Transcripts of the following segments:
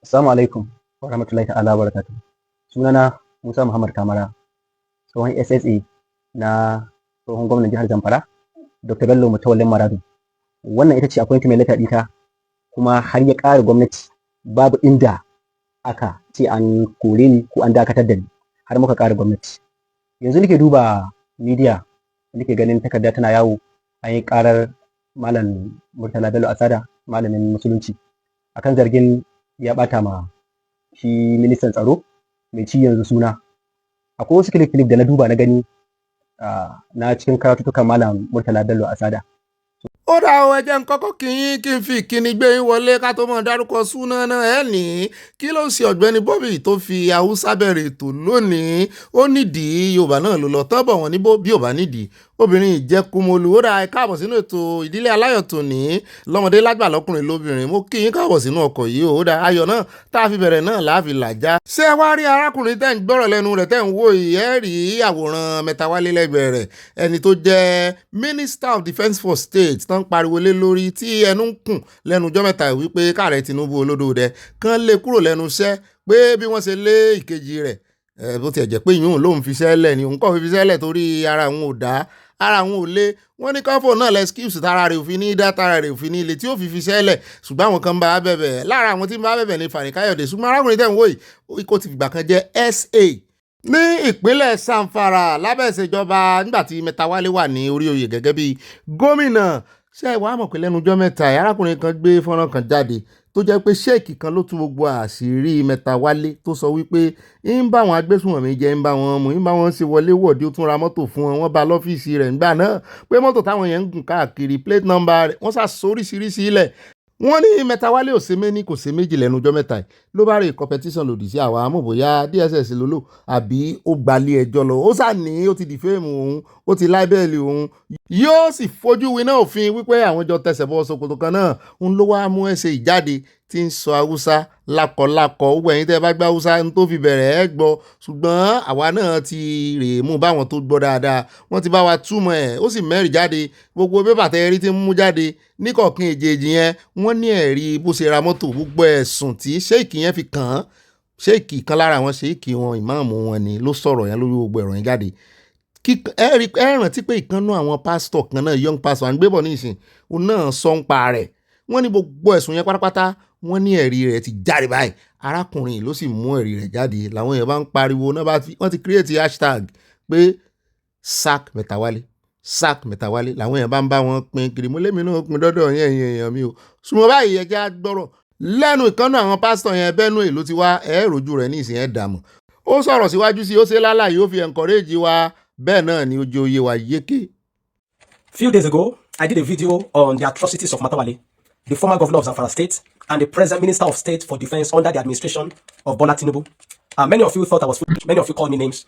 Assalamu alaikum wa rahmatullahi ta'ala wa barakatuh. Sunana Musa Muhammad Kamara, tsohon SSA na tsohon gwamnan jihar Zamfara, Dr. Bello Mutawallen Maradu. Wannan ita ce appointment letter ɗita kuma har ya ƙara gwamnati babu inda aka ce an kore ni ko an dakatar da ni har muka ƙara gwamnati. Yanzu nake duba media nake ganin takarda tana yawo an yi ƙarar Malam Murtala Bello Asada, malamin musulunci, akan zargin ya ɓata ma shi ministan tsaro mai ci yanzu suna. Akwai wasu clip da na duba na gani na cikin karatutukan Malam Murtala Bello Asada. Ó dá o ẹjẹ́ ń kọ́kọ́ kí n fi ìkíni gbé yín wọlé ká tó mọ̀ dárúkọ súná náà ẹ̀ ní kí ló ń ṣe ọ̀gbẹ́ni Bobby tó fi Haúsá bẹ̀rẹ̀ ètò lónìí. Ó nídìí Yorùbá náà ló lọ tán bọ̀ wọ́n ní bí ò bá nídìí obìnrin ìjẹkumolu. Ó dá ẹ káàbọ̀ sínú ètò ìdílé aláyọ̀ tòní, lọ́mọdé lágbà lọ́kùnrin lóbìnrin. Mo kí yín káàbọ̀ sínú ọkọ̀ yìí. Ó dá ayọ̀ náà tá a fi bẹ̀rẹ̀ náà láàfi làjá. Ṣé ẹ wá rí arákùnrin tẹ́ ń gbọ́rọ̀ lẹ́nu rẹ̀ tẹ́ ń wò yìí, ẹ rí àwòrán Metawale lẹ́gbẹ̀ẹ́ rẹ̀, ẹni tó jẹ́ Minister of Defence for State tán pariwo lé lórí tí ẹnu ń kùn lẹ́nu ọjọ́ mẹ́ta wípé káàrẹ̀ Tinubu olódòdẹ kán lé kúrò lẹ́nu iṣẹ́ pé bí wọ́n ṣe lé ìkejì rẹ̀ bó tiẹ̀ jẹ́ pé ìyún lòun fi sẹ́lẹ̀ ni òun kọ́ fi sẹ́lẹ̀ torí ara òun ò dá, ara òun ò lé. Wọ́n ní káfọ́ náà lẹ́skíùsì tára rẹ̀ òfin ní dá, tára rẹ̀ òfin ní ilé tí ó fi sẹ́lẹ̀, ṣùgbọ́n àwọn kan bá a bẹ̀bẹ̀. Lára àwọn tí ń bá a bẹ̀bẹ̀ ní Fani Káyọ̀dé, ṣùgbọ́n arákùnrin tẹ̀ ń wò yìí kó ti fìgbà kan jẹ́ SA ní ìpínlẹ̀ Zamfara lábẹ́ ìṣèjọba nígbà tí Metawale wà ní orí oyè gẹ́gẹ́ bí gómìnà. Ṣé ẹ wá mọ̀ pé lẹ́nu ọjọ́ mẹ́ta arákùnrin kan gbé fọ́nrán kan jáde tó jẹ́ pé ṣéèkì kan ló tú gbogbo àṣírí Metawale tó sọ wípé ń bá àwọn agbésùnmọ̀mí jẹ, ń bá wọn mú, ń bá wọn ṣe wọlé wọ̀dí, ó tún ra mọ́tò fún wọn, wọ́n bá lọ́fíìsì rẹ̀ nígbà náà pé mọ́tò táwọn yẹn ń gùn káàkiri plate number rẹ̀ wọ́n sá sóríṣiríṣi ilẹ̀. Wọ́n ní Metawale ò ṣe méní kò ṣe méjì lẹ́nu ọjọ́ mẹ́ta yìí ló bá rí competition lòdì sí àwa àmọ́ bóyá DSS ló lò àbí ó gbalé ẹjọ́ lọ. Ó sà ní ó ti dìfẹ́ẹ̀mù òun, ó ti láìbẹ́ẹ̀lì òun, yóò sì fojú winá òfin wípé àwọn jọ tẹsẹ̀ bọ́ ṣòkòtò kan náà. Òun ló wá mú ẹsẹ̀ ìjáde tí ń sọ Haúsá lákọ̀lákọ̀. Ó gbẹ̀yìn tẹ́ bá gbá Haúsá tó fi bẹ̀rẹ̀ ẹ́ gbọ́, ṣùgbọ́n àwa náà ti rè mú báwọn tó gbọ́ dáadáa, wọ́n ti bá wa túmọ̀ ẹ̀. Ó sì mẹ́rìí jáde, gbogbo pépà tẹ́ rí tí ń mú jáde níkọ̀ọ̀kan èjèèjì yẹn wọ́n ní ẹ̀rí bó ṣe ra mọ́tò, gbogbo ẹ̀sùn tí ṣéèkì yẹn fi kàn án. Ṣéèkì kan lára àwọn ṣéèkì wọn, ìmáàmù wọn ni ló sọ̀rọ̀ yẹn lórí gbogbo ẹ̀rọ yẹn jáde. Ẹ rántí pé ìkànnú àwọn pásítọ̀ kan náà, young pastor à ń gbébọ̀ nísìn, òun náà sọ ń pa rẹ̀. Wọ́n ní gbogbo ẹ̀sùn yẹn pátápátá wọ́n ní ẹ̀rí rẹ̀ ti jáde báyìí. Arákùnrin ló sì mú ẹ̀rí rẹ̀ jáde, làwọn èèyàn bá ń pariwo náà, wọ́n ti create hashtag pé sack Metawale, sack Metawale, làwọn èèyàn bá ń bá wọn pín kiri. Mo lémi náà pín dọ́dọ̀ yẹn èèyàn mi o. Ṣùgbọ́n báyìí ẹjẹ́ á gbọ́rọ̀ lẹ́nu ìkànnú àwọn pásítọ̀ yẹn. Benue ló ti wá, rojú rẹ̀ ní ìsìn ẹ̀ dààmú. Ó sọ̀rọ̀ síwájú sí, ó ṣe lálàyé, ó fi encourage wa, bẹ́ẹ̀ náà ni ojú oyè wa yéké. Few days ago, I did a video on the atrocities of Metawale, the former governor of Zamfara State and the present Minister of State for Defense under the administration of Bola Tinubu. Many of you thought I was foolish. Many of you called me names,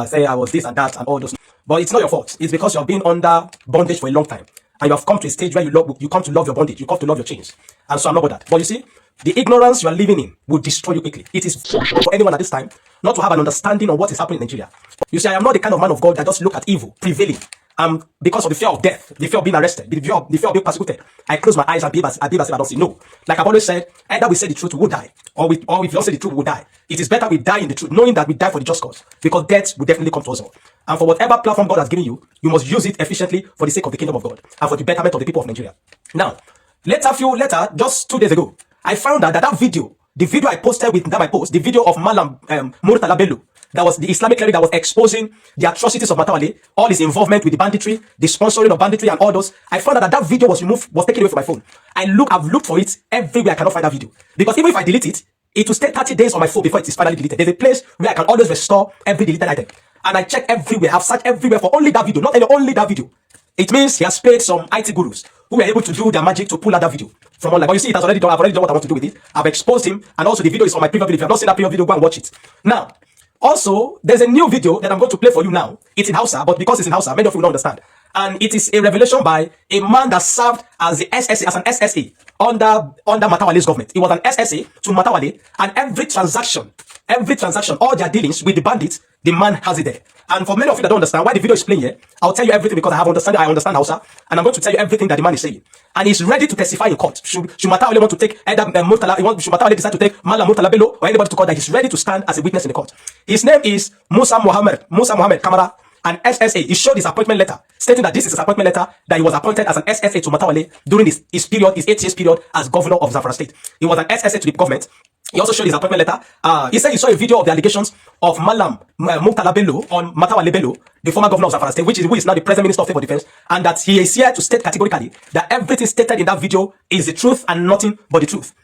say I was this and that and all those. But it's not your fault. It's because you have been under bondage for a long time. And you have come to a stage where you come to love your bondage. You come to love your chains. And so I'm not bothered. But you see, the ignorance you are living in will destroy you quickly. It is for anyone at this time not to have an understanding of what is happening in Nigeria. You see, I am not the kind of man of God that just look at evil prevailing. Because of the fear of death, the fear of being arrested, the fear of being persecuted, I close my eyes and behave as if I don't see. No. Like I've always said, either we say the truth, we will die. Or if we don't say the truth, we will die. It is better we die in the truth, knowing that we die for the just cause. Because death will definitely come to us all. And for whatever platform God has given you, you must use it efficiently for the sake of the kingdom of God and for the betterment of the people of Nigeria. Now, later, just 2 days ago, I found out that video, the video I posted with that my post, the video of Malam Murtala Bello, that was the Islamic cleric that was exposing the atrocities of Metawale, all his involvement with the banditry, the sponsoring of banditry and all those. I found out that video was taken away from my phone. I've looked for it everywhere. I cannot find that video. Because even if I delete it, it will stay 30 days on my phone before it is finally deleted. There's a place where I can always restore every deleted item. And I check everywhere. I've searched everywhere for only that video, not only that video. It means he has paid some IT gurus who were able to do their magic to pull out that video from online. But you see, it has already done. I've already done what I want to do with it. I've exposed him, and also the video is on my previous video. If you have not seen that previous video, go and watch it. Now, also, there's a new video that I'm going to play for you now. It's in Hausa, but because it's in Hausa, many of you don't understand. And it is a revelation by a man that served as the SSA, as an SSA under Metawale's government. He was an SSA to Metawale, and every transaction, all their dealings with the bandits, the man has it there. And for many of you that don't understand why the video is playing here, I'll tell you everything because I understand Hausa, and I'm going to tell you everything that the man is saying. And he's ready to testify in court. Should Metawale want to take either should Metawale decide to take Malam Murtala Bello or anybody to court, that he's ready to stand as a witness in the court. His name is Musa Mohammed Kamara, an SSA. He showed his appointment letter stating that this is his appointment letter, that he was appointed as an SSA to Metawale during his 8 years period as governor of Zamfara State. He was an SSA to the government. He also showed his appointment letter. He said he saw a video of the allegations of Malam Murtala Bello on Metawale Bello, the former governor of Zamfara State, who is now the present Minister of State for Defense, and that he is here to state categorically that everything stated in that video is the truth and nothing but the truth.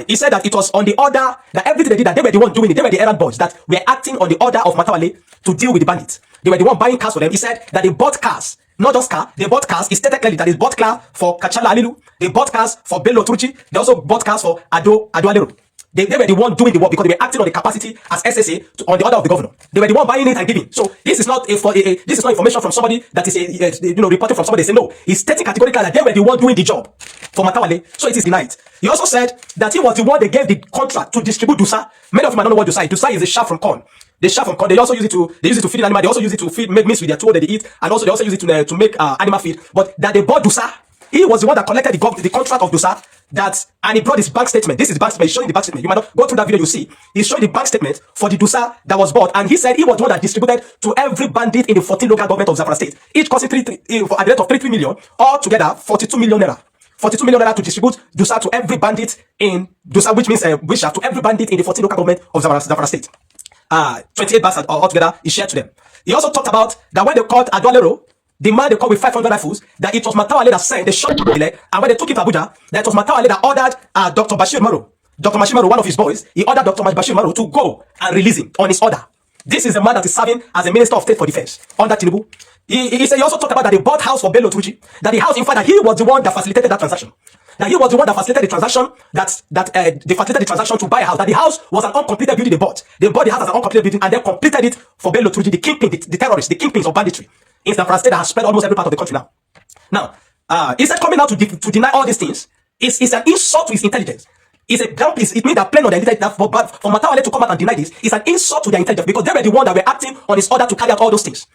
He said that it was on the order, that everything they did, that they were the one doing it, they were the errand boys that were acting on the order of Metawale to deal with the bandits. They were the one buying cars for them. He said that they bought cars, not just car, they bought cars. He stated clearly that they bought cars for Kachala Alilu, they bought cars for Bello Turji, they also bought cars for Ado Alero. They were the one doing the work because they were acting on the capacity as SSA on the order of the governor. They were the one buying it and giving. So this is not this is not information from somebody that is reporting from somebody. They say no. He's stating categorically that they were the one doing the job for Metawale. So it is denied. He also said that he was the one they gave the contract to distribute Dusa. Many of you might not know what Dusa is. Dusa is a shaft from corn. The shaft from corn. They also use it to feed an animal. They also use it to make mix with their tool that they eat, and also they also use it to make animal feed. But that they bought Dusa. He was the one that collected the contract of Dusa, and he brought his bank statement. This is bank statement. He's showing the bank statement. You might not go through that video, you see. He's showing the bank statement for the Dusa that was bought. And he said he was the one that distributed to every bandit in the 14 local government of Zamfara State. Each costing at the rate of 33 million, all together 42 million naira. 42 million naira to distribute Dusa to every bandit in Dusa, which means to every bandit in the 14 local government of Zamfara State. 28 bags altogether is shared to them. He also talked about that when they caught Ado Alero, the man they caught with 500 rifles, that it was Metawale that sent the shot to the leg, and when they took him to Abuja, that it was Metawale that ordered Dr. Bashir Maro, one of his boys, he ordered Dr. Bashir Maro to go and release him on his order. This is the man that is serving as a Minister of State for Defense under Tinubu. He said he also talked about that they bought house for Bello Turji, that the house, in fact, that he was the one that facilitated that transaction. That he was the one that facilitated the transaction, they facilitated the transaction to buy a house, that the house was an uncompleted building they bought. They bought the house as an uncompleted building and then completed it for Bello Turji, the kingpin, the terrorists, the kingpins of banditry in Zamfara State that has spread almost every part of the country now. Now, he said coming out to deny all these things is an insult to his intelligence. It means that plain on the intelligence, but for Metawale to come out and deny this is an insult to their intelligence because they were the one that were acting on his order to carry out all those things.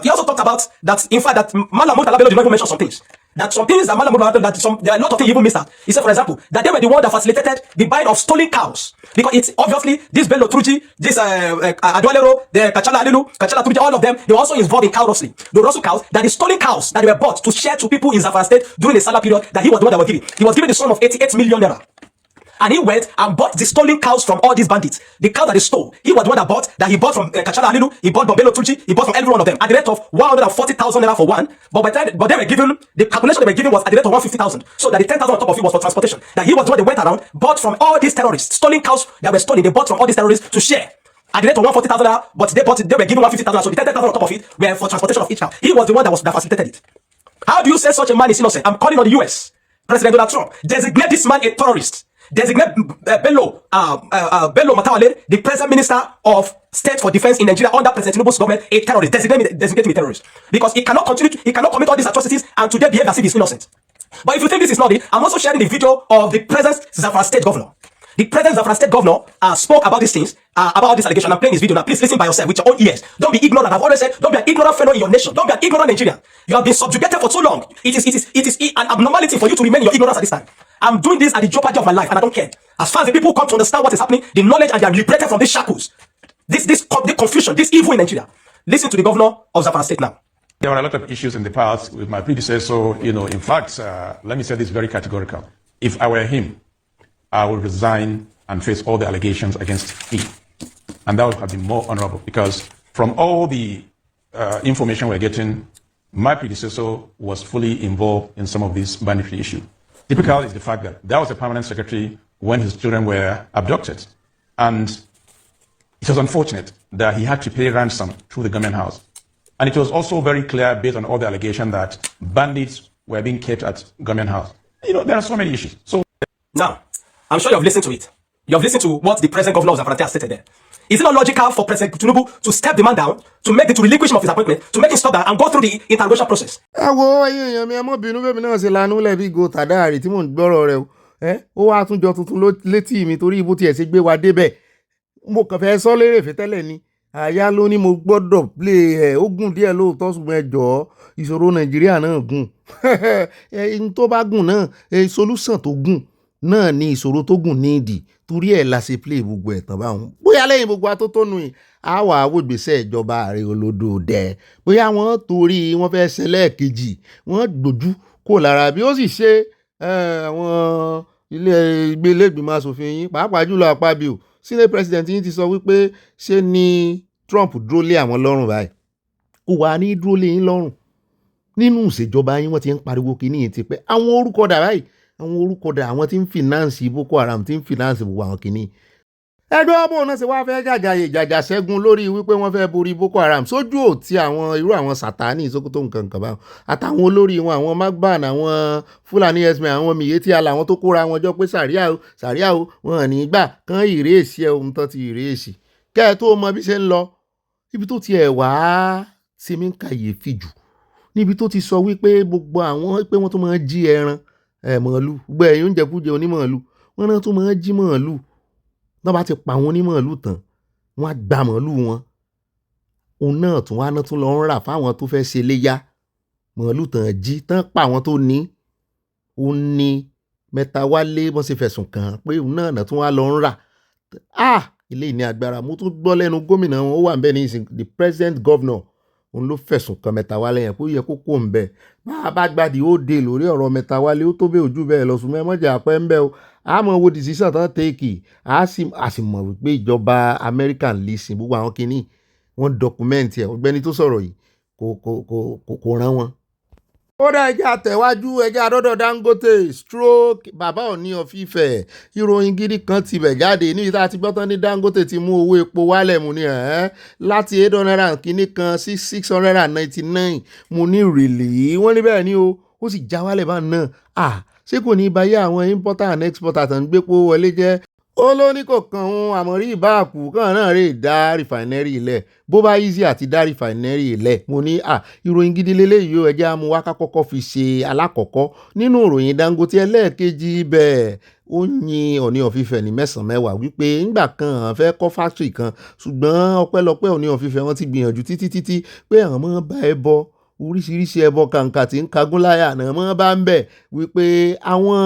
He also talked about that, in fact, that Malam Murtala Bello did not even mention some things. That some things that Malam Murtala, there are a lot of things he even missed out. He said, for example, that they were the one that facilitated the buying of stolen cows. Because it's obviously this Bello Turji, this Ado Alero, the Kachala Alilu, Kachala Turji, all of them, they were also involved in cow rustling. They were also cows, that the stolen cows that they were bought to share to people in Zamfara State during the Salah period, that he was the one that was giving. He was given the sum of 88 million naira. And he went and bought the stolen cows from all these bandits. The cows that they stole, he was the one that he bought from Kachala Alilu, he bought from Bello Turji, he bought from every one of them at the rate of 140,000 naira for one. But they were given, the calculation they were given was at the rate of 150,000. So that the 10,000 on top of it was for transportation. That he was the one that went around, bought from all these terrorists, stolen cows that were stolen, they bought from all these terrorists to share. At the rate of 140,000 naira, but they were given 150,000, so the 10,000 on top of it were for transportation of each cow. He was the one that facilitated it. How do you say such a man is innocent? I'm calling on the US. President Donald Trump, designate this man a terrorist. Designate Bello Metawale, the present Minister of State for Defense in Nigeria under President Tinubu's government, a terrorist. Designate me a terrorist. Because he cannot commit all these atrocities and today behave as if he's innocent. But if you think this is not it, I'm also sharing the video of the present Zamfara State governor. The present Zamfara State governor spoke about these things, about this allegation. I'm playing this video now. Please listen by yourself with your own ears. Don't be ignorant. I've always said, don't be an ignorant fellow in your nation. Don't be an ignorant Nigerian. You have been subjugated for so long. It is an abnormality for you to remain in your ignorance at this time. I'm doing this at the jeopardy of my life, and I don't care. As far as the people come to understand what is happening, the knowledge, and they are liberated from these shackles, this confusion, this evil in Nigeria. Listen to the governor of Zamfara State now. There were a lot of issues in the past with my predecessor. In fact, let me say this very categorical. If I were him, I would resign and face all the allegations against me. And that would have been more honorable because from all the information we're getting, my predecessor was fully involved in some of these banditry issues. Typical is the fact that there was a permanent secretary when his children were abducted. And it was unfortunate that he had to pay ransom through the government house. And it was also very clear based on all the allegations that bandits were being kept at government house. There are so many issues. So now, I'm sure you have listened to it. You have listened to what the present governor of Zamfara State has stated there. Is it not logical for President Tinubu to step the man down, to relinquish him of his appointment, to make him stop that and go through the interrogation process? ẹ wo ẹ̀yin èèyàn mi ẹ mọ bínú bẹbí náà ṣe lanú lẹbi go tàdáàrí tí mò ń gbọ́rọ̀ rẹ̀ o ó wá tún jọ tuntun létí mi torí ibo tiẹ̀ ṣe gbé wa débẹ̀ mo kàn fẹ́ sọ lérèfé tẹ́lẹ̀ ni àyà ló ní mo gbọ́dọ̀ play ẹ̀ ó gùn díẹ̀ lóòótọ́ ṣùgbọ́n ẹ jọ̀ọ́ ìṣòro nàìjíríà náà gùn ẹni tó bá gùn náà solution tó gùn náà ni ìṣòro tó gùn ní ìdí torí ẹ̀ la ṣe play gbogbo ẹ̀ tán báwọn bóyá lẹ́yìn gbogbo atótónu yìí á wà á wò gbèsè ìjọba ààrẹ olódò dẹ̀ bóyá wọ́n torí wọ́n fẹ́ ṣe lẹ́ẹ̀kejì wọ́n gbójú kò lára bí ó sì ṣe àwọn ilé ìgbìmọ̀ asòfin yín pàápàá jùlọ àpábíò senate president yín ti sọ wípé ṣé ni Trump dúró lé àwọn lọ́rùn báyìí kò wá ní dúró lé yín lọ́rùn nínú ìṣèjọba yín wọ́n ti ń pariwo kíní yìí ti pẹ́ àwọn orúkọ dà báyìí àwọn orúkọ dà àwọn tí ń fìnáǹsì Boko Haram tí ń fìnáǹsì gbogbo àwọn kíní ẹjọ́ ọmọ náà ṣe wá fẹ́ jàjà ṣẹ́gun lórí wípé wọ́n fẹ́ borí Boko Haram sójú òtí àwọn irú àwọn Sàtánì Sókótó nǹkan kan báwọn àtàwọn olórí wọn àwọn Magban àwọn Fúlàní herdsmen àwọn Miyetti Allah àwọn tó kóra wọn jọ pé sàríà o wọn ní gbà kán ìrèèsì ẹ ohun tán ti ìrèèsì kẹ́ ẹ tó mọ bí ṣe ń lọ ibi tó ti ẹ̀ wá ṣe mí ń kàyéfì jù níbi tó ti sọ wípé gbogbo àwọn pé wọ́n tó máa jí ẹran màálù gbogbo ẹ̀yìn oúnjẹ kújẹ onímàálù wọ́n náà tó máa jí màálù náà bá ti pa àwọn onímàálù tán wọ́n á gba màálù wọn òun náà tún wá náà tún lọ ń rà fáwọn tó fẹ́ ṣe léyà màálù tán jí tán pa àwọn tó ní òun ní Metawale wọ́n ṣe fẹ̀sùn kàn án pé òun náà tún wá lọ ń rà ilé ìní agbára mo tún gbọ́ lẹ́nu gómìnà wọn ó wà ń bẹ̀ ní ìsìn the president governor òun ló fẹ̀sùn kan Metawale yẹn kó yẹ kó kó ń bẹ̀ bá a bá gbàdí ó de lórí ọ̀rọ̀ Metawale ó tó bẹ́ẹ̀ ojú bẹ́ẹ̀ lọ sùn mẹ́mọ́jà pẹ́ ń bẹ́ o a mọ̀ wo decision tán take a sì mọ̀ wípé ìjọba American listen gbogbo àwọn kìíní wọ́n document ẹ̀ Ọ̀gbẹ́ni tó sọ̀rọ̀ yìí kò rán wọn. ó dá ẹjẹ́ àtẹ̀wájú ẹjẹ́ àdọ́dọ̀ Dangote stroke bàbá Ọọ̀ni of Ifẹ̀ ìròyìn gidi kan ti bẹ̀ jáde níbi tá a ti gbọ́ tán ní Dangote ti mú owó epo wálẹ̀ mu ní láti 800 kìíní kan sí 699 mu ní rìlì wọ́n ní bẹ́ẹ̀ ni ó sì já wálẹ̀ bá náà ṣé kò ní báyé àwọn importer and exporter tó ń gbépo wọlé jẹ́ ó ló ní kò kan òun àmọ́rí ìbáàkú kan náà rè dá rìfàìnẹ́rì ilẹ̀ bó bá easy àti dá rìfàìnẹ́rì ilẹ̀ mo ní ìròyìn gidi lélẹ́yìí ó ẹjẹ́ amúwáká kọ́kọ́ fi ṣe alákọ̀ọ́kọ́ nínú ìròyìn Dangote ẹlẹ́ẹ̀kejì bẹ́ẹ̀ ó yin Ọọ̀ni of Ifẹ̀ ní 9 wípé ńgbà kan àwọn fẹ́ kọ́ fásitì kan ṣùgbọ́n ọpẹ́lọpẹ́ Ọọ̀ni of Ifẹ̀ wọ́n ti gbìyànjú títí pé àwọn mọ́ bá ẹ bọ oríṣiríṣi ẹbọ kàǹkà tí ń kagún láyà náà mọ́ bá ń bẹ̀ wípé àwọn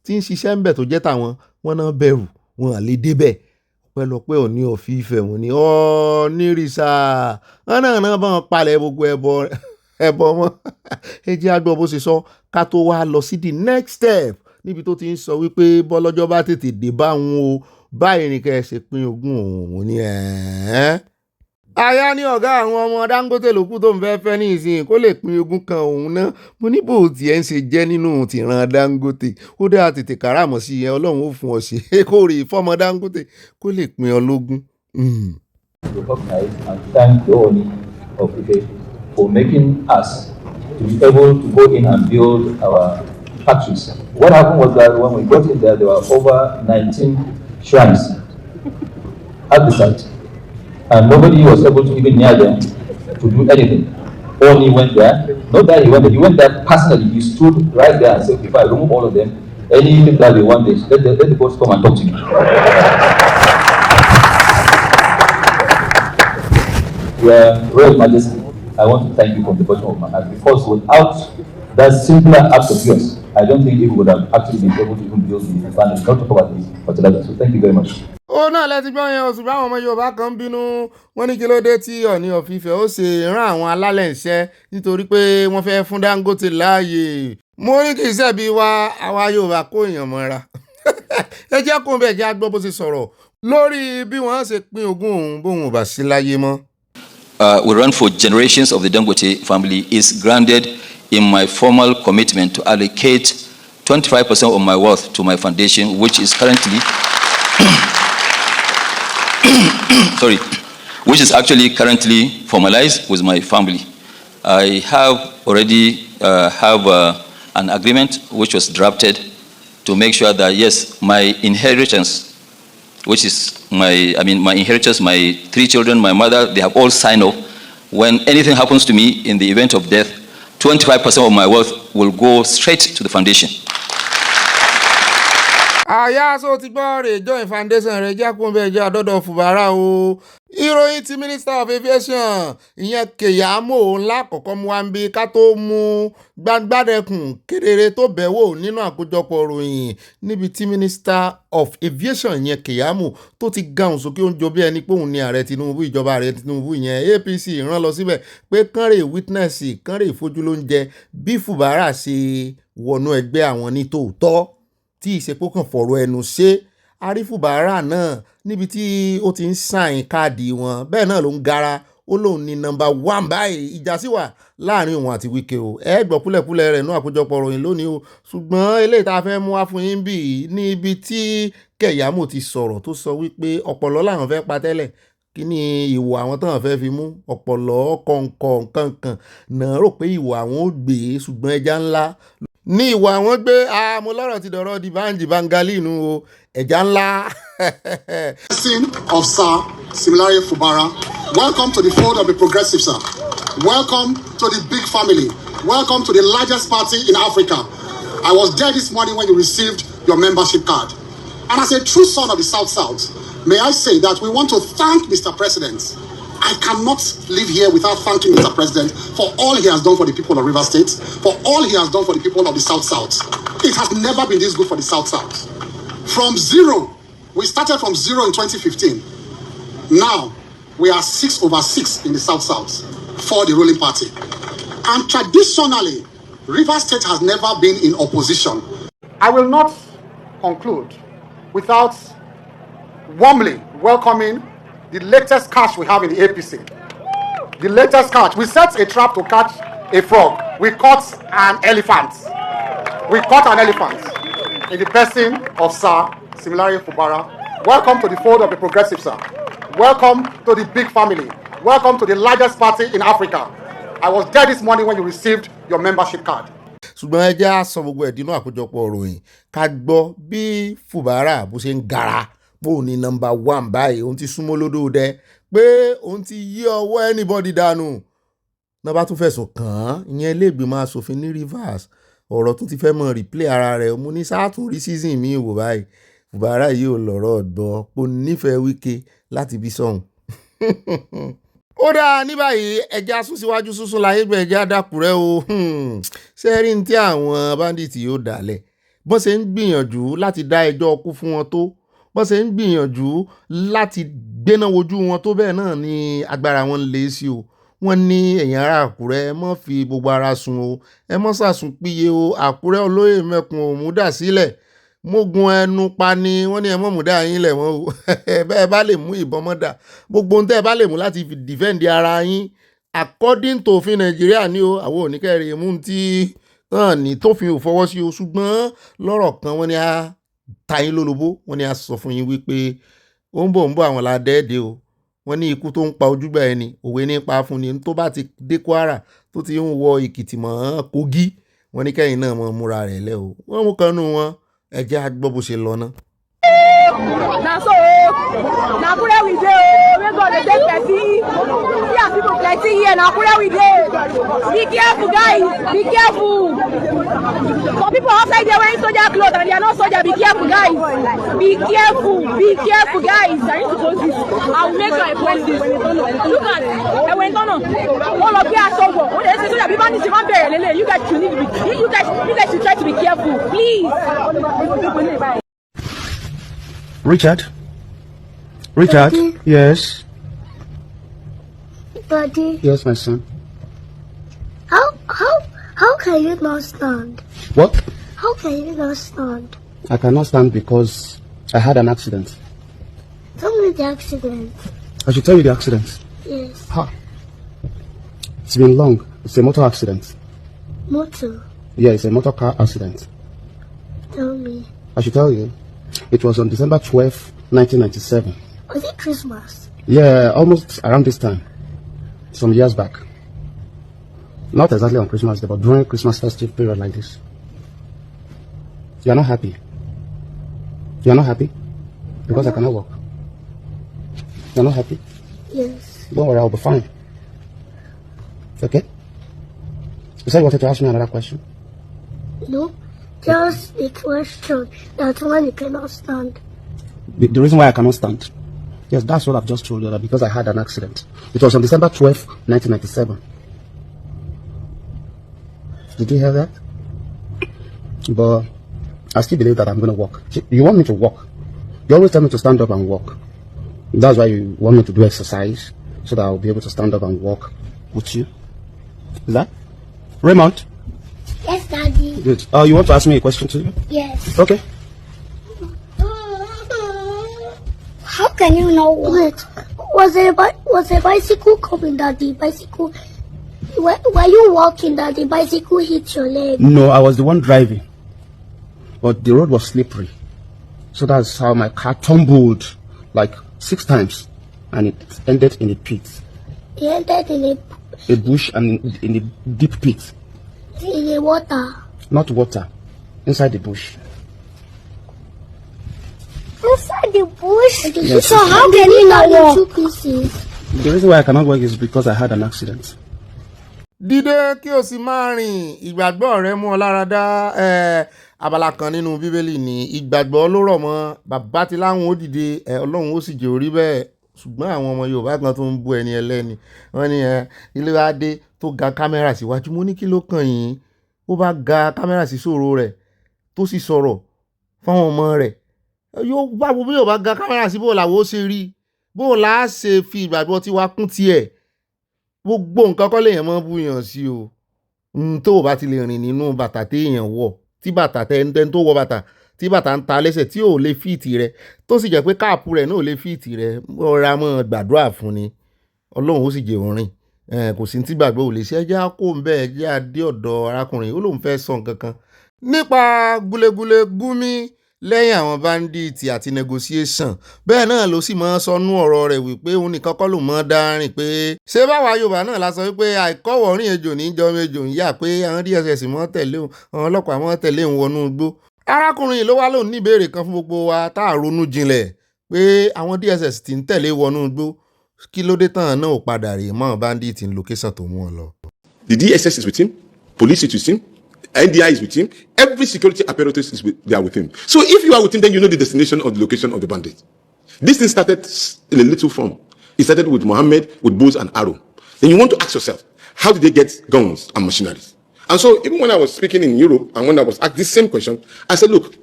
tí ń ṣiṣẹ́ ń bẹ̀ tó jẹ́ tàwọn wọn náà bẹ̀rù wọn à lè débẹ̀ pẹ́lọpẹ́ Ọọ̀ni of Ifẹ̀ wọn ni nírìsà wọn náà bá wọn palẹ̀ gbogbo ẹbọ wọn ẹ jẹ́ á gbọ́ bó ṣe sọ ká tó wá lọ sí the next step níbi tó ti ń sọ wípé bọ́lọ́jọ́ bá tètè dé bá wọn o báyìí ní kẹ́ ẹ ṣe pín ogún òun ni aya ní ọ̀gá àwọn ọmọ Dangote lókù tó ń fẹ́ ní ìsìn kó lè pín ogún kan òun náà mo ní bò tiẹ̀ ń ṣe jẹ́ nínú tìran Dangote ó dáa tètè káràmọ̀ sí yẹn Ọlọ́run ó fún ọ ṣe kó rè fọ́mọ Dangote kó lè pín ọ lógún. Recognize and thank the Ooni of Ife for making us to be able to go in and build our factories. What happened was that when we got in there were over 19 shrines at the site. And nobody was able to even near them to do anything. Only went there. Not that he went there personally. He stood right there and said, if I remove all of them, anything that they want, let the boss come and talk to me. Royal Majesty, I want to thank you from the bottom of my heart, because without that simpler act of yours, I don't think we would have actually been able to even build the family, not to talk about this fertilizer. So thank you very much. ó náà lẹ́tí gbọ́ yẹn oṣù báwọn ọmọ Yorùbá kan bínú wọ́n ní kí ló dé tí Ọọ̀ni of Ifẹ̀ ó ṣe rán àwọn alálẹ̀ iṣẹ́ nítorí pé wọ́n fẹ́ fún Dangote láàyè mo ní kì í ṣẹ̀bi wa àwa Yorùbá kó èèyàn mọ́ra ẹ jẹ́ kó bẹ̀ jẹ́ agbọ́ bó ṣe sọ̀rọ̀ lórí bí wọ́n ṣe pín ogún òun bóun ò bá sí láyé mọ́. We run for generations of the Dangote family is grounded in my formal commitment to allocate 25% of my wealth to my foundation, which is currently which is actually currently formalized with my family. I have already an agreement which was drafted to make sure that yes, my inheritance, which is my inheritance, my 3 children, my mother, they have all signed off. When anything happens to me in the event of death, 25% of my wealth will go straight to the foundation. àyàsó ti gbọ́ rè join foundation rẹ̀ jákun bẹ́ẹ̀ jẹ́ àdọ́dọ̀ fùbárà o. ìròyìn ti minister of aviation ìyẹn Keyamo ńlá kọ̀ọ̀kan mú wa ń bí ká tó mú gbàgbádẹ́kùn kedere tó bẹ̀wò nínú àkójọpọ̀ ròyìn níbi tí minister of aviation ìyẹn Keyamo tó ti gahùn sókè oúnjẹ bí ẹni pé òun ni ààrẹ Tinubu ìjọba ààrẹ Tinubu ìyẹn APC rán lọ síbẹ̀ pé kánrè witness kánrè ìfojú ló ń jẹ bí fùbárà ṣe wọnú ẹgbẹ́ àwọn ní tòótọ́ tí ìṣepò kan fọ̀rọ̀ ẹnu ṣe arífùbárà náà níbi tí ó ti ń sàìn káàdì wọn bẹ́ẹ̀ náà ló ń gara ó lóun ní nọ́mbà 1 báyìí ìjà sí wà láàrin òun àti Wike o ẹ gbọ́ kúlẹ̀kúlẹ̀ rẹ̀ ní àkójọpọ̀ ròyìn lónìí o ṣùgbọ́n eléyìí tá a fẹ́ mú wá fún yín bì níbi tí Keyamo ti sọ̀rọ̀ tó sọ wípé ọ̀pọ̀lọ́ làwọn fẹ́ pa tẹ́lẹ̀ kí ni ìwò àwọn tán fẹ́ fi mú ọ̀pọ̀lọ́ kọ̀ọ̀kan kankan náà rò pé ìwò àwọn ò gbé ṣùgbọ́n ẹja ńlá ní ìwà àwọn gbé mo lọ́rọ̀ ti dọ̀rọ̀ di báńjì bangali nù o ẹ̀já ńlá. Blessing of Sir Similare Fubara. Welcome to the fold of the progressive, sir. Welcome to the big family. Welcome to the largest party in Africa. I was there this morning when you received your membership card. And as a true son of the South, may I say that we want to thank Mr. President. I cannot live here without thanking Mr. President for all he has done for the people of Rivers State, for all he has done for the people of the South. It has never been this good for the South. From zero, we started from zero in 2015. Now, we are 6/6 in the South for the ruling party. And traditionally, Rivers State has never been in opposition. I will not conclude without warmly welcoming the latest catch we have in the APC. The latest catch. We set a trap to catch a frog. We caught an elephant. We caught an elephant in the person of Sir Similare Fubara. Welcome to the fold of the progressive, sir. Welcome to the big family. Welcome to the largest party in Africa. I was there this morning when you received your membership card. ṣùgbọ́n ẹ jẹ́ á sọ gbogbo ẹ̀dínú àkójọpọ̀ ìròyìn ká gbọ́ bí Fubara bó ṣe ń gara pé òun ní nọ́mbà 1 báyìí òun ti súnmọ́ lódò dẹ pé òun ti yí ọwọ́ anybody dànù náà bá tún fẹ̀sùn kàn án ìyẹn ilé ìgbìmọ̀ asòfin ní Rivers ọ̀rọ̀ tún ti fẹ́ mọ replay ara rẹ̀ mo ní sáàtún rí season mi wò báyìí Fubara yìí ò lọ́rọ̀ ọ̀dọ́ pò nífẹ̀ẹ́ Wike láti bí sọ̀hún. ó dáa ní báyìí ẹja sún síwájú súnsún láyé gbẹ ẹja dàkúrẹ́ o sẹ́rí ní tí àwọn bandits yóò dálẹ̀ bọ́n ṣe ń gbìyànjú láti dá ẹjọ́ ọkú fún wọn tó bọ́n ṣe ń gbìyànjú láti gbéná wojú wọn tó bẹ́ẹ̀ náà ni agbára wọn lè sí o wọ́n ní ẹ̀yin ará Àkúrẹ́ ẹ mọ́ fi gbogbo ara sùn o ẹ mọ́ sàsùn píye o Àkúrẹ́ olóyè mẹ́kun òmùdá sílẹ̀ mógun ẹnu pa ni wọ́n ní ẹ mọ́ múdà yín lẹ̀ wọ́n o bẹ́ẹ̀ bá lè mú ìbọn mọ́dà gbogbo ohun tẹ́ ẹ bá lè mú láti dìfẹ́ǹdì ara yín according to òfin Nàìjíríà ní o àwọn oníkẹ́rì mú tí náà ní tófin ò fọwọ́ sí o ṣùgbọ́n lọ́rọ̀ kan wọ́n ní a ta yín lólobó wọ́n ní a sọ fún yín wípé ó ń bọ̀ àwọn ládẹ́ẹ̀dẹ́ o wọ́n ní ikú tó ń pa ojúgbà ẹni òwe ní pa fún ni tó bá ti dé Kwara tó ti ń wọ Èkìtì mọ́ Kogi wọ́n ní kẹ́yìn náà mọ́ múra rẹ̀ lẹ́ o wọ́n mú kanú wọn ẹ jẹ́ á gbọ́ bó ṣe lọ ná. na so na Akure we dey o wey God dey take plenty see as people plenty here na Akure we dey be careful guys be careful some people outside there wearing soldier cloth and they are not soldier be careful guys be careful guys I need to post this I will make sure I post this look at ẹwẹ ntọ́nà wọ́n lọ gbé aṣọ wọ̀ wọ́n lè ṣe sójà bí bá ní ṣe máa ń bẹ̀rẹ̀ lélẹ̀ you guys should try to be careful please. Richard? Daddy? Yes? Daddy? Yes, my son. How can you not stand? What? How can you not stand? I cannot stand because I had an accident. Tell me the accident. I should tell you the accident. Yes. Ha. It's been long. It's a motor accident. Motor? Yeah, it's a motor car accident. Tell me. I should tell you. It was on December 12th, 1997. Was it Christmas? Yeah, almost around this time. Some years back. Not exactly on Christmas Day, but during Christmas festive period like this. You're not happy. You're not happy? Because I cannot walk. You're not happy? Yes. Don't worry, I'll be fine. Okay? You said you wanted to ask me another question? No. Just a question that one you cannot stand. The reason why I cannot stand? Yes, that's what I've just told you, that because I had an accident. It was on December 12th, 1997. Did you hear that? But I still believe that I'm going to walk. You want me to walk? You always tell me to stand up and walk. That's why you want me to do exercise, so that I'll be able to stand up and walk with you. Is that? Raymond? Yes, Daddy. Good. You want to ask me a question too? Yes. Okay. How can you not walk? Was a bicycle coming, Daddy? Bicycle. Were you walking that the bicycle hit your leg? No, I was the one driving. But the road was slippery. So that's how my car tumbled like 6 times. And it ended in a pit. It ended in a bush and in a deep pit. In the water? Not water. Inside the bush. Inside the bush? Yes. So how can you not walk? 2 pieces. The reason why I cannot walk is because I had an accident. Dídé kí o sì máa rìn ìgbàgbọ́ rẹ mú ọ lára dá abala kan nínú bíbélì ní ìgbàgbọ́ ló rọ̀ mọ́ bàbá tí láwọn ó dìde ọlọ́run ó sì jẹ́ orí bẹ́ẹ̀ ṣùgbọ́n àwọn ọmọ Yorùbá kan tó ń bú ẹni ẹlẹ́ni wọ́n ní ilé wa dé tó ga kámẹ́rà síwájú mo ní kí ló kàn yín ó bá ga kámẹ́rà sí sọ̀rọ̀ rẹ̀ tó sì sọ̀rọ̀ fáwọn ọmọ rẹ̀ yóò bá wo bí yóò bá ga kámẹ́rà sí bó làwọn ó ṣe rí bó làá ṣe fi ìgbàgbọ́ tiwa kún tiẹ̀ gbogbo nǹkan kọ́ lèèyàn mọ́ búyàn sí o tó o bá ti lè rìn nínú bàtà téèyàn wọ̀ tí bàtà tẹ́ntẹ́n tó wọ bàtà tí bàtà ń ta lẹ́sẹ̀ tí ò lè fìtì rẹ tó sì jẹ́ pé káàpù rẹ̀ náà ò lè fìtì rẹ ọ̀rá mọ́ gbàdúrà fún ni ọlọ́run ó sì jẹ́ òórìn kò sí tí gbàgbọ́ ò lè ṣe ẹjẹ́ kó ń bẹ́ẹ̀ jẹ́ adé ọ̀dọ̀ arákùnrin ó lóun fẹ́ sọ nǹkan kan nípa gulegule gúnmi lẹ́yìn àwọn báńdíìtì àti negotiation bẹ́ẹ̀ náà ló sì máa ń sọnú ọ̀rọ̀ rẹ̀ wípé òun nìkan kọ́ ló mọ́ dárìn pé ṣé báwa Yorùbá náà la sọ wípé àìkọ́wọ̀ọ́rìn ejò ní jọmọ ejò ń yà pé àwọn DSS mọ́ tẹ̀lé òun àwọn ọlọ́pàá mọ́ tẹ̀lé òun wọnú igbó arákùnrin ló wá lóun ní ìbéèrè kan fún gbogbo wa tá a ronú jinlẹ̀ pé àwọn DSS ti ń tẹ̀lé wọnú igbó kí ló dé tán náà ò padà rè mọ́ báńdíìtì location tó mú ọ lọ. The DSS is with him, police is with him, NDI is with him, every security apparatus is they are with him. So if you are with him, then you know the destination or the location of the bandit. This thing started in a little form. It started with Mohammed, with bows and arrow. Then you want to ask yourself, how did they get guns and machineries? And so even when I was speaking in Europe, and when I was asked this same question, I said, look,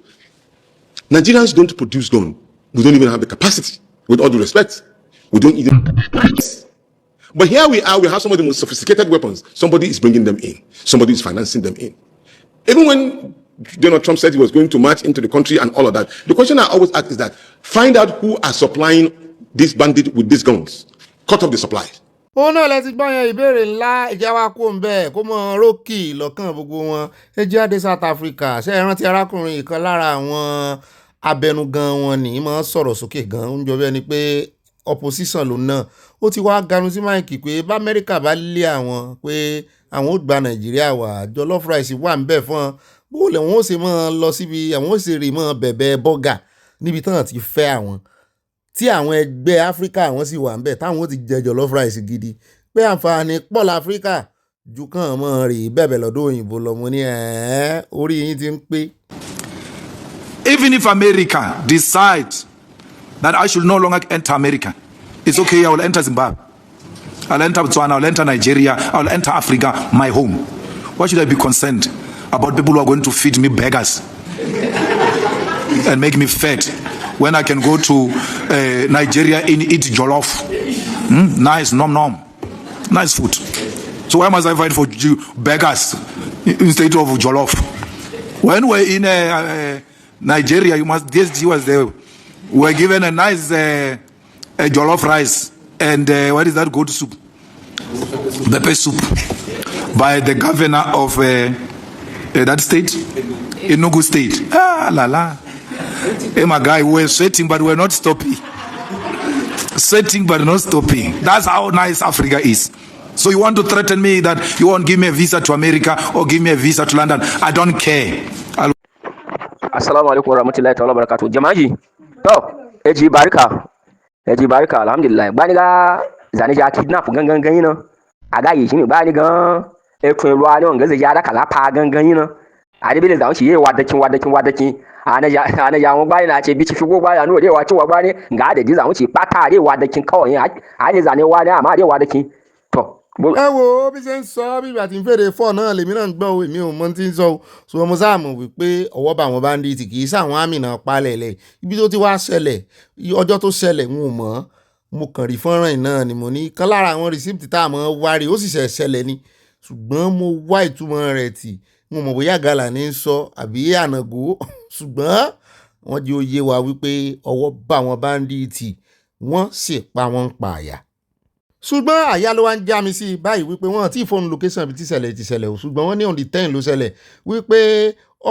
Nigerians don't produce guns. We don't even have the capacity, with all due respect. We don't even. But here we are, we have some of the most sophisticated weapons. Somebody is bringing them in. Somebody is financing them in. Even when Donald Trump said he was going to march into the country and all of that, the question I always ask is that, find out who are supplying this bandit with these guns. Cut off the supply. ó náà lẹ ti gbọ́ yẹn ìbéèrè ńlá ìjà wa kó ń bẹ́ẹ̀ kó mọ rókì lọ́kàn gbogbo wọn ẹ jẹ́ àdé South Africa ṣe é rántí arákùnrin ìkan lára àwọn abẹnugan wọn ní máa sọ̀rọ̀ sókè gan ń jọ bẹ́ẹ̀ ni pé opposition ló náà ó ti wá ganu sí máìkì pé bá Amẹ́ríkà bá lé àwọn pé àwọn ò gba Nàìjíríà wà jollof rice wà ń bẹ̀ fún bó lè wọ́n ó ṣe máa lọ síbi àwọn ó ṣe rè mọ́ bẹ̀bẹ̀ bọ́gà níbi tán ti fẹ́ àwọn tí àwọn ẹgbẹ́ Áfíríkà àwọn sì wà ń bẹ̀ táwọn ó ti jẹ jollof rice gidi pé àǹfààní pọ̀ láfíríkà ju kàn mọ́ rè bẹ̀bẹ̀ lọ́dọ̀ òyìnbó lọ mo ní orí yín ti ń pé. Even if America decides that I should no longer enter America, it's okay, I will enter Zimbabwe, I'll enter Botswana, I'll enter Nigeria, I'll enter Africa, my home. Why should I be concerned about people who are going to feed me beggars and make me fat when I can go to Nigeria and eat jollof? Nice, nom, nice food. So why must I fight for beggars instead of jollof? When we're in Nigeria, you must guess was there. We're given a nice jollof rice and what is that good soup? Pepper soup by the governor of that state, Enugu state. Hey, my guy, we're sweating, but we're not stopping. Sweating, but not stopping. That's how nice Africa is. So you want to threaten me that you won't give me a visa to America or give me a visa to London? I don't care. Assalamu alaikum warahmatullahi ta'ala barakatuh. Jama'i, to, eji barika, alhamdulillah. Bani ga zane ja kidnap gangan yina. Aga yi shine bani ga ekun ruwa ne wanga zai ja da kala pa gangan yina. adibele da shi wadakin ana ya won gba na ce bi ci fi gba ya no de wa ci wa gba ni ga da di za mu ci pata re wadakin kawai a ne zane wa ne ama re wadakin to ẹ wo bí ṣe ń sọ bí ìgbà tí ń fèrè fọ náà lèmi náà ń gbọ́ èmi ò mọ tí ń sọ o ṣùgbọ́n mo sáà mọ̀ wípé ọwọ́ bá wọn bandits kì í sáwọn àmì náà palẹ̀ lẹ̀ ibi tó ti wá ṣẹlẹ̀ ọjọ́ tó ṣẹlẹ̀ ń mọ̀ mo kàn rí fọ́nrán náà ni mo ní kan lára àwọn receipt tá a mọ̀ wárí ó sì ṣẹlẹ̀ ni ṣùgbọ́n mo wá ìtumọ̀ rẹ̀ tì mo mọ̀ bóyá gàlà ní í sọ àbí ànàgó ṣùgbọ́n wọ́n jẹ́ ó yé wa wípé ọwọ́ bá wọn bandits wọ́n sì pa wọ́n pààyà ṣùgbọ́n àyà ló wá ń já mi sí báyìí wípé wọ́n ti fóònù location bí tíṣẹ̀lẹ̀ o ṣùgbọ́n wọ́n ní on the 10 ló ṣẹlẹ̀ wípé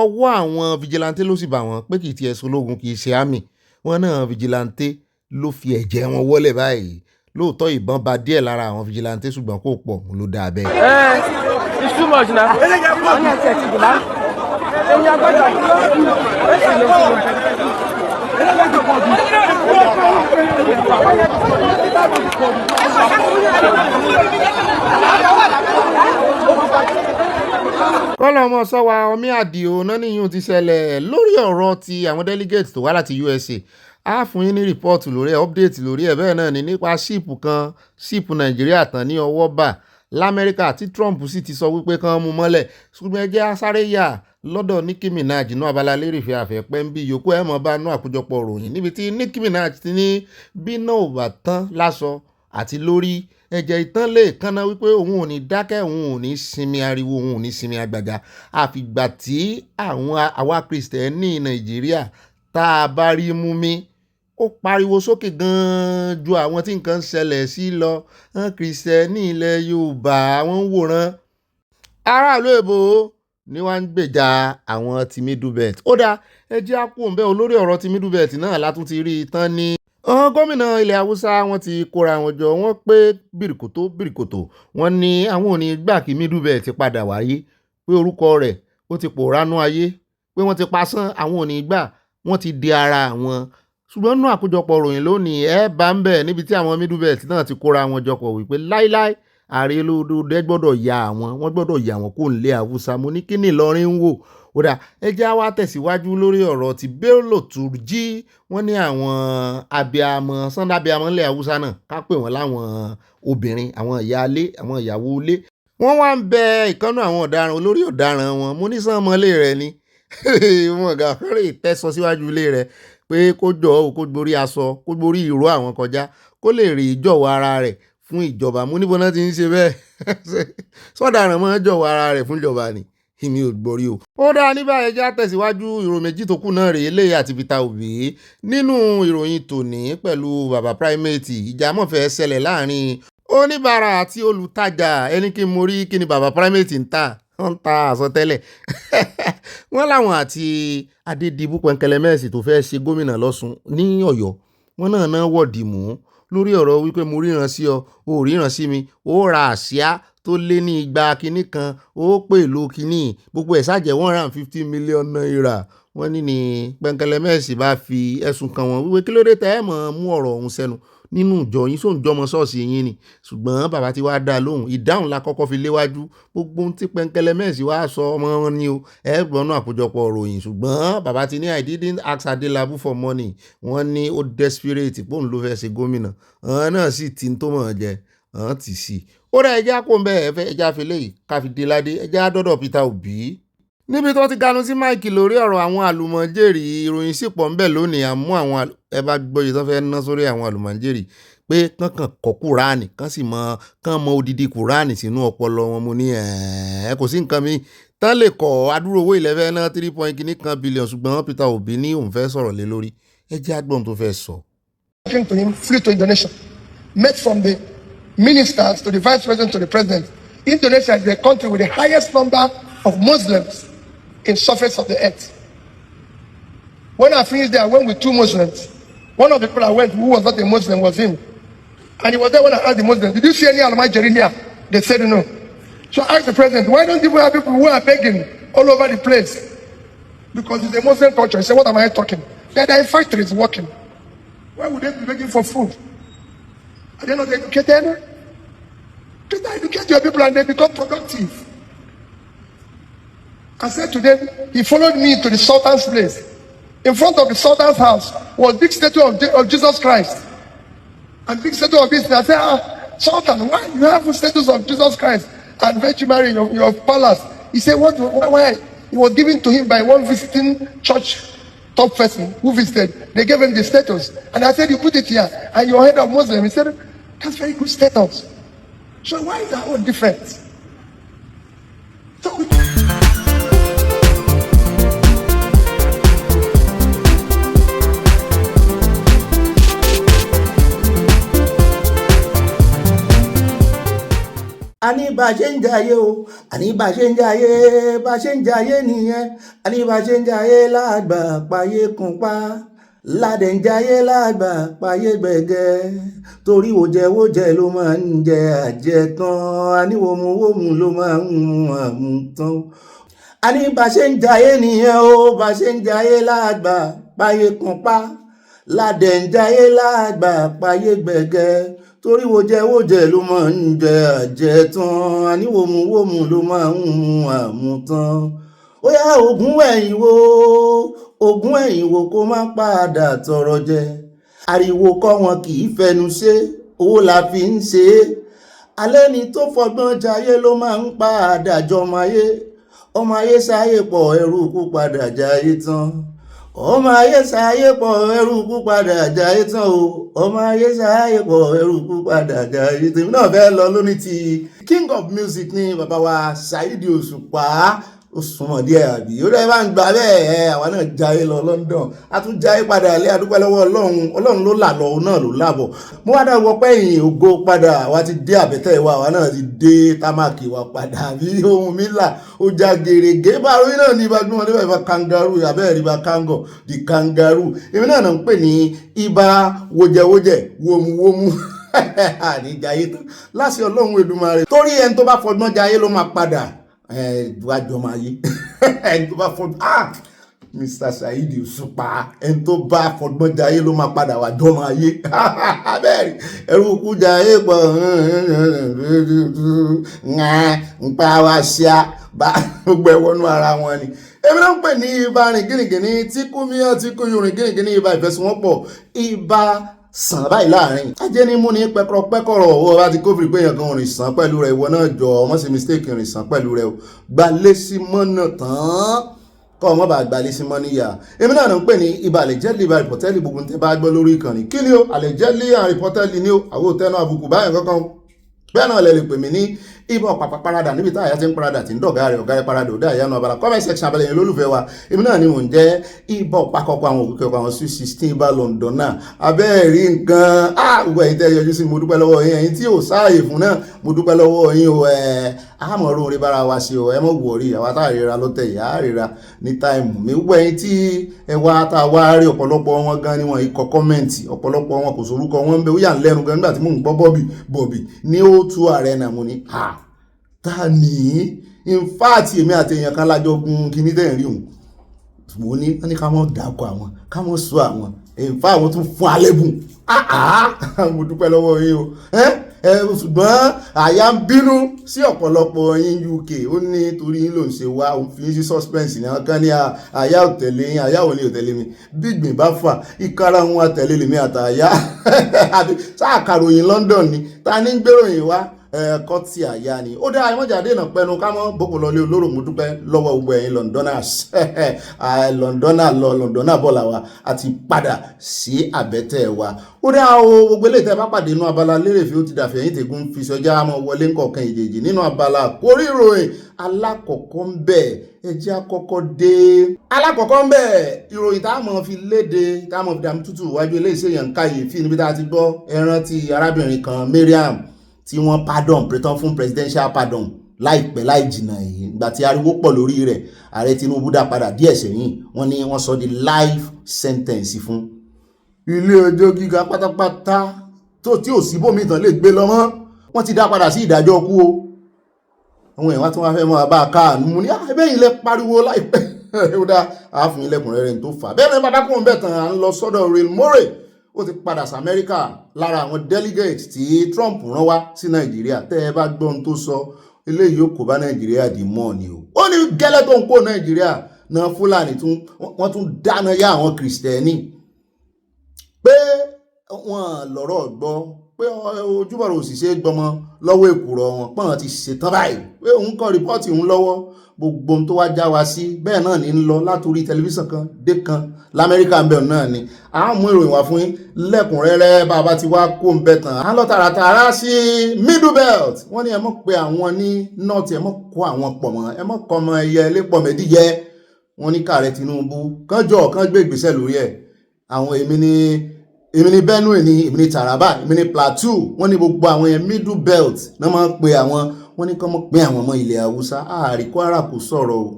ọwọ́ àwọn vigilante ló sì bá wọn pé kì í tiẹ̀ sológun kì í ṣe àmì wọn náà vigilante ló fi ẹ̀jẹ̀ wọn wọlé báyìí lóòótọ́ ìbọn ba díẹ̀ lára àwọn vigilante ṣùgbọ́n kò pọ̀ ló dáa bẹ́ẹ̀. It's too much now. kọ́lọ̀ ọmọ sọ́wọ́ omi àdìo náà níyùn ti ṣẹlẹ̀ lórí ọ̀rọ̀ ti àwọn delegates tó wá láti USA a fún yín ní rìpọ́ọ̀tù lórí ẹ̀ update lórí ẹ̀ bẹ́ẹ̀ náà ni nípa ṣíìpù kan ṣíìpù Nàìjíríà tán ní ọwọ́ bà l'Amẹ́ríkà tí Trump sì ti sọ wípé kán mú mọ́lẹ̀ ṣùgbọ́n ẹjẹ́ asáré yà lọ́dọ̀ Nicki Minaj inú Abala Lerefe àfẹ́pẹ́ ń bí yòókù ẹ̀ mọ́ bá nú àkójọpọ̀ ròyìn níbi tí Nicki Minaj ti ní bí náà ò bá tán láṣọ àti lórí ẹ̀jẹ̀ ìtàn lè kánná wípé òun ò ní dákẹ́ òun ò ní sinmi ariwo òun ò ní sinmi àgbàgà àfìgbà tí àwa Kristẹni Nàìjíríà tá a bá rí mú mi ó pariwo sókè gan-an ju àwọn tí nǹkan ń ṣẹlẹ̀ sí lọ Kristẹni ilẹ̀ Yorùbá àwọn ń wòran aráàlú èbó ni wọ́n ń gbèjà àwọn ti Middle Belt ó dáa ẹ jẹ́ àpò òǹbẹ́ olórí ọ̀rọ̀ ti Middle Belt náà látún ti rí i tán ní gómìnà ilẹ̀ Haúsá wọ́n ti kóra wọn jọ wọ́n pé bìrìkòtò wọ́n ní àwọn ò ní gbà kí Middle Belt padà wáyé pé orúkọ rẹ̀ ó ti pòóránú ayé pé wọ́n ti pasán àwọn ò ní gbà wọ́n ti di ara àwọn ṣùgbọ́n nínú àkójọpọ̀ ròyìn lónìí ẹ bá ń bẹ̀ níbi tí àwọn Middle Belt náà ti kóra wọn jọ pọ̀ wípé láíláí ààrẹ olódòdó gbọ́dọ̀ ya àwọn wọ́n gbọ́dọ̀ ya àwọn kó nílé Haúsá mo ní kíní Ìlọrin ń wò ó dà ẹ jẹ́ wá tẹ̀síwájú lórí ọ̀rọ̀ ti Bello Turji wọ́n ní àwọn abiyamọ Sunday abiyamọ ńlẹ̀ Haúsá náà ká pè wọ́n láwọn obìnrin àwọn ìyáálé àwọn ìyàwó ilé wọ́n wá ń bẹ ìkànnù àwọn ọ̀daràn olórí ọ̀daràn wọn mo ní sànmọ́lé rẹ̀ ni wọn gà fẹ́rẹ̀ tẹ́sọ síwájú ilé rẹ̀ pé kó jọ ò kó gborí aṣọ kó gborí ìró àwọn kọjá kó lè rí ìjọ̀wọ́ ara rẹ̀ fún ìjọba mo níbo náà ti ń ṣe bẹ́ẹ̀ sọ́daràn máa ń jọ̀wọ́ ara rẹ̀ fún ìjọba ni èmi ò gbọ́rí o. ó dáa ní báyìí já tẹ̀síwájú ìròyìn méjì tó kù náà rèé lẹ́yìn àti Peter Obi nínú ìròyìn tòní pẹ̀lú baba Primate ìjà mọ̀fẹ́ ṣẹlẹ̀ láàrin oníbàárà àti olùtajà ẹni kí n mo rí kí ni baba Primate ń tà wọ́n ń ta àsọtẹ́lẹ̀ wọ́n láwọn àti Adédìbú Pẹ̀nkẹ́lẹ́mẹ́sì tó fẹ́ ṣe gómìnà lọ́sùn ní Ọ̀yọ́ wọ́n náà wọ̀dì mú lórí ọ̀rọ̀ wípé mo ríran sí ọ ò ríran sí mi ó ra àsíá tó lé ní igba kinní kan ó pè ló kinní gbogbo ẹ̀ ṣàjẹ́ 150 million naira wọ́n ní Pẹ̀nkẹ́lẹ́mẹ́sì bá fi ẹ̀sùn kàn wọ́n wípé kí ló dé tẹ́ ẹ̀ mọ̀ mú ọ̀rọ̀ ọ̀hún sẹ́nu nínú ìjọ yín sóun jọmọ ṣọ́ọ̀ṣì yín ni ṣùgbọ́n bàbá ti wá dá lóhùn ìdáhùn la kọ́kọ́ fi léwájú gbogbo ohun tí Pẹ̀nkẹ́lẹ́mẹ́sì wá sọ ọmọ wọn ni o ẹ gbọ́nú àkójọpọ̀ ròyìn ṣùgbọ́n bàbá ti ní I didn't ask Adelabu for money wọ́n ní ó desperate pòun ló fẹ́ ṣe gómìnà àwọn náà sì ti ń tó mọ̀ jẹ àwọn ti sì ó rẹ̀ ẹja kó ń bẹ́ẹ̀ ẹ̀fẹ́ ẹja fi léyìí káfíńdé ládé ẹja dọ́dọ̀ Peter Obi níbi tó ti ganu sí máìkì lórí ọ̀rọ̀ àwọn àlùmọ̀jèrì ìròyìn sì pọ̀ ń bẹ̀ lónìí àmú àwọn ẹ bá gbọ́yè tó fẹ́ ná sórí àwọn àlùmọ̀jèrì pé kankan kọ́ kúránì kan sì mọ odidi kúránì sínú ọpọlọ wọn mo ní ẹ kò sí nǹkan mi tán lè kọ́ adúrò owó ìlẹ́fẹ́ ná 3.9 billion ṣùgbọ́n Peter Obi ní òun fẹ́ sọ̀rọ̀ lé lórí ẹ jẹ́ àgbọ̀n tó fẹ́ sọ. Talking to him, flew to Indonesia, met from the ministers to the vice president to the president. Indonesia is the country with the highest number of Muslims in surface of the earth. When I finished there, I went with 2 Muslims. One of the people I went who was not a Muslim was him. And he was there when I asked the Muslims, did you see any Al-Majri here? They said no. So I asked the president, why don't you have people who are begging all over the place? Because it's a Muslim culture. He said, what am I talking? That their factory is working. Why would they be begging for food? Are they not educated? Just educate your people and they become productive. I said to them, he followed me to the Sultan's place. In front of the Sultan's house was big statue of Jesus Christ. And big statue of this. I said, Sultan, why you have statues of Jesus Christ and Virgin Mary in your palace? He said, why? It was given to him by one visiting church top person who visited. They gave him the status. And I said, you put it here, and you're head of Muslim. He said, that's very good status. So why is that one different? So àní bá ṣe ń jayé o àní bá ṣe ń jayé nìyẹn àní bá ṣe ń jayé lágbà payé kan pa ládẹ ń jayé lágbà payé gbẹ̀gẹ́ torí wòjẹwòjẹ ló máa ń jẹ àjẹtán àní wòmùwòmù ló máa ń mu àmútán àní bá ṣe ń jayé nìyẹn o bá ṣe ń jayé lágbà payé kan pa ládẹ ń jayé lágbà payé gbẹ̀gẹ́ torí wòjẹwòjẹ ló máa ń jẹ àjẹtán àní wòmùwòmù ló máa ń mu àmútán ó yá ògún ẹ̀yìn wo kó má padà tọrọ jẹ ariwo kọ́ wọn kì í fẹnu ṣe owó la fi ń ṣe é alẹ́ ni tó fọgbọ́n jayé ló máa ń padà jọmọ ayé sáyé pọ̀ ẹrú kú padà jayé tán ọmọ ayé sáyé pọ̀ ẹrú kú padà jayé tán o ọmọ ayé sáyé pọ̀ ẹrú kú padà jayé tán èmi náà fẹ́ lọ lóní ti king of music ní bàbá wa Saheed Òṣùpá ó súnmọ́ díẹ̀ àbí ó dẹ́ bá ń gbà bẹ́ẹ̀ àwa náà jayé lọ London a tún jayé padà ilé adúpẹ́ lọ́wọ́ ọlọ́run ló là lọ òun náà ló làbọ̀ mo wá dáwọ́ pé ìyìn ògo padà àwa ti dé àbẹ́tẹ̀ wa àwa náà ti dé támàkì wa padà bí ohun mi là ó já gèrègé bá orí náà ní ibà gbọ́n débà ibà kangaroo àbẹ́ẹ̀ rí ibà kango di kangaroo èmi náà ń pè ní ibà wòjẹwòjẹ wòmùwòmù ní jayé tán láṣẹ ọlọ́run Èdùmàrè torí ẹni tó bá fọgbọ́n jayé ló máa padà wájọ máa yé ẹni tó bá fọgbọ́n Mr. Saheed Òṣùpá ẹni tó bá fọgbọ́n jayé ló máa padà wájọ máa yé abẹ́rẹ́ ẹrú kú jayé pọ̀ ń pa wá ṣíà bá gbogbo ẹwọ́nú ara wọn ni èmi náà ń pè ní ibà rìn gínìgínì tí kú míyàn tí kú yorùn gínìgínì ibà ìfẹsùnwọ́pọ̀ ibà sàn báyìí láàrin ajé ní mú ní pẹ́kọ̀rọ̀ owó bá ti kófìrí pé èèyàn kan rìn sàn pẹ̀lú rẹ̀ ìwọ náà jọ ọmọ sí mistake rìn sàn pẹ̀lú rẹ̀ gba lésì mọ́nà tán kọ́ ọmọ bá gba lésì mọ́ níyà èmi náà ń pè ní ibà àlẹ́jẹ́lì ibà rìpọ́tẹ́lì gbogbo tẹ́ bá gbọ́ lórí ìkànnì kí ni ó àlẹ́jẹ́lì àrìpọ́tẹ́lì ni ó àwọn òtẹ́nu àbùkù báyìí kankan bẹ́ẹ̀ náà lè pè mí ní ibà pàpà parada níbi táyà ti ń parada tí ń dọ̀gá rẹ̀ ọ̀gá rẹ̀ parada òdá ìyanu abala comment section abẹ́lẹ̀ yẹn lólùfẹ́ wa èmi náà ni mò ń jẹ́ ibà pàkọ́kọ́ àwọn òkúkẹ́ ọkọ̀ àwọn sweet 16 ibà London náà abẹ́ẹ̀rí nǹkan gbogbo ẹ̀yin tẹ́ yọjú sí mo dúpẹ́ lọ́wọ́ yín ẹ̀yin tí ò sáàyè fún náà mo dúpẹ́ lọ́wọ́ yín o àmọ́ ọ̀run orí bára wa ṣe o ẹ mọ̀ wọ̀rí àwa tá àríra lọ́tẹ̀ ìyá àríra ní táìmù mi gbogbo ẹ̀yin tí ẹ wá tá a wá rí ọ̀pọ̀lọpọ̀ wọn gan ni wọn ikọ̀ kọ́mẹ̀ntì ọ̀pọ̀lọpọ̀ wọn kò sorúkọ wọn ń bẹ ó yà ń lẹ́nu gan nígbà tí mò ń gbọ́ bọ̀bì ní O2 Arena mo ní ta ní in fact èmi àti èèyàn kan lájọ gun kíní tẹ́ rí òun mo ní wọ́n ní ká mọ́ dákọ̀ àwọn ká mọ́ sọ àwọn in fact wọ́n tún fún alẹ́bùn mo dúpẹ́ lọ́wọ́ yín o ṣùgbọ́n àyà ń bínú sí ọ̀pọ̀lọpọ̀ yín UK ó ní torí yín ló ń ṣe wá òun fi yín sí suspense ní àwọn kan ní àyà ò tẹ̀lé yín àyà ò ní ò tẹ̀lé mi bí ìgbìn bá fà ìkárà wọn àtẹ̀lé lèmi àtàyà sáà kàròyìn London ni ta ní gbéròyìn wá ẹ̀kọ́ tí àyà ni ó dá ìmọ̀jáde náà pẹnu ká mọ́ boko lọlé olóró mo dúpẹ́ lọ́wọ́ gbogbo ẹ̀yin Londoners Londoners bọ̀ làwà àti padà sí àbẹ́tẹ̀ wa ó dá o gbogbo eléyìí tẹ́ bá pàdé inú Abala Lerefe ó ti dàfẹ́ yín tẹ̀gún fi sọjá mọ́ wọlé ńkọ̀ọ̀kan ìjèjì nínú abala àkórí ìròyìn alákọ̀ọ́kọ́ ń bẹ̀ ẹjẹ́ àkọ́kọ́ dé alákọ̀ọ́kọ́ ń bẹ̀ ìròyìn tá a mọ̀ fi léde tá a mọ̀ fi dàmú tútù wájú eléyìí ṣèyàn káyè fi níbi tá a ti gbọ́ ẹran ti arábìnrin kan Maryam tí wọ́n pardon prétend fún presidential pardon láìpẹ́ láì jìnnà yìí ìgbà tí ariwo pọ̀ lórí rẹ̀ ààrẹ Tinubu dá padà díẹ̀ sẹ́yìn wọ́n ní wọ́n sọ di life sentence fún ilé ẹjọ́ gíga pátápátá tó tí ò sí bómi ìtàn lè gbé lọ́mọ́ wọ́n ti dá padà sí ìdájọ́ kú o àwọn èèyàn tí wọ́n fẹ́ mọ́ bá a káàánú mú ní ẹbẹ́yìn lẹ pariwo láìpẹ́ ó dá ààfin ilẹ̀kùnrẹ́rẹ́ tó fà bẹ́ẹ̀ ni bàbá kún bẹ́ẹ̀ tán à ń lọ sọ́dọ̀ Real Murray ó ti padà sí Amẹ́ríkà lára àwọn delegate tí Trump rán wá sí Nàìjíríà tẹ́ ẹ bá gbọ́ ohun tó sọ eléyìí ó kó bá Nàìjíríà dì mọ́ ni o ó ní gẹ́lẹ́ tó ń kó Nàìjíríà náà Fúlàní wọ́n tún dáná yá àwọn Kìrìsìtẹ́nì pé wọ́n lọ́rọ̀ gbọ́ pé ojúbọ̀rọ̀ òṣìṣẹ́ gbọmọ lọ́wọ́ èkùrọ̀ wọn pọ́n ti ṣetán báyìí pé òun kọ rìpọ́ọ̀tì òun lọ́wọ́ gbogbo ohun tó wá já wa sí bẹ́ẹ̀ náà ní ń lọ látòrí tẹlifíṣàn kan dé kan l'Amẹ́ríkà ń bẹ̀ náà ni a mú ìròyìn wá fún yín lẹ́kùnrẹ́rẹ́ bàbá ti wá kó ń bẹ̀ tán a lọ tààràtàrà sí middle belt wọ́n ní ẹ mọ̀ pé àwọn ní north ẹ mọ̀ kó àwọn pọ̀ mọ́ ẹ mọ̀ kọ́ ọmọ ẹyẹ lépọ̀ mẹ́díyẹ wọ́n ní kààrẹ Tinubu kánjọ́ kan gbé ìgbésẹ̀ lórí ẹ̀ àwọn èmi ní Benue ní èmi ní Taraba èmi ní Plateau wọ́n ní gbogbo àwọn yẹn middle belt náà máa ń pe àwọn wọ́n ní kán mọ́ pé àwọn ọmọ ilẹ̀ Haúsá ààrí Kwara kò sọ̀rọ̀ o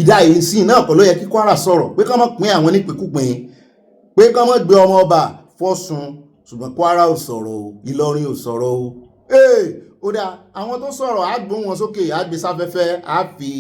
ìdá yìí sí náà kọ́ ló yẹ kí Kwara sọ̀rọ̀ pé kán mọ́ pín àwọn nípìnkúpin pé kán mọ́ gbé ọmọ ọba fọ́sùn ṣùgbọ́n Kwara ò sọ̀rọ̀ o Ìlọrin ò sọ̀rọ̀ o ó dáa àwọn tó sọ̀rọ̀ á gbóhùn wọn sókè á gbé sáfẹ́fẹ́ á fi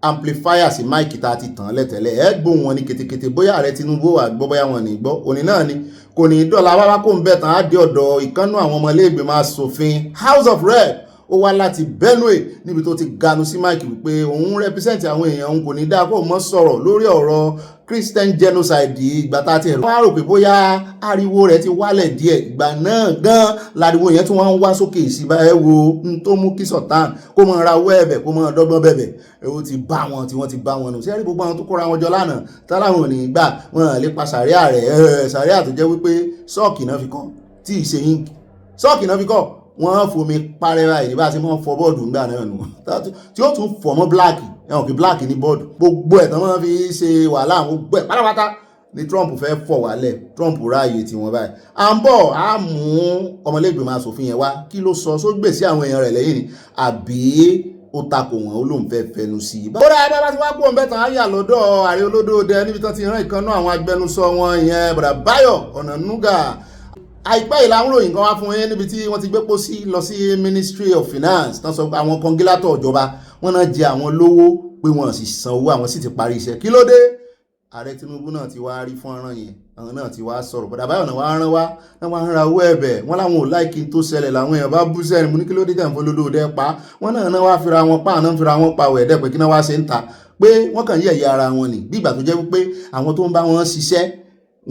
amplifier sí máìkì tá a ti tàn lẹ́tẹ̀lẹ́ ẹ gbóhùn wọn ní ketekete bóyá ààrẹ Tinubu wà gbọ́ bóyá wọn ní gbọ́ òní náà ni kò ní dọ́là wáwá kó ń bẹ̀ tán á dé ọ̀dọ̀ ìkànnú àwọn ọmọlẹ́gbẹ̀mọ aṣòfin House of Rep ó wá láti Benue níbi tó ti ganu sí máìkì wípé òun represent àwọn èèyàn òun kò ní dáa kó mọ́ sọ̀rọ̀ lórí ọ̀rọ̀ Christian genocide ìgbà tá a ti rò wá rò pé bóyá ariwo rẹ̀ ti wálẹ̀ díẹ̀ ìgbà náà gan láriwo yẹn tí wọ́n ń wá sókè ìsìnbá ẹ wo n tó mú kí Sultan kó mọ ra owó ẹ̀bẹ̀ kó mọ dọ́gbọ́n bẹ̀bẹ̀ ó ti bá wọn tí wọ́n ti bá wọn nù sẹ́rí gbogbo àwọn tó kóra wọn jọ lánàá táláwọn ò ní gbà wọn lè pa sàríà rẹ̀ sàríà tó jẹ́ wípé sọ́ọ̀kì náà fi kọ́ tí ì ṣe yín sọ́ọ̀kì náà fi kọ́ wọ́n fomi parẹ́ báyìí bá ti mọ́ fọ bọ́ọ̀dù ńgbà náà nù tí ó tún fọ̀ mọ́ bláàkì ẹ̀wọ̀n kí bláàkì ní bọ́ọ̀dù gbogbo ẹ̀ tán wọ́n fi ṣe wàhálà àwọn gbogbo ẹ̀ pátápátá ni Trump fẹ́ fọ̀ wálẹ̀ Trump ráàyè tí wọ́n báyìí à ń bọ̀ á mú ọmọlẹ́gbẹ̀mọ aṣòfin yẹn wá kí ló sọ sógbè sí àwọn èèyàn rẹ̀ lẹ́yìn ni àbí ó takò wọn ó lóun fẹ́ fẹnu sí i. bóra bàbá tí wàá kó ọ̀nbẹ tán á yà lọ́dọ̀ ààrẹ olódòdẹ níbi tán ti rán ìkànnú àwọn agbẹnusọ wọn ìyẹn bàdà Báyọ̀ Ọ̀nànúgà àìpẹ́ ìlànà ròyìn kan wá fún yín níbi tí wọ́n ti gbé pósí lọ sí Ministry of Finance tán sọ pé àwọn kọngílátọ̀ ìjọba wọ́n náà jẹ àwọn lówó pé wọ́n sì san owó àwọn sì ti parí iṣẹ́ kí ló dé ààrẹ Tinubu náà ti wá rí fọ́nrán yẹn àwọn náà ti wá sọ̀rọ̀ bọ̀dà Báyọ̀ náà wá rán wá náà wá ń ra owó ẹ̀bẹ̀ wọ́n láwọn ò láìkí tó ṣẹlẹ̀ làwọn èèyàn bá bú sẹ́ni mo ní kí ló dé tẹ̀ ń folódó dẹ́ pa wọ́n náà wá fira wọn pa àná fira wọn pa wẹ̀ẹ́dẹ́ pé kí náà wá ṣe ń ta pé wọ́n kàn yẹ̀yẹ́ ara wọn ni bí ìgbà tó jẹ́ wípé àwọn tó ń bá wọn ṣiṣẹ́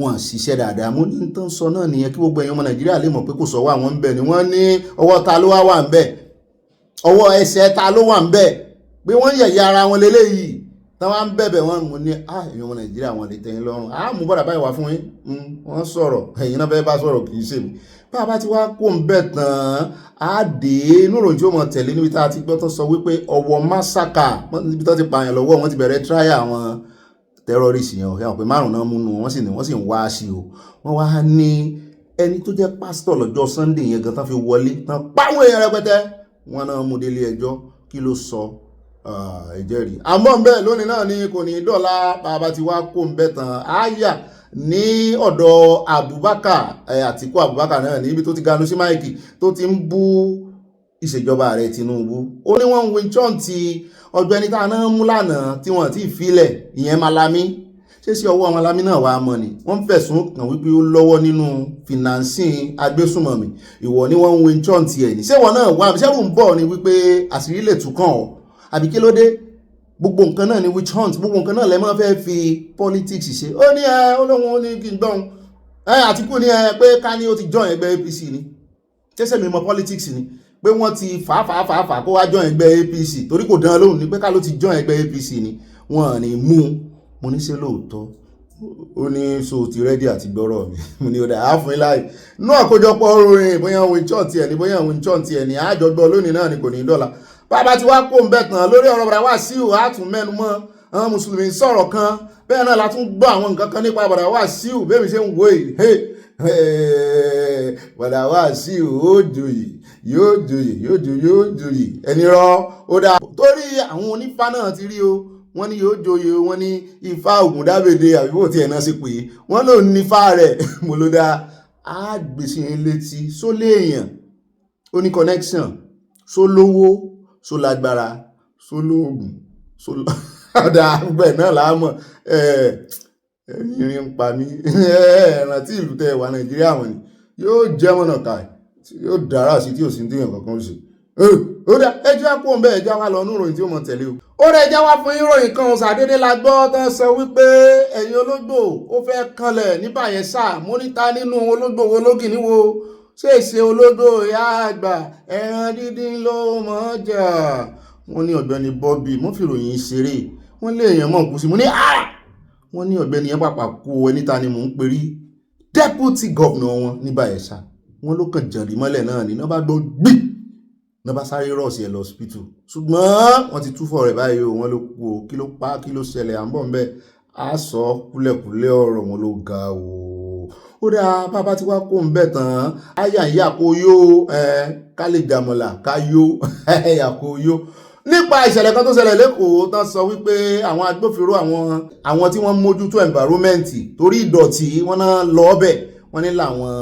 wọn ṣiṣẹ́ dáadáa mo ní tó ń sọ náà nìyẹn kí gbogbo èèyàn ọmọ Nàìjíríà lè mọ̀ pé kò sọ́wọ́ àwọn ń bẹ̀ ni wọ́n ní ọwọ́ ta ló wà ń bẹ̀ ọwọ́ ẹsẹ̀ ta ló wà ń bẹ̀ pé wọ́n yẹ̀yẹ́ ara wọn lélẹ́yìí táwọn ń bẹ̀bẹ̀ wọn mo ní èèyàn ọmọ Nàìjíríà wọn lè tẹ̀yìn lọ́rùn mú bọ́dà báyìí wá fún yín wọ́n sọ̀rọ̀ ẹ̀yin náà fẹ́ bá sọ̀rọ̀ kì í ṣe mi bá a bá ti wá kó ń bẹ̀ tán á dé níròyìn tí ó mọ̀ tẹ̀lé níbi tá a ti gbọ́ tó sọ wípé ọwọ́ másákà níbi tó ti pààyàn lọ́wọ́ wọn ti bẹ̀rẹ̀ tíráyà àwọn terrorist yẹn ọ̀hẹ́ ọ̀pẹ márùn náà múnú wọ́n sì ń wá sí o wọ́n wá ní ẹni tó jẹ́ pásítọ̀ lọ́jọ́ Sunday yẹn gan tán fi wọlé tán páwọn èèyàn rẹpẹtẹ wọ́n náà mú délé ẹjọ́ kí ló sọ ìjẹ́rìí àmọ́ ń bẹ́ẹ̀ lónìí náà ni kò ní dọ́là bàbá ti wá kó ń bẹ́ tán áyà ní ọ̀dọ̀ Abubakar Àtíkù Abubakar náà níbi tó ti ganu sí máìkì tó ti ń bú ìṣèjọba ààrẹ Tinubu ó ní wọ́n ń win chọ́ǹtì Ọ̀gbẹ́ni tá a náà mú lánàá tí wọ́n ti filẹ̀ ìyẹn Malami ṣé sí ọwọ́ Malami náà wàá mọ̀ ni wọ́n fẹ̀sùn kàn wípé ó lọ́wọ́ nínú financing agbésùnmọ̀mí ìwọ ni wọ́n ń win chọ́ǹtì ẹ̀ ní ṣé wọn náà wà ṣẹ́rù ń bọ̀ ni wípé àṣírí lè tún kàn ọ́ àbí kí ló dé gbogbo nǹkan náà ni witch hunt gbogbo nǹkan náà lẹ máa fẹ́ fi politics ṣe ó ní olóhùn ó ní kí n gbọ́n Àtíkù ní pé ká ní ó ti join ẹgbẹ́ APC ni tẹ́sẹ̀ mi mọ politics ni pé wọ́n ti fàáfàá kó wá join ẹgbẹ́ APC torí kò dán lóhùn ni pé ká ló ti join ẹgbẹ́ APC ni wọ́n ní mú mo ní ṣe lóòótọ́ ó ní so ti rẹ́dí àti gbọ́rọ̀ mi mo ní ó dà á fún iláì inú àkójọpọ̀ orin bóyá witch hunt ẹ̀ ní bóyá witch hunt ẹ̀ ní àjọgbọ́ lónìí náà ni kò ní dọ́là bàbá tí wàá kó ń bẹ̀ tán lórí ọ̀rọ̀ bàbá Wàsíù àtún mẹ́nu mọ́ àwọn mùsùlùmí sọ̀rọ̀ kan bẹ́ẹ̀ náà la tún gbọ́ àwọn nǹkan kan nípa bàbá Wàsíù bẹ́ẹ̀ mi ṣe ń wo èyí bàbá Wàsíù yóò joyè ẹni rọ ó dáa torí àwọn onífá náà ti rí o wọ́n ní yóò joyè wọ́n ní Ifá Ògúndábèdè àbíbò tí ẹ̀ náà sì pé wọ́n ló nífá rẹ̀ mo ló dáa á gbèsè létí sólé èèyàn ó ní connection sólówó so lágbára so lóògùn so ọ̀dà àgbẹ̀ náà láàmọ̀ ìrìn ń pa mí ẹ̀ràn tí ìlú tẹ́ wà Nàìjíríà wọn ni yóò jẹ́ mọ̀nà ká yóò dára sí tí ò sí díyàn kankan ṣe ó dá ẹjọ́ àpò ń bẹ́ ẹjọ́ wa lọ níròyìn tí ó mọ̀ tẹ̀lé o. ó rẹ̀ ẹjọ́ wa fún ìròyìn kan ṣàdédé la gbọ́ tán sọ wípé ẹ̀yin ológbò ó fẹ́ kanlẹ̀ ní Bayelsa mo níta nínú ológbò wo lógì níwo ṣèṣe ológbò ìyá àgbà ẹran dídín ló mọ̀ ọ́ jà. wọ́n ní Ọ̀gbẹ́ni Bobby mo fi ròyìn ṣeré wọ́n lé èèyàn mọ̀ kú sí mo ní wọ́n ní Ọ̀gbẹ́ni yẹn pàpà kú ẹni ta ni mò ń perí deputy governor wọn ní Bayelsa wọ́n ló kàn jàǹdí mọ́lẹ̀ náà ní náà bá gbọ́ gbì náà bá sáré rọ̀ọ̀sì ẹ̀ lọ hospital ṣùgbọ́n wọ́n ti túfọ̀ rẹ̀ báyìí o wọ́n ló kú o kí ló pa kí ló ṣẹlẹ̀ à ń bọ̀ ńbẹ́ á sọ kúlẹ̀kúlẹ̀ ọ̀rọ̀ wọn ló ga o. ó dáa bàbá tí wàá kó ń bẹ̀ tán àyà ìyá kó yó ká lè jàmọ̀là ká yó ẹ̀yà kó yó nípa ìṣẹ̀lẹ̀ kan tó ṣẹlẹ̀ lẹ́kọ̀ọ́ tán sọ wípé àwọn agbófinró àwọn tí wọ́n mójútó environment torí ìdọ̀tí wọ́n náà lọ ọbẹ̀ wọ́n ní làwọn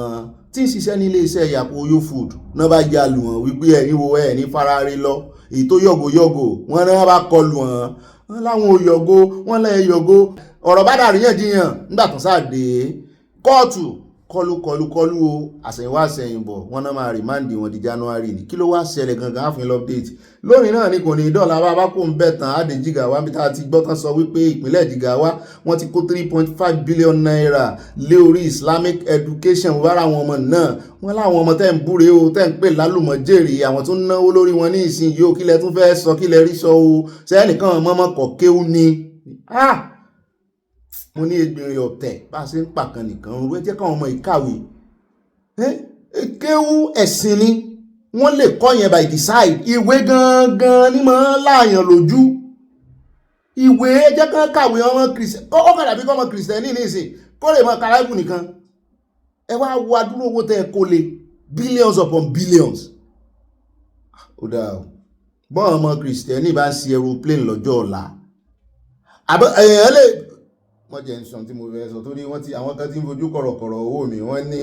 tí ń ṣiṣẹ́ ní iléeṣẹ́ Yakoyo food náà bá já lù wọ́n wípé ẹ̀yin wo ẹ̀ ní farare lọ èyí tó yọ̀gòyọ̀gò wọ́n náà bá kọlù wọ́n láwọn ò yọ̀gò wọ́n lẹ́yìn yọ̀gò ọ̀rọ̀ bá dàríyànjiyàn nígbà tó sáàdé kóòtù kọlù o àṣẹ̀yìnwá àṣẹ̀yìnbọ̀ wọ́n náà máa rìmáǹdì wọn di January ní kí ló wá ṣẹlẹ̀ gangan àfin update lónìí náà ni kò ní dọ́là bá kó ń bẹ̀ tán àdé Jigawa bí tá a ti gbọ́ tán sọ wípé ìpínlẹ̀ Jigawa wọ́n ti kó 3.5 billion naira lé orí Islamic education wára àwọn ọmọ náà wọ́n láwọn ọmọ tẹ́ ń búre o tẹ́ ń pè lálùmọ̀jèrè àwọn tó ń náwó lórí wọn ní ìsìn yìí ó kílẹ̀ tún fẹ́ sọ kílẹ̀ rí sọ o sẹ́nìkan mọ́mọ́ kọ̀ kéwú ni mo ní egbìnrin ọ̀tẹ̀ bá a ṣe ń pàkan nìkan rú ẹ jẹ́ káwọn ọmọ ìkàwé kéwú ẹ̀sìn ni wọ́n lè kọ́ yẹn by the side ìwé gangan ní máa ń láàyàn lójú ìwé jẹ́ kán kàwé ọmọ kìrìsìtẹ́nì ó kàdà bí kọ́ ọmọ kìrìsìtẹ́nì nísìn kó lè mọ kàráìbù nìkan ẹ wá wo adúrú owó tẹ́ ẹ kó lè billions upon billions. ó dáa o bọ́n ọmọ kìrìsìtẹ́nì bá ń ṣe aeroplane lọ́jọ́ ọ̀la àbọ̀ èèyàn lè wọ́n jẹ́ ǹsàn tí mo fẹ́ sọ torí wọ́n ti àwọn kan tí ń fojú kọ̀rọ̀kọ̀rọ̀ owó mi wọ́n ní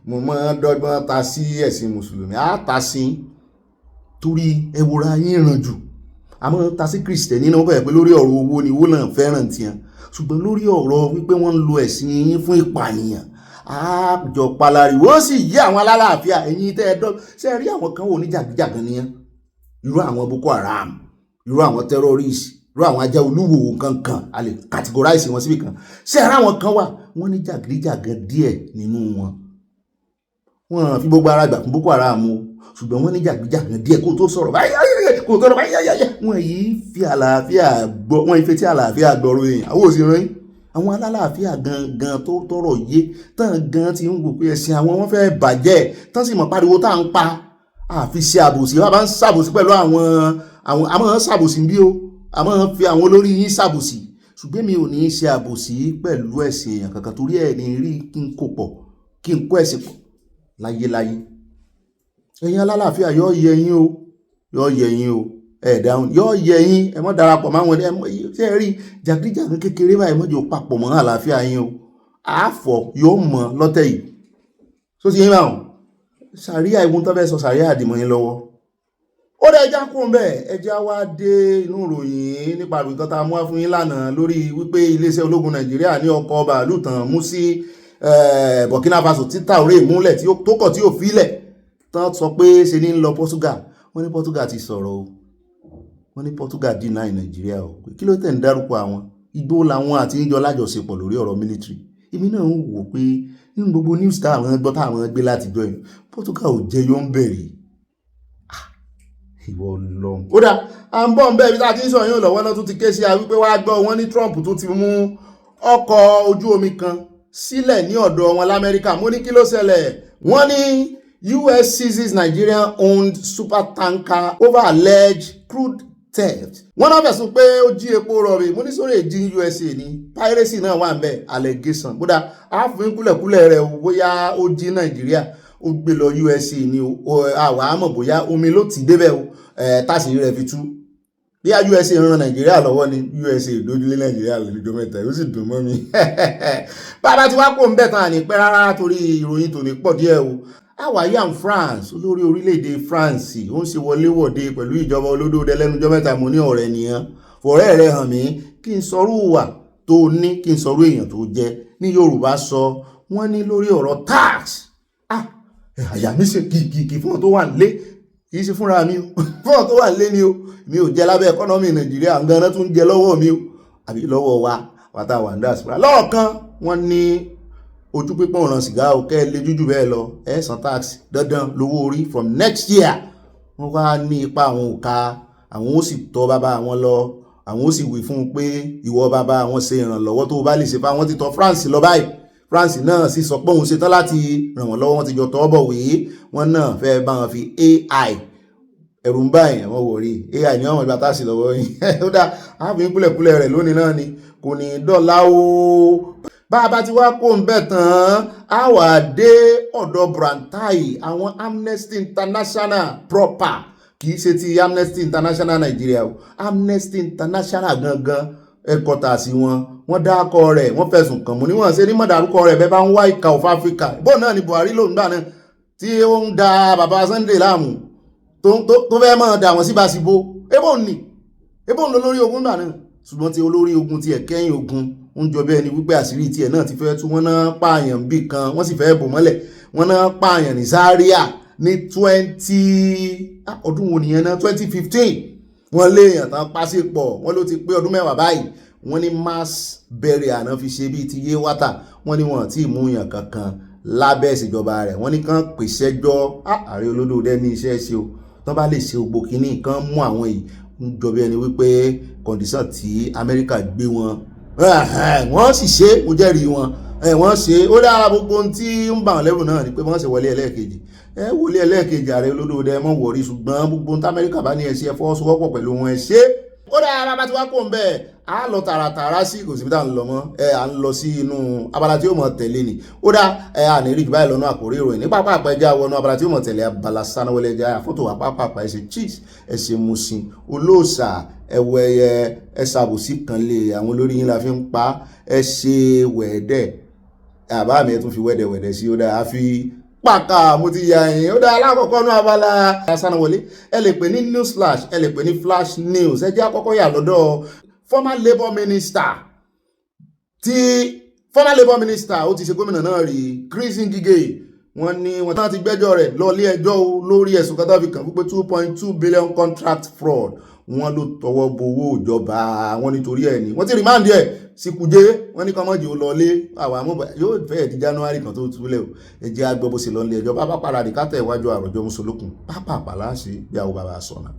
mo máa ń dọ́gbọ́n ta sí ẹ̀sìn mùsùlùmí á ta sí torí ẹwòrán yín ràn jù àmọ́ ta sí kìrìsìtẹ́nì náà bẹ̀rẹ̀ pé lórí ọ̀rọ̀ owó ni owó náà fẹ́ràn tiẹ̀ ṣùgbọ́n lórí ọ̀rọ̀ wípé wọ́n ń lo ẹ̀sìn yín fún ìpànìyàn àjọ palari wọ́n sì yí àwọn alálàáfíà ẹ̀yìn tẹ́ ẹ dọ́ ṣe rí àwọn kan wò ní jàgíjàgan nìyẹn irú àwọn Boko Haram irú àwọn terrorist irú àwọn ajá olúwo kankan a lè categorize wọn síbi kan ṣe ara wọn kan wà wọ́n ní jàgídíjàgan díẹ̀ nínú wọn wọ́n fi gbogbo ara gbà fún Boko Haram o ṣùgbọ́n wọ́n ní jàgídíjàgan díẹ̀ kó tó sọ̀rọ̀ báyìí kó tó sọ̀rọ̀ báyìí wọ́n yìí fi àlàáfíà gbọ́ wọ́n yìí fetí àlàáfíà gbọ́rọ̀ èèyàn àwọn òsì rìn àwọn alálàáfíà gangan tó tọrọ yé tán gan ti ń wò pé ẹ̀sìn àwọn wọn fẹ́ bàjẹ́ tán sì mọ̀ pariwo tá à ń pa àfi ṣe àbòsí wọn bá ń ṣàbòsí pẹ̀lú àwọn àmọ́ ṣàbòsí bí o àmọ́ fi àwọn olórí yín ṣàbòsí ṣùgbọ́n mi ò ní í ṣe àbòsí pẹ̀lú ẹ̀sìn èèyàn kankan torí ẹ̀ ní rí kí n kó pọ̀ kí n kó ẹ̀sìn pọ̀ láyéláyé ẹ̀yin alálàáfíà yóò yẹ yín o yóò yẹ yín o ẹ̀ dáhùn yóò yẹ yín ẹ mọ́ darapọ̀ máwọn ṣe rí jàgídíjàgan kékeré báyìí mọ́jọ papọ̀ mọ́ àlàáfíà yín o àáfọ̀ yóò mọ̀ lọ́tẹ̀ yìí tó ti yín báwọn sàríà ìwọ̀n tó fẹ́ sọ sàríà àdìmọ́ yín lọ́wọ́ ó dẹ̀ ẹja kún bẹ́ẹ̀ ẹja wá dé inú ìròyìn nípa nǹkan tá a mú wá fún yín lánàá lórí wípé iléeṣẹ́ ológun Nàìjíríà ní ọkọ̀ bàálù tàn mú sí Burkina Faso títà orí ìmúlẹ̀ tó kọ̀ tí ò fílẹ̀ tán sọ pé ṣe ní lọ Portugal wọ́n ní Portugal ti sọ̀rọ̀ o wọ́n ní Portugal deny Nàìjíríà o kí ló tẹ̀ ń dárúkọ àwọn igbó làwọn àti ìjọ lájọṣepọ̀ lórí ọ̀rọ̀ military èmi náà ń wò pé nínú gbogbo news táwọn gbọ́ táwọn gbé láti jọ yìí Portugal ò jẹ́ yóò ń bẹ̀rẹ̀ ìwọ lọ. ó dà à ń bọ̀ ń bẹ́ẹ̀ bí tá a ti ń sọ yín lọ́wọ́ náà tún ti ké sí a wípé wàá gbọ́ wọn ní Trump tún ti mú ọkọ̀ ojú omi kan sílẹ̀ ní ọ̀dọ̀ wọn l'Amẹ́ríkà mo ní kí ló ṣẹlẹ̀ wọ́n ní US seizes Nigerian-owned supertanker over alleged crude theft. wọ́n náà fẹ̀sùn pé ó jí epo rọ̀bì mo ní sórí èjì USA ní piracy náà wà ń bẹ̀ allegation bódà àáfin kúlẹ̀kúlẹ̀ rẹ̀ bóyá ó jí Nàìjíríà ó gbé lọ USA ní àwa àmọ̀ bóyá omi ló ti débẹ̀ o tásìrí rẹ̀ fi tú bí USA ran Nàìjíríà lọ́wọ́ ni USA dójúlé Nàìjíríà lójújọ́ mẹ́ta ó sì dùn mọ́ mi bàbá tí wàá pò ń bẹ̀ tán àní pẹ́ rárá torí ìròyìn tòní pọ̀ díẹ̀ o àwáyàn France olórí orílẹ̀-èdè France ó ń ṣe wọléwọ̀de pẹ̀lú ìjọba olódóde lẹ́nujọ́ mẹ́ta mo ní ọ̀rẹ́ nìyẹn fọ̀rẹ́ rẹ̀ hàn mí kí n sọrú wà tó ní kí n sọrú èèyàn tó jẹ́ ní Yorùbá sọ wọ́n ní lórí ọ̀rọ̀ tax àyà mi ṣe kìkì fún ọ tó wà nílé kì í ṣe fúnra mi o fọ́ọ̀ tó wà lé ni o mi ò jẹ lábẹ́ ẹkọ́nọ́mì Nàìjíríà ganan tún jẹ lọ́wọ́ mi o àbí lọ́wọ́ wa wàtá wà ń dà síra lọ́ọ̀kan wọ́n ní ojú pípọ́n ọ̀ràn sìgá o kẹ́ ẹ lé jújù bẹ́ẹ̀ lọ ẹ san tax dandan lówó orí from next year wọ́n wá ní ipa àwọn òka àwọn ó sì tọ́ bàbá àwọn lọ àwọn ó sì wí fún un pé ìwọ bàbá àwọn ṣe ìrànlọ́wọ́ tó bá lè ṣe fáwọn ti tọ́ France lọ báyìí France náà sì sọ pé òun ṣetán láti ràn wọ́n lọ́wọ́ wọn ti jọ tọ́ bọ̀wé wọn náà fẹ́ bá wọn fi AI ẹ̀rù ń báyìí àwọn wòrí AI ní ọmọ ìgbà tá a sì lọ́wọ́ yìí ó dá ààfin kúlẹ̀kúlẹ̀ rẹ̀ lónìí náà ni kò ní dọ́là o bá a bá ti wá kó ń bẹ̀ tán á wà dé ọ̀dọ̀ Brantai àwọn Amnesty International proper kì í ṣe ti Amnesty International Nigeria o Amnesty International gangan headquarters wọ́n dákọ rẹ̀ wọ́n fẹ̀sùn kàn mú níwọ̀n ṣe ní mọ̀dárúkọ rẹ̀ bẹ́ẹ̀ bá ń wá ìka of Africa bó náà ni Buhari ló ń gbà náà tí ó ń da bàbá Sunday láàmú tó fẹ́ mọ̀ dà wọ́n síbáṣibó ebó ń lọ lórí ogun gbà náà ṣùgbọ́n tí olórí ogun tiẹ̀ kẹ́yìn ogun ń jọ bẹ́ẹ̀ ni wípé àṣírí tiẹ̀ náà ti fẹ́ tú wọ́n náà pààyàn bí kan wọ́n sì fẹ́ bò mọ́lẹ̀ wọ́n náà pààyàn ní Zaria ní 20 ọdún wo nìyẹn náà 2015 wọ́n léèyàn tán pásípọ̀ wọ́n ló ti pé ọdún mẹ́wàá báyìí wọ́n ní mass burial àná fi ṣe bíi ti yé wátà wọ́n ní wọ́n tí mú yàn kankan lábẹ́ ìṣèjọba rẹ̀ wọ́n ní kàn pèsè ẹjọ́ ààrẹ olódòdó ní iṣẹ́ ṣe o tán bá lè ṣe gbogbo kínní kan mú àwọn yìí ń jọ bí ẹni wípé kọ̀ǹdíṣàn tí Amẹ́ríkà gbé wọn wọ́n sì ṣe mo jẹ́rìí wọn wọ́n ṣe ó dára gbogbo ohun tí ń bà wọ́n lẹ́rù náà ni pé wọ́n ṣe wọlé ẹlẹ́ẹ̀kejì wọlé ẹlẹ́ẹ̀kejì ààrẹ olódòdó mọ̀ wọ̀rí ṣùgbọ́n gbogbo ohun tí Amẹ́ríkà bá ní ẹ ṣe ẹ fọwọ́sowọ́pọ̀ pẹ̀lú wọn ẹ ṣe ó dára bá ti wá kó ń bẹ́ẹ̀ a lọ tààràtààrà sí kò sí bí tá à ń lọ mọ́ à ń lọ sí inú abala tí ó mọ̀ tẹ̀lé ni ó dá à ní rí jù báyìí lọ́nà àkórí ìròyìn ní pápá àpẹjá wọnú abala tí ó mọ̀ tẹ̀lé Abala Sanawole ẹja fọ́tò wà pápá àpá ẹsẹ̀ cheese ẹsẹ̀ musin olóòsà ẹwọ ẹyẹ ẹsàbòsí kan lè àwọn olórí yín la fi ń pa ẹsẹ̀ wẹ̀ẹ́dẹ̀ àbá mi ẹ tún fi wẹ́dẹ̀wẹ̀dẹ̀ sí ó dá a fi pàkà mo ti yà yín ó dá alákọ̀ọ́kọ́ ní Abala Sanawole ẹ lè pè ní news flash ẹ lè pè ní flash news ẹ jẹ́ àkọ́kọ́ yà lọ́dọ̀ former labour minister ó ti ṣe gómìnà náà rí Chris Ngige wọ́n ní wọ́n tán ti gbẹ́jọ́ rẹ̀ lọ ilé ẹjọ́ lórí ẹ̀sùn kan tó fi kàn wípé 2.2 billion contract fraud wọ́n ló tọwọ́ bowó ìjọba wọ́n nítorí ẹ̀ ní wọ́n ti rìmáàndì ẹ̀ sí Kùjé wọ́n ní kọ́mọ́jì ó lọlé àwọn amúbà yóò fẹ́ẹ̀ di January kan tó túlẹ̀ o ẹjẹ́ agbọ́ bó ṣe lọ ilé ẹjọ́ bá padà rí kátà ìwájú àròjọ mùsùlùkùn pápá àpàláṣẹ bí àwọn bàbá sọ̀nà.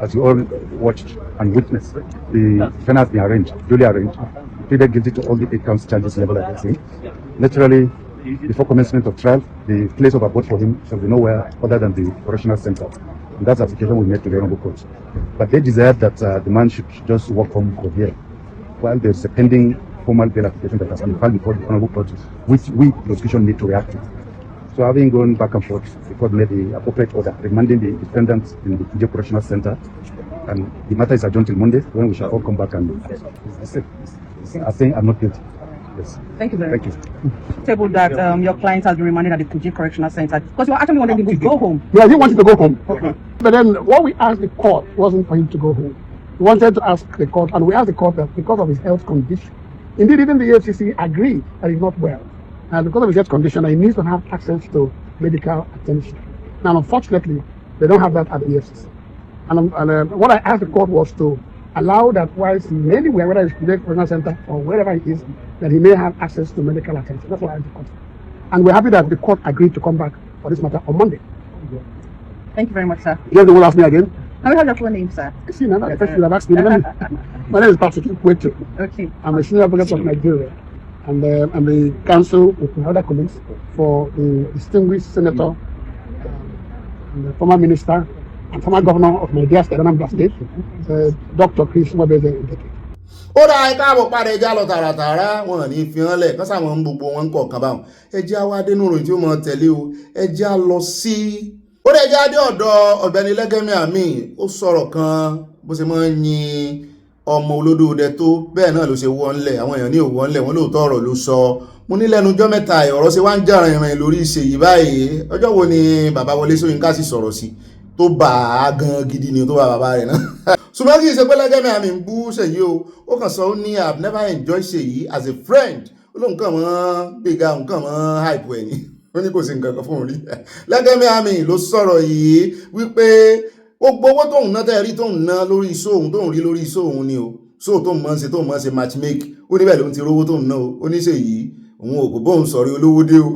As you all watched and witnessed, the defendant has been arraigned, duly arraigned, pleaded guilty to all the 8 counts charges leveled against him. Naturally, before commencement of trial, the place of abode for him shall be nowhere other than the correctional center. And that's the application we made to the Honorable Court. But they desired that the man should just walk home from here, while there's a pending formal bail application that has been filed before the Honorable Court, which we, prosecution, need to react to. So having gone back and forth, the court made the appropriate order, remanding the defendant in the Idajo Correctional Center, and the matter is adjourned till Monday, when we shall all come back and I think I'm not guilty. Yes. Thank you very much. Table that your client has been remanded at the Idajo Correctional Center because you actually wanted him to go home. Yeah, he wanted to go home. Okay. But then what we asked the court wasn't for him to go home. We wanted to ask the court, and we asked the court that because of his health condition, indeed even the AFCC agreed that he's not well. And because of his health condition, he needs to have access to medical attention. Now, unfortunately, they don't have that at the EFCC. And what I asked the court was to allow that whilst he's anywhere, whether it's the Correctional Center or wherever he is, that he may have access to medical attention. That's what I asked the court. And we're happy that the court agreed to come back for this matter on Monday. Thank you very much, sir. You guys will ask me again? Can we have your full name, sir? See, now, the first you have asked me. My name is Patrick Kwetu. Okay. I'm a senior advocate of Nigeria. And I'm the counsel with my other colleagues for the distinguished senator, and the former minister, and former governor of my dear state, Anambra State, Dr. Chris Nwebeze. ó dá ẹ̀ka àbọ̀ padà ẹja lọ tààràtààrà wọn ní fi hàn lẹ̀ kọ́sà wọn gbogbo wọn ń kọ̀ọ̀kan báwọn ẹja wá dénú ròyìn tí ó mọ tẹ̀lé o ẹja lọ sí ó dẹ̀ ẹja dé ọ̀dọ̀ Ọ̀gbẹ́ni Lẹ́gẹ́mí àmì ó sọ̀rọ̀ kan bó ṣe máa ń yin ọmọ olódóodẹ tó bẹ́ẹ̀ náà ló ṣe wọ́n lẹ̀ àwọn èèyàn ní òwọ́n lẹ̀ wọ́n lóòótọ́ ọ̀rọ̀ ló sọ. Mo ní lẹ́nu ọjọ́ mẹ́ta ọ̀rọ̀ ṣe wá ń jà rìnrìn lórí Ṣèyí báyìí. Ọjọ́ wo ni bàbá Wọlé Ṣóyínká sì sọ̀rọ̀ sí tó bà á gan gidi ni tó bá bàbá rẹ̀ náà. Ṣùgbọ́n kì í ṣe pé lẹ́gẹ́ mi àmì ń bú Ṣèyí o, ó kàn sọ ó ní I've never enjoyed Ṣèyí as a friend. Ó lóun kàn mọ́ gbéga òun kàn mọ́ hype ẹ̀ ni, ó ní kò sí nǹkan kan fún òun rí. Lẹ́gẹ́ mi àmì ló sọ̀rọ̀ yìí wípé gbogbo owó tóun ná tẹ́ rí tóun ná lórí iṣó òun tóun rí lórí iṣó òun ni o, so tóun mọ̀ ń ṣe matchmake, ó níbẹ̀ ló ń ti rówó tóun ná o, ó ní Ṣèyí òun ò kò bóun sọ̀rí olówó dé o.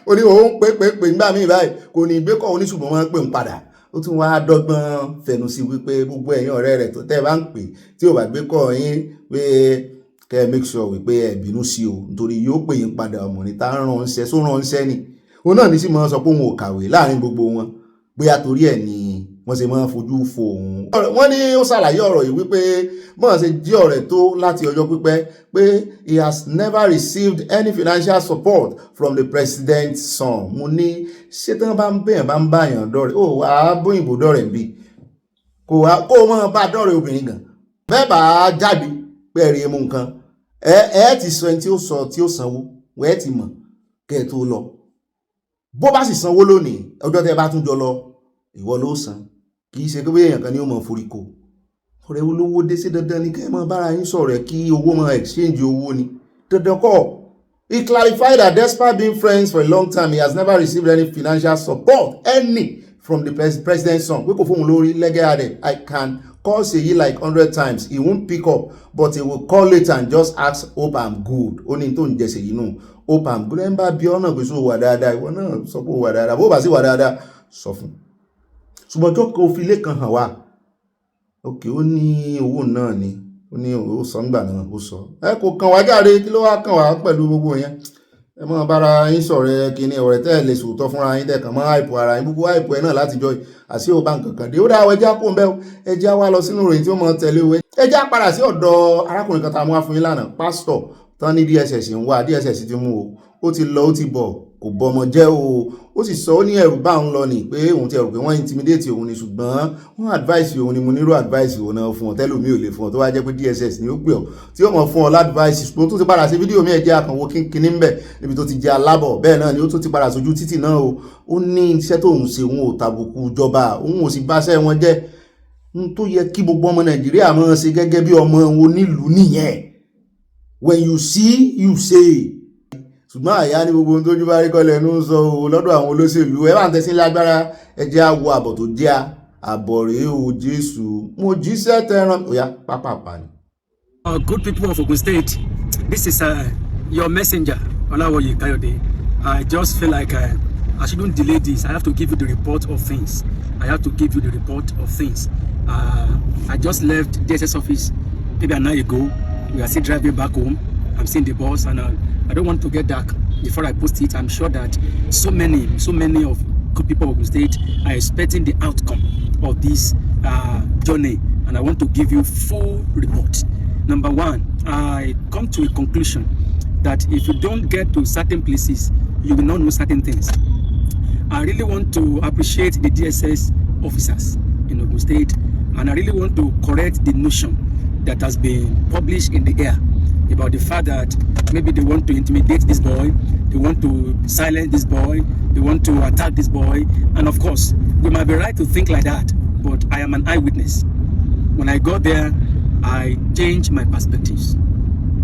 Ó ní òun pé nígbà míì báyìí kò ní gbé kọ́ oníṣùgbọ́n wọn pè ń padà. Ó tún wá dọ́gbọ́n fẹnu sí wípé gbogbo ẹ̀yin ọ̀rẹ́ rẹ̀ tó tẹ́ bá ń pè tí ò bá gbé kọ́ yín pé kẹ́ ẹ make sure wípé ẹ bínú sí o nítorí yóò pè yín padà ọmọ ní tá ránṣẹ́ só ránṣẹ́ ni. Òun náà ní sì máa sọ pé òun ò kàwé láàrin gbogbo wọn, bóyá torí ẹ̀ ni wọ́n ṣe máa fojú fo òun. Wọ́n ní ó ṣàlàyé ọ̀rọ̀ yìí wípé bọ́n ṣe jí ọ̀rẹ́ tó láti ọjọ́ pípẹ́ pé he has never received any financial support from the president's son. Mo ní ṣé tí wọ́n bá ń bẹ̀yàn bá ń báyàn dọ́rẹ̀ ó wà á bóyìnbó dọ́rẹ̀ bí kó o máa bá dọ́rẹ̀ obìnrin gan bẹ́ẹ̀ bá jáde pé ẹ̀rí mu nǹkan ẹ ti sọ ẹni tí ó sọ tí ó sanwó wẹ́ẹ́ ti mọ̀ kẹ́ ẹ tó lọ. Bó bá sì sanwó lónìí ọjọ́ tẹ́ bá tún jọ lọ ìwọ ló san, kì í ṣe pé èèyàn kan ní ó mọ̀ foríko. Ọ̀rẹ́ olówó dé sí dandan ní kẹ́ ẹ máa bára yín sọ̀rọ̀ kí owó máa exchange owó ni dandan kọ́. He clarified that despite being friends for a long time, he has never received any financial support from the president's son. Pé kò fóun lórí lẹ́gẹ́ adẹ̀ I can call Ṣèyí like 100 times, he won't pick up but he will call later and just ask hope I'm good. Ó ní tó ń jẹ Ṣèyí nù hope I'm good. Ẹ ń bá bí ọ̀nà pé sọ wà dáadáa ìwọ náà sọ pé ó wà dáadáa, bó bá sì wà dáadáa sọ fún. Ṣùgbọ́n tó kò fi lé kan hàn wá òkè ó ní owó náà ni ó ní ó sọ ńgbà náà ó sọ ẹ kò kàn wá jáde kí ló wá kàn wá pẹ̀lú gbogbo yẹn. Ẹ mọ́ bára yín sọ̀rọ̀ kíní ọ̀rẹ́ tẹ́ lè sòótọ́ fúnra yín tẹ́ kàn mọ́ àìpò ara yín gbogbo àìpò ẹ̀ náà láti jọ àṣì ò bá nǹkan kan dé. Ó dá ẹjá kó ń bẹ́ ẹjá wá lọ sínú ìròyìn tí ó mọ̀ tẹ̀lé o. Ẹjá padà sí ọ̀dọ̀ arákùnrin kan tá a mú wá fún yín lánàá pásítọ̀ tán ní DSS ń wá DSS ti mú o, ó ti lọ ó ti bọ̀ kò bọ́mọ jẹ́ o. Ó sì sọ ó ní ẹ̀rù bá òun lọ ní pé òun ti ẹ̀rù pé wọ́n intimidate òun ni, ṣùgbọ́n wọ́n advice òun ni mo nílò advice òun náà fún ọ tẹ́lómi ò lè fún ọ tó wá jẹ́ pé DSS ni ó pè ọ́ tí ó mọ̀ fún ọ ládvice. Ṣùgbọ́n tó ti padà sí fídíò mi ẹ̀jẹ̀ àkànwò kínkínní ń bẹ̀ níbi tó ti jẹ́ alábọ̀ bẹ́ẹ̀ náà ni ó tó ti padà sójú títì náà o. Ó ní iṣẹ́ tóun ṣe òun ò tàbùkù ìjọba òun ò sì báṣẹ́ wọn jẹ́ n tó yẹ kí gbogbo ọmọ Nàìjíríà máa ṣe gẹ́gẹ́ bí ọmọ onílùú nìyẹn. When you see you say. Ṣùgbọ́n àyà ní gbogbo ohun tójú bá rí kọ́lẹ̀ ẹnu ń sọ o lọ́dọ̀ àwọn olóṣèlú ẹ bá ń tẹ́sí lágbára ẹ jẹ́ àwọ̀ àbọ̀ tó jẹ́ àbọ̀ rèé o Jésù mo jíṣẹ́ tẹran òyà pápápá ni. Good people of Ogun State, this is your messenger Olawoye Kayode. I just feel like I shouldn't delay this. I have to give you the report of things. I just left DSS office maybe an hour ago. We are still driving back home. I'm seeing the boss and I don't want to get dark before I post it. I'm sure that so many of good people of Ogun State are expecting the outcome of this journey, and I want to give you full report. Number one, I come to a conclusion that if you don't get to certain places, you will not know certain things. I really want to appreciate the DSS officers in Ogun State, and I really want to correct the notion that has been published in the air about the fact that maybe they want to intimidate this boy, they want to silence this boy, they want to attack this boy. And of course, we might be right to think like that, but I am an eyewitness. When I got there, I changed my perspectives.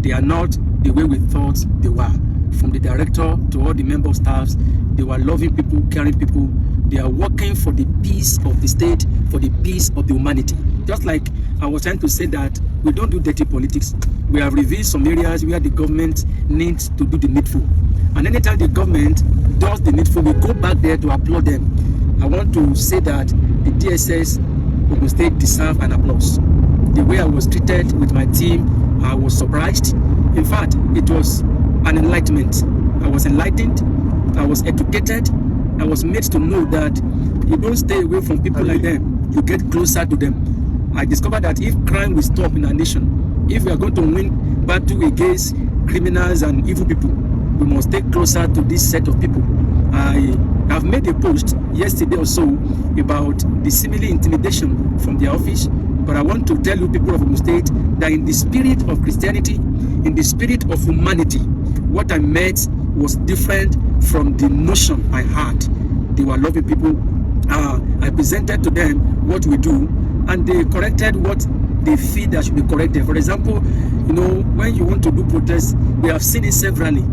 They are not the way we thought they were. From the director to all the member staffs, they were loving people, caring people. They are working for the peace of the state, for the peace of the humanity. Just like I was trying to say that we don't do dirty politics. We have revealed some areas where the government needs to do the needful. And anytime the government does the needful, we go back there to applaud them. I want to say that the DSS Ogun State deserve an applause. The way I was treated with my team, I was surprised. In fact, it was an enlightenment. I was enlightened, I was educated, I was made to know that you don't stay away from people like them, you get closer to them. I discovered that if crime will stop in our nation, if we are going to win battle against criminals and evil people, we must stay closer to this set of people. I have made a post yesterday or so about the seemingly intimidation from their office, But I want to tell you, people of Ogun State, that in the spirit of Christianity, in the spirit of humanity, what I met was different from the notion I had. They were loving people. I presented to them what we do, and they corrected what they feel that should be corrected. For example, you know, when you want to do protests, we have seen it severally,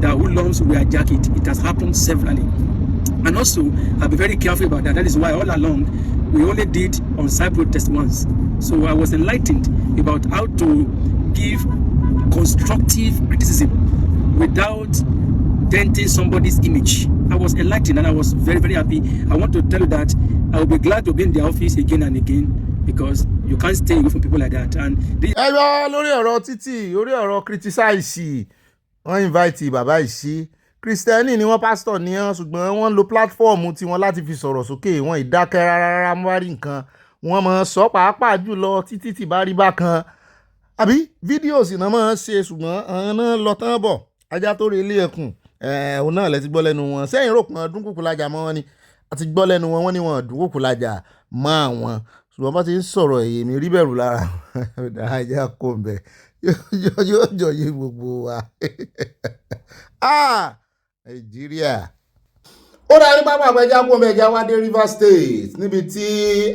that hoodlums will hijack it. It has happened severally. And also, I'll be very careful about that. That is why all along, we only did on-site protest once. So I was enlightened about how to give constructive criticism without denting somebody's image. I was enlightened and I was very, very happy. I want to tell you that I will be glad to be in the office again and again, because you can't stay away from people like that. And ẹ lọ lórí ọ̀rọ̀ títì, lórí ọ̀rọ̀ criticize, wọ́n invite bàbá ìṣí. Kristẹni ni wọ́n, pásítọ̀ ni wọ́n, ṣùgbọ́n wọ́n lo platform tiwọn láti fi sọ̀rọ̀ sókè. Wọ́n ìdákẹ́ rárá mọ́ rí nǹkan. Wọ́n mọ̀ sọ pàápàá jùlọ títí tí bá rí bákan. Àbí fídíòsì náà máa ń ṣe, ṣùgbọ́n àwọn náà lọ tán bọ̀. Ajá tó rí ilé ẹkùn, òun náà lẹ ti gbọ́ lẹ́nu wọn. Sẹ́yìn rò pọn dúnkùkù lájà mọ́ wọn ni. A ti gbọ́ lẹ́nu wọn, wọ́n ní wọn dúnkùkù lájà mọ́ àwọn. Ṣùgbọ́n bá ti ń sọ̀rọ̀ èmi rí bẹ̀rù lára. Ajá kò ń bẹ̀. Yóò jọ yé gbogbo wa. Nàìjíríà. Ó darí pápá àpẹja kó mẹja wá dé Rivers State, níbi tí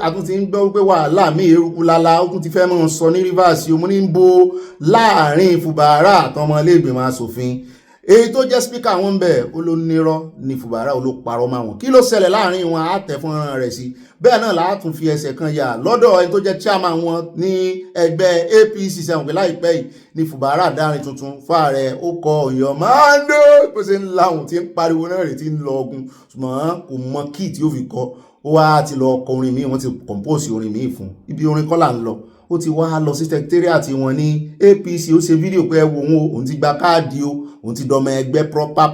a tún ti ń gbọ́ pé wàhálà mi eruku lala ó tún ti fẹ́ mọ́ sọ ní Rivers. Mo ní ń bo láàrin Fubara àtọmọ ilé ìgbìmọ̀ asòfin. Èyí tó jẹ́ spíkà wọn ń bẹ̀ ó ló nírọ́ ní Fubara ó ló parọ́ máa wọn. Kí ló ṣẹlẹ̀ láàrin wọn á tẹ̀ fọ́nrán rẹ̀ sí. Bẹ́ẹ̀ náà látún fi ẹsẹ̀ kan yà lọ́dọ̀ ẹni tó jẹ́ chairman wọn ní ẹgbẹ́ APC sẹ́wọ̀n pé láìpẹ́ yìí ní Fubara dárin tuntun fáàrẹ̀ ó kọ Ọ̀yọ́ máńdó bó ṣe ń láhùn tí ń pariwo náà rè tí ń lọ ogun, ṣùgbọ́n kò mọ kí tí ó fi kọ. Ó wá ti lọ kọ orin míì, wọ́n ti compose orin míì fún. Ibi orin kọ́ là ń lọ. Ó ti wá lọ sí secretariat wọn ní APC, ó ṣe fídíò pé ẹ wo òun ti gba káàdì o, òun ti dọmọ ẹgbẹ́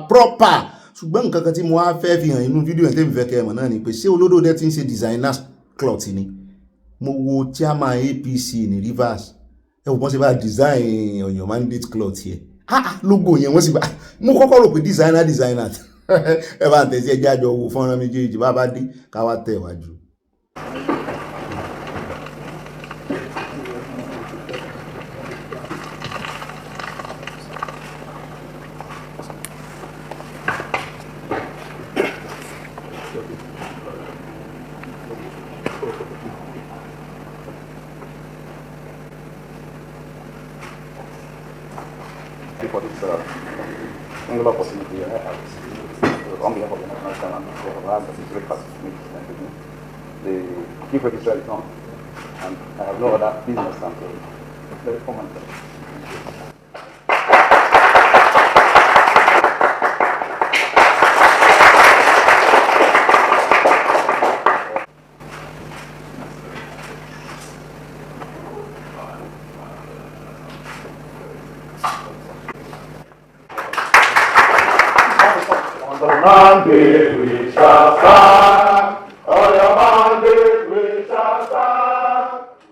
proper. Ṣùgbọ́n nǹkan kan tí mo wá fẹ́ fi hàn inú fídíò yẹn tẹ́mi fẹ́ kẹ́ ẹ mọ̀ náà ni pé ṣé olódò dẹ́ ti ń ṣe designer cloth ni. Mo wo chairman APC ní Rivers, ẹ wò wọ́n ṣe bá design Ọ̀yọ́ mandate cloth yẹ. Logo yẹn wọ́n sì bá, mo kọ́kọ́ rò pé designer ẹ bá ń tẹ̀sí ẹjẹ́ àjọ wo fọ́nrán méjèèjì bá bá dé káwá tẹ̀ wájú. For this singular opportunity, on behalf of the National Council and on behalf of the Secret Council, the chief registrar is on, and I have no other business than to very common. Mandate we shall stand. On your mandate we shall stand.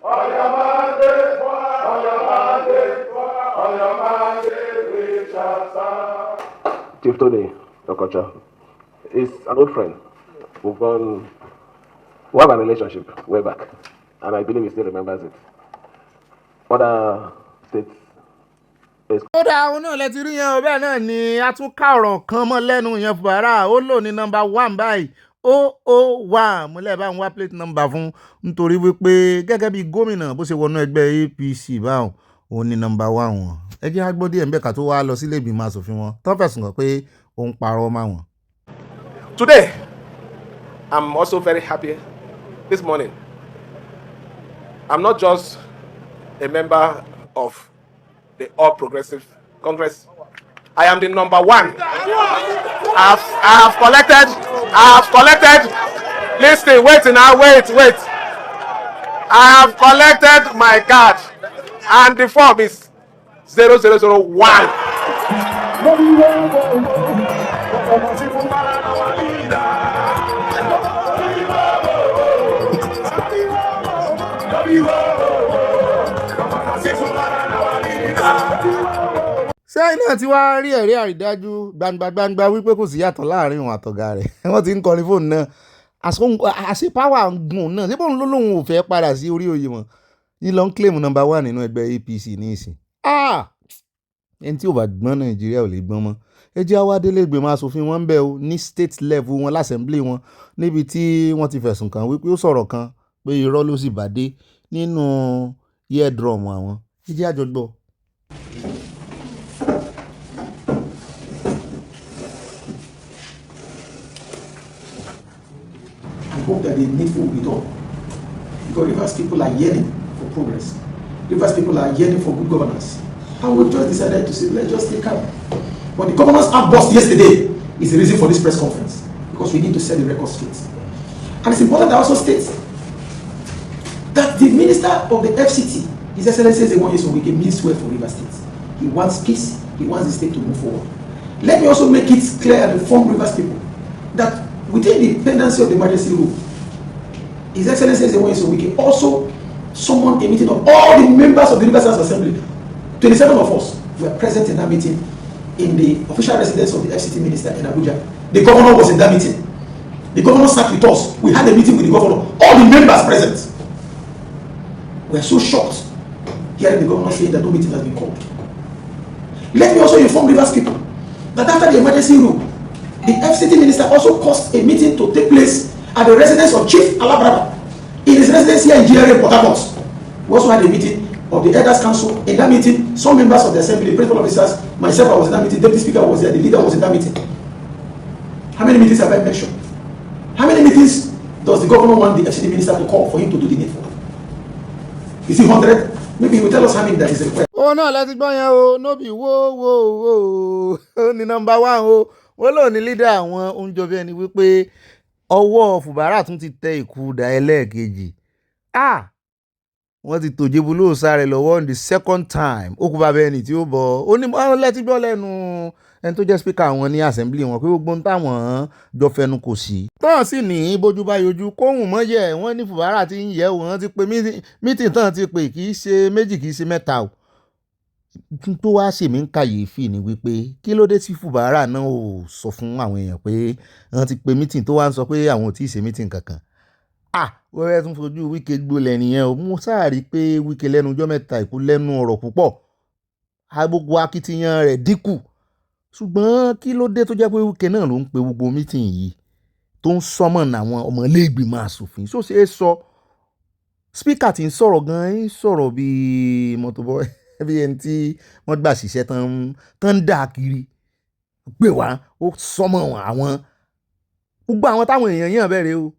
On your mandate, on your mandate, on your mandate we shall stand. Chief Tony Okocha is an old friend. We have a relationship way back, and I believe he still remembers it. Other states. Ó dá àwọn náà lẹ́ti rí yẹn ọbẹ̀ náà ni a tún ká ọ̀rọ̀ kan mọ́ lẹ́nu yẹn Fubara. Ó lò ní nọ́mbà 1 báyìí, 001 múlẹ̀ bá ń wá plate number fún, nítorí wípé gẹ́gẹ́ bí gómìnà bó ṣe wọnú ẹgbẹ́ APC báwọn òun ní nọ́mbà 1 wọn. Ẹ jẹ́ agbó díẹ̀ ńbẹ̀ ká tó wá lọ sílé ìgbìmọ̀ asòfin wọn tó fẹ̀sùn kàn pé òun parọ́ máa wọn. Today, I'm also very happy this morning. I'm not just a member of the All Progressive Congress. I am the number 1. I have collected, listen, wait now, wait. I have collected my card, and the form is 0001. Sẹ́yìn náà ti wá rí ẹ̀rí àrídájú gbangba wípé kò sí yàtọ̀ láàrin òun àtọ̀gá rẹ̀. Wọ́n ti ń kọrin fóònù náà. Àṣepáwà ń gùn náà. Ṣé bóun ló lóun ò fẹ́ padà sí orí oyè mọ́? ní ló ń claim number 1 nínú ẹgbẹ́ APC ní ìsìn. Ẹni tí ò bá gbọ́n Nàìjíríà ò lè gbọ́n mọ́. Ẹ jẹ́ àwa délé ìgbìmọ̀ asòfin wọn ń bẹ̀ o ní state level wọn lásẹ̀mblì wọn níbi tí wọ́n ti fẹ̀sùn kàn wípé ó sọ̀rọ̀ kan pé irọ́ ló sì bá dé nínú eardrum àwọn. Ẹ jẹ́ àjọ gbọ́. I hope that the needful will be done. Because Rivers people are yearning for progress. Rivers people are yearning for good governance. And we just decided to say, let's just take calm. But the governor's outburst yesterday is the reason for this press conference. Because we need to set the record straight. And it's important to also state that the minister of the FCT, His Excellency Ogbeni, means well for Rivers State. He wants peace. He wants the state to move forward. Let me also make it clear and inform Rivers people that within the pendency of the emergency rule, His Excellency Ogbeni also summoned a meeting of all the members of the Rivers House Assembly. 27 of us were present in that meeting in the official residence of the FCT minister in Abuja. The governor was in that meeting. The governor sat with us. We had a meeting with the governor. All the members present. We are so shocked hearing the governor saying that no meeting has been called. Let me also inform Rivers people that after the emergency rule, the FCT minister also caused a meeting to take place at the residence of Chief Alabraba in his residence here in GRA, Port Harcourt. We also had a meeting of the Elders Council. In that meeting, some members of the Assembly, the principal officers, myself, I was in that meeting, Deputy Speaker was there, the leader was in that meeting. How many meetings have I mentioned? How many meetings does the governor want the FCT minister to call for him to do the needful? Is it 100? Maybe he will tell us how many that is required. Ó náà láti gbọ́ yẹn o, no be wo ó ní number 1 o. Wọ́n lò ní leader àwọn oúnjẹ bí ẹni wípé ọwọ́ Fubara tún ti tẹ ìkúdà ẹlẹ́ẹ̀kejì. Wọ́n ti tòjé bulú sáré lọ́wọ́ on the second time. Ó kú bàbá ẹni tí ó bọ̀. Ó ní wọ́n lẹ́tí gbọ́ lẹ́nu ẹni tó jẹ́ speaker wọn ní assembly wọn pé gbogbo ń táwọn jọ fẹnu kò sí. Tán sì ní bójú bá yojú kóhùn mọ́yẹ̀ wọ́n ní Fubara ti ń yẹ̀ wọ́n ti pé meeting tán ti pè kì í ṣe méjì kì í ṣe mẹ́ta o. Tó wá ṣèmí ń kàyéfì ni wípé kí ló dé tí Fubara náà ò sọ fún àwọn èèyàn pé wọ́n ti pè meeting tó wá ń sọ pé àwọn ò tí ì ṣe meeting kankan. Wọ́n rẹ̀ tún fojú Wike gbolẹ̀ nìyẹn o. Mo sáàrí pé Wike lẹ́nu ọjọ́ mẹ́ta ìkú lẹ́nu ọ̀rọ̀ púpọ̀. Gbogbo akitiyan rẹ̀ dínkù. Ṣùgbọ́n kí ló dé tó jẹ́ pé Wike náà ló ń pe gbogbo meeting yìí tó ń sọ́mọ̀n àwọn ọmọ ilé ìgbìmọ̀ asòfin. Ṣó ṣe é sọ speaker tí ń sọ̀rọ̀ gan-an ń sọ̀rọ̀ bíi mọ́tòbọ́ bí ẹni tí wọ́n gbà ṣiṣẹ́ tán ń dà kiri. Gbé wá ó sọ́mọ̀ àwọn gbogbo àwọn táwọn èèyàn yàn bẹ̀rẹ̀ o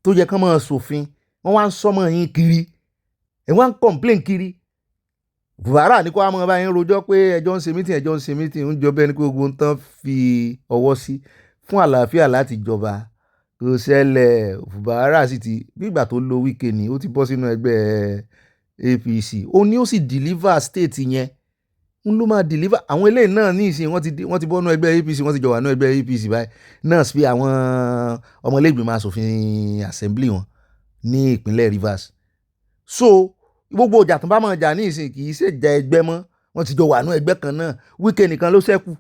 tó yẹ kán máa ṣòfin wọ́n wá ń sọ́mọ̀ yín kiri ẹ̀ wọ́n ń complain kiri. Fubara ní kó wá mọ́ bá yín rojọ́ pé ẹjọ́ ń ṣe meeting ń jọ bẹ́ẹ̀ ni pé gbogbo ń tán fi ọwọ́ sí fún àlàáfíà láti jọba kò ṣẹlẹ̀. Fubara sì ti nígbà tó lo Wike ni ó ti bọ́ sínú ẹgbẹ́ APC ó ní ó sì deliver state yẹn ń ló máa deliver. Àwọn eléyìí náà ní ìsìn wọ́n ti bọ́ nú ẹgbẹ́ APC wọ́n ti jọ wà nú ẹgbẹ́ APC báyìí náà sí àwọn ọmọlẹ́gbìmọ̀ asòfin assembly wọn ní ìpínlẹ̀ Rivers. So gbogbo ìjà tó bá máa jà ní ìsìn kì í ṣe jà ẹgbẹ́ mọ́ wọ́n ti jọ wà nú ẹgbẹ́ kan náà. Wike nìkan ló ṣẹ́kù.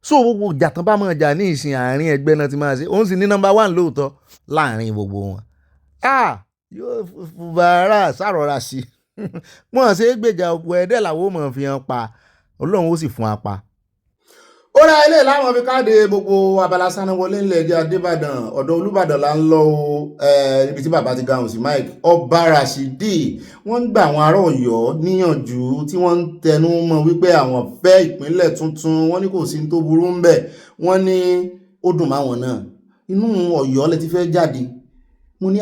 So gbogbo ìjà tó bá máa jà ní ìsìn àárín ẹgbẹ́ náà ti máa ṣe òun sì ní number 1 lóòótọ́ láàrin gbogbo wọn. Yóò Fubara sàrọ̀ra sí wọ́n ṣe é gbèjà òkú ẹ̀dẹ́ làwọn ò mọ̀ fi hàn pa Ọlọ́run ó sì fún apá. Ó ra ilé láwọn fi káàdé gbogbo Abala Sanawole ńlẹ̀ ẹjẹ́ Adébàdàn ọ̀dọ̀ Olúbàdàn là ń lọ níbi tí bàbá ti gahùn sí Mike Ọba Rashidi wọ́n ń gba àwọn ará Ọ̀yọ́ níyànjú tí wọ́n ń tẹnu mọ́ wípé àwọn fẹ́ ìpínlẹ̀ tuntun. Wọ́n ní kò sí tó burú ń bẹ̀. Wọ́n ní ó dùn máwọn náà inú Ọ̀yọ́ lẹ ti fẹ́ jáde. Mo ní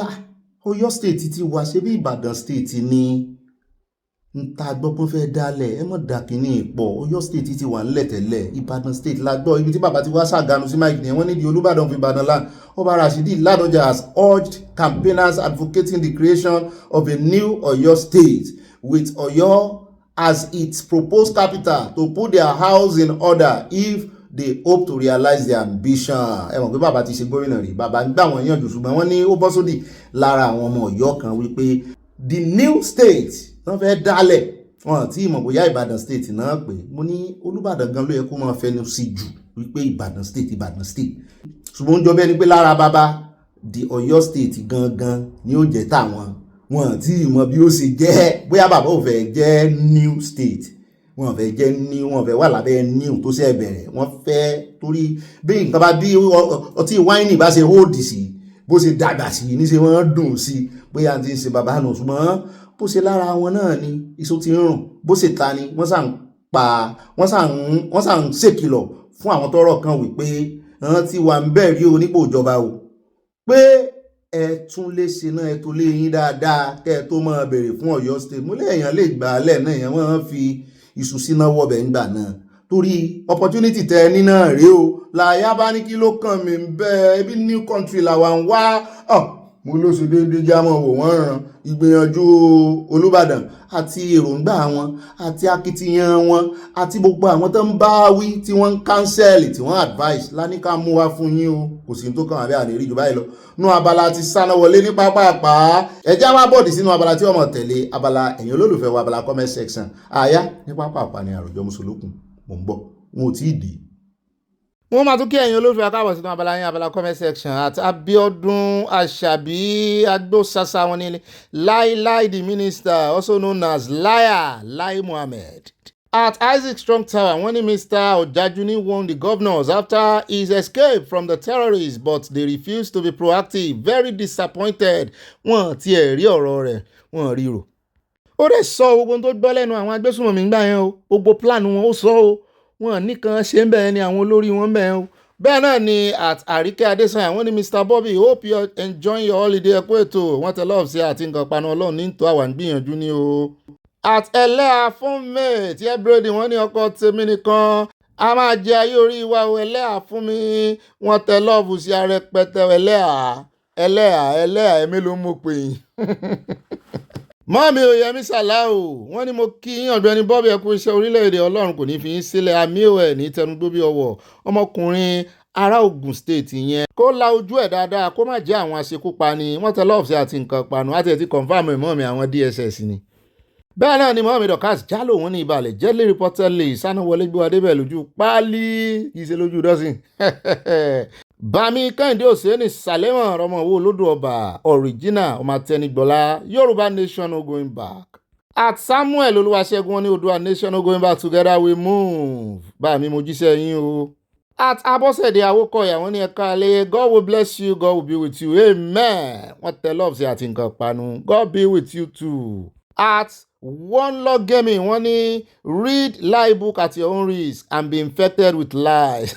Ọ̀yọ́ state ti wá ṣe bí Ìbàdàn state ni ń ta gbọ́pọ́n fẹ́ dálẹ̀ ẹ mọ̀ dàkínní ìpọ̀. Ọ̀yọ́ state ti wà ńlẹ̀ tẹ́lẹ̀ Ìbàdàn state la gbọ́ ibi tí bàbá ti wá ṣàgánu sí Mike nìyẹn. Wọ́n ní di Olúbàdàn fi Ìbàdàn land. Ọba Rashidi Ládọjà has urged campaigners advocating the creation of a new Ọ̀yọ́ state with Ọ̀yọ́ as its proposed capital to put their house in order if they hope to realize their ambition. Ẹ mọ̀ pé bàbá ti ṣe gómìnà rí bàbá ń gbà wọ́n yànjú ṣùgbọ́n wọ́n ní ó bọ́ sódì lára àwọn ọmọ Ọ̀yọ́ kan wípé the new state wọ́n fẹ́ dálẹ̀ wọn tí ìmọ̀ bóyá Ìbàdàn state náà pé mo ní Olúbàdàn gan ló yẹ kó máa fẹnu sí jù wípé Ìbàdàn state ṣùgbọ́n ó ń jọ bẹ́ẹ̀ ni pé lára bàbá the Ọ̀yọ́ state gangan ni ó jẹ́ tàwọn wọn tí mọ bí ó ṣe jẹ́ bóyá bàbá ò fẹ́ jẹ́ new state wọn fẹ́ jẹ́ new wọn fẹ́ wà lábẹ́ new tó ṣe bẹ̀rẹ̀ wọ́n fẹ́ torí bí nǹkan bá bí ọtí wáìnì bá ṣe hóòdì sí bó ṣe dàgbà sí ní ṣe wọ́n dùn sí bóyá ti ń ṣe bàbá nù ṣùgbọ́n bó ṣe lára wọn náà ni iṣó ti ń rùn bó ṣe ta ni wọ́n sàn ń ṣèkìlọ̀ fún àwọn tọ́rọ̀ kan wípé wọ́n ti wà ń bẹ̀rí onípò ìjọba o pé ẹ tún lè ṣe náà ẹ tó lé yín dáadáa kẹ́ ẹ tó máa béèrè fún Ọ̀yọ́ state múlẹ̀ èèyàn lè gbà á lẹ̀ náà èèyàn wọ́n fi iṣu síná wọ̀bẹ̀ ńgbà náà torí opportunity tẹ ẹ ní náà rèé o làyà bá ní kí ló kàn mí bẹ́ẹ̀ ebi new country làwa ń wá mo ló ṣe déédéé jámọ́ wò wọ́n ràn ìgbìyànjú Olúbàdàn àti èròǹgbà wọn àti akitiyan wọn àti gbogbo àwọn tó ń bá wí tí wọ́n ń kánsẹ́ẹ̀lì tí wọ́n advice láníká mú wá fún yín o kò sí tó kàn àbí ànírí jù báyìí lọ nú abala ti Sanawole ní pápápá ẹjá wá bọ́ọ̀dì sínú abala tí wọ́n mọ̀ tẹ̀lé abala ẹ̀yin olólùfẹ́ wa abala comment section àyá ní pápápá ni àròjọ mùsùlùkùn mò ń bọ̀ wọn ò tí ì dé. wọ́n máa tún kí ẹ̀yin olólùfẹ́ akábọ̀ sínú abala yín abala comment section àti Abiodun Asabi Agbosasa wọn ní Lai the minister also known as Lai Mohammed. At Isaac Strong Tower, when Mr. Ojajuni warned the governors after his escape from the terrorists, but they refused to be proactive. Very disappointed. Wọ́n ti ẹ̀ rí ọ̀rọ̀ rẹ̀, wọ́n rí rò. Ó dẹ̀ sọ gbogbo tó gbọ́ lẹ́nu àwọn agbésùnmọ̀mí ń gbà yẹn o. Gbogbo plan wọn ó sọ o. Wọ́n nìkan ṣe ń bẹ̀ẹ́ ni àwọn olórí wọn bẹ̀ẹ́ o. Bẹ́ẹ̀ náà ni at Àríkẹ́ Adésanya, wọ́n ní Mr. Bobby, hope you enjoying your holiday ẹ̀kú ètò. Wọ́n tẹ lọ́ọ̀fù sí àti nǹkan panu Ọlọ́run ní tó àwa ń gbìyànjú ní o. At Ẹlẹ́à fún mi tí ẹ bírèdì wọ́n ní ọkọ tèmi nìkan a máa jẹ ayé orí wa o Ẹlẹ́à fún mi wọ́n tẹ lọ́ọ̀fù sí arẹpẹtẹ Ẹlẹ́à ẹ̀mí ló mú pè yín. Mọ́mí Oyèmí Sàláù wọ́n ní mo kí yín Ọ̀gbẹ́ni Bobby ẹ kú iṣẹ́ orílẹ̀-èdè Ọlọ́run kò ní fi yín sílẹ̀ àmì ẹ̀ ní tẹnugbó bí ọwọ́ ọmọkùnrin ará Ògùn state yẹn kó la ojú ẹ̀ dáadáa kó má jẹ́ àwọn aṣekúpani wọ́n tẹ lọ́ọ̀fù sí àti nǹkan panu àti ẹ̀ ti confam ẹ̀ mọ́ mi àwọn DSS ni. Bẹ́ẹ̀ náà ni Mohammed Okas jálò wọn ní ìbàlẹ̀ jẹ́lẹ̀ reportedly Sanawole gbé wa débẹ̀ lójú páálí kì í ṣe lójú dọ́sìn. Bami Kẹ́hìndé Òsèénì Sàlẹ́mọ̀ ọmọ owó olódò ọba original ọmọ àtẹnigbọ́lá Yorùbá nation no going back. At Samuel Olúwaṣẹ́gun wọn ní Oòduà nation no going back together we move. Bami mo jíṣẹ́ yín o. At Abọ́sẹ̀dé Awókọ̀yà wọ́n ní ẹ̀ka alẹ́ God will bless you, God will be with you, amen. Wọ́n tẹ lọ́ọ̀fù sí àti nǹkan panu God be with you too. At One Log Gaming wọ́n ní read lie book at your own risk and be infected with lies.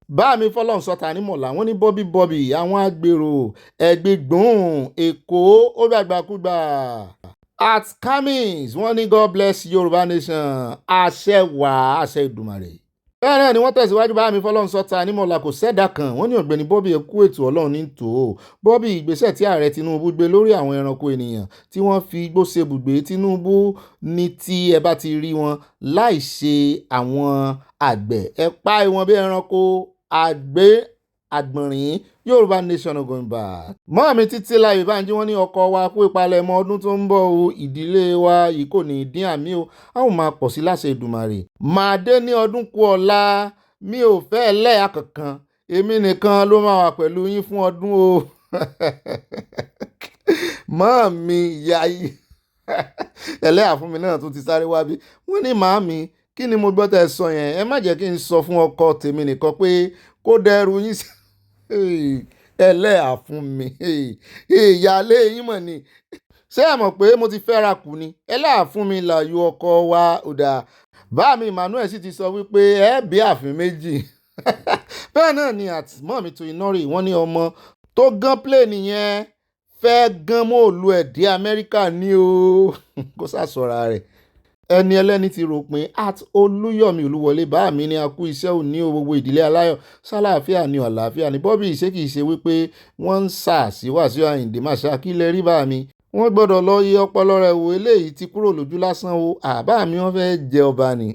Báàmí fọlọ́n sọta ní mọ̀lá wọ́n ní Bobby àwọn agbèrò ẹgbẹ́gbọ̀n Èkó ó gbàgbàkúgbà. At Camis wọ́n ní God bless Yorùbá nation àṣẹ wà àṣẹ Ìdùmarè. Bẹ́ẹ̀ náà ni wọ́n tẹ̀síwájú báàmí fọlọ́n sọta ní mọ̀lá kò sẹ́dá kan wọ́n ní Ọ̀gbẹ́ni Bobby ẹ kú ètò Ọlọ́run ní tò. Bobby ìgbésẹ̀ tí ààrẹ Tinubu gbé lórí àwọn ẹranko ènìyàn tí wọ́n fi igbó ṣe bùgbé Tinubu ní tí ẹ bá ti rí wọn láì ṣe àwọn àgbẹ̀ ẹ pa ìwọ̀n bí ẹranko àgbọ̀nrín Yorùbá nation no going back. Mọ́ọ̀mí títí láì Bánjí wọ́n ní ọkọ wa kú ìpalẹ̀mọ́ ọdún tó ń bọ̀ o ìdílé wa yìí kò ní dín àmì o a ó máa pọ̀ sí láṣẹ Èdùmàrè. Màá dé ní ọdún kú ọ̀la mi ò fẹ́ ẹlẹ́yà kankan èmi nìkan ló máa wà pẹ̀lú yín fún ọdún o. Mọ́ọ̀mí ìyá yìí ẹlẹ́yà fún mi náà tún ti sáré wá bí wọ́n ní màámi kí ni mo gbọ́ tẹ́ sọ yẹn ẹ má jẹ́ kí n sọ fún ọkọ tèmi nìkan pé kó dẹrù yín sí ẹlẹ́yà fún mi ìyáálé yín mọ̀ ni ṣé ẹ mọ̀ pé mo ti fẹ́ra kù ni ẹlẹ́yà fún mi làyò ọkọ wa ọ̀dà báàmí Emmanuel sì ti sọ wípé ẹ bí àfin méjì. Bẹ́ẹ̀ náà ni àtìmọ́ mi tó iná rí wọ́n ní ọmọ tó gán plane yẹn fẹ́ gán mọ́ òlu ẹ̀ dé Amẹ́ríkà ní o kó sàsọ̀ra rẹ̀ ẹni ẹlẹ́ni ti rò pé at Olúyọ̀mí Olúwọlé bá mi ní a kú iṣẹ́ òní o gbogbo ìdílé aláyọ̀ sálàáfíà ní àlàáfíà ní Bobby ṣé kìí ṣe wípé wọ́n ń sà sí Wàsíù Àyìndé Màṣá kí lẹ rí bá mi wọ́n gbọ́dọ̀ lọ yẹ ọpọlọ rẹ̀ wò eléyìí ti kúrò lójú lásán o àbá mi wọ́n fẹ́ jẹ ọba ni.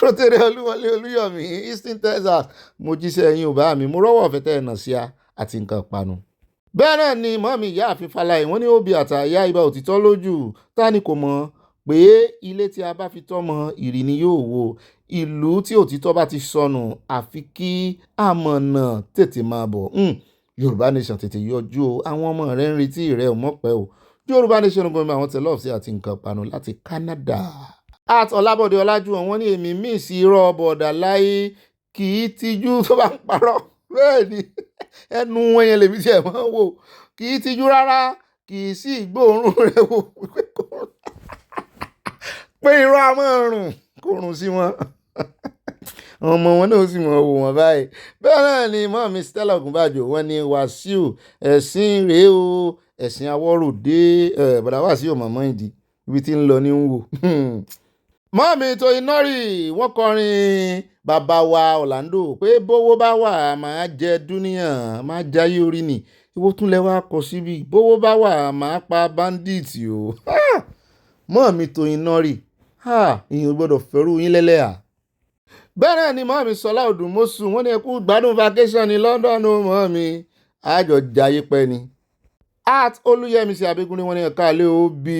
Rotary Olúwọlé Olúyọ̀mí Eastern Texas mo jíṣẹ́ yín ò bá mi mo rọ́wọ́ ọ̀fẹ́ tẹ́ ẹ̀ nà sí a àti nǹkan panu. Bẹ́ẹ̀ náà ni mọ́mí ìyá àfin Fáláyé wọ́n ní òbí àtàyà ibà òtítọ́ lójú ta ni kò mọ̀ pé ilé tí a bá fi tọ́mọ ìrì ni yóò wó ìlú tí òtítọ́ bá ti sọnù àfi kí àmọ̀nà tètè máa bọ̀ Yorùbá Nation tètè yọjú o, àwọn ọmọ rẹ̀ ń retí rẹ̀ ò mọ̀pẹ́ o. Yorùbá Nation gbọ́n àwọn tẹ̀lé ọ̀fẹ́ àti nǹkan panu láti Canada. Ọlábọ̀dé Ọlájúwọ̀n wọ́n ní èmi míì sí irọ́ bọ̀dà láyé kì í tijú tó bá ń parọ́. Bẹ́ẹ̀ ni ẹnu wọn yẹn lèmi tiẹ̀ máa ń wò, kì í tijú rárá, kì í sì gbóòórùn rẹ̀ wò pé irọ́ a máa rùn kò rùn sí wọn. Ọmọ wọn náà sì mọ̀ wò wọ́n báyìí. Bẹ́ẹ̀ náà ni mọ́mí Stella Ogunbàjò wọ́n ní Wàsíù ẹ̀sìn rèé o, ẹ̀sìn awọ́ròdé bọ̀dà Wàsíù mọ̀mọ́ ìdí ibi tí ń lọ ní ń wò. Mọ́mí Tóyin Nọ́rì wọ́n kọrin bàbá wa Orlando pé bówó bá wà máa jẹ dúníyàn máa jayé orí ni ìwọ tún lẹ wá kọ síbi bówó bá wà máa pa bandit o. Mọ́mí Tóyin Nọ́rì ìyẹn gbọ́dọ̀ fẹ́rù yín lẹ́lẹ́à. Bẹ́ẹ̀ náà ni mọ́mí Sọlá Odùmọ́sù wọ́n ní ẹ kú gbádùn vacation ní London o mọ́mí àjọ jayé pẹ́ ni. Olúyẹmísí Abégúnlé wọ́n ní ẹ̀ka alẹ́ o bí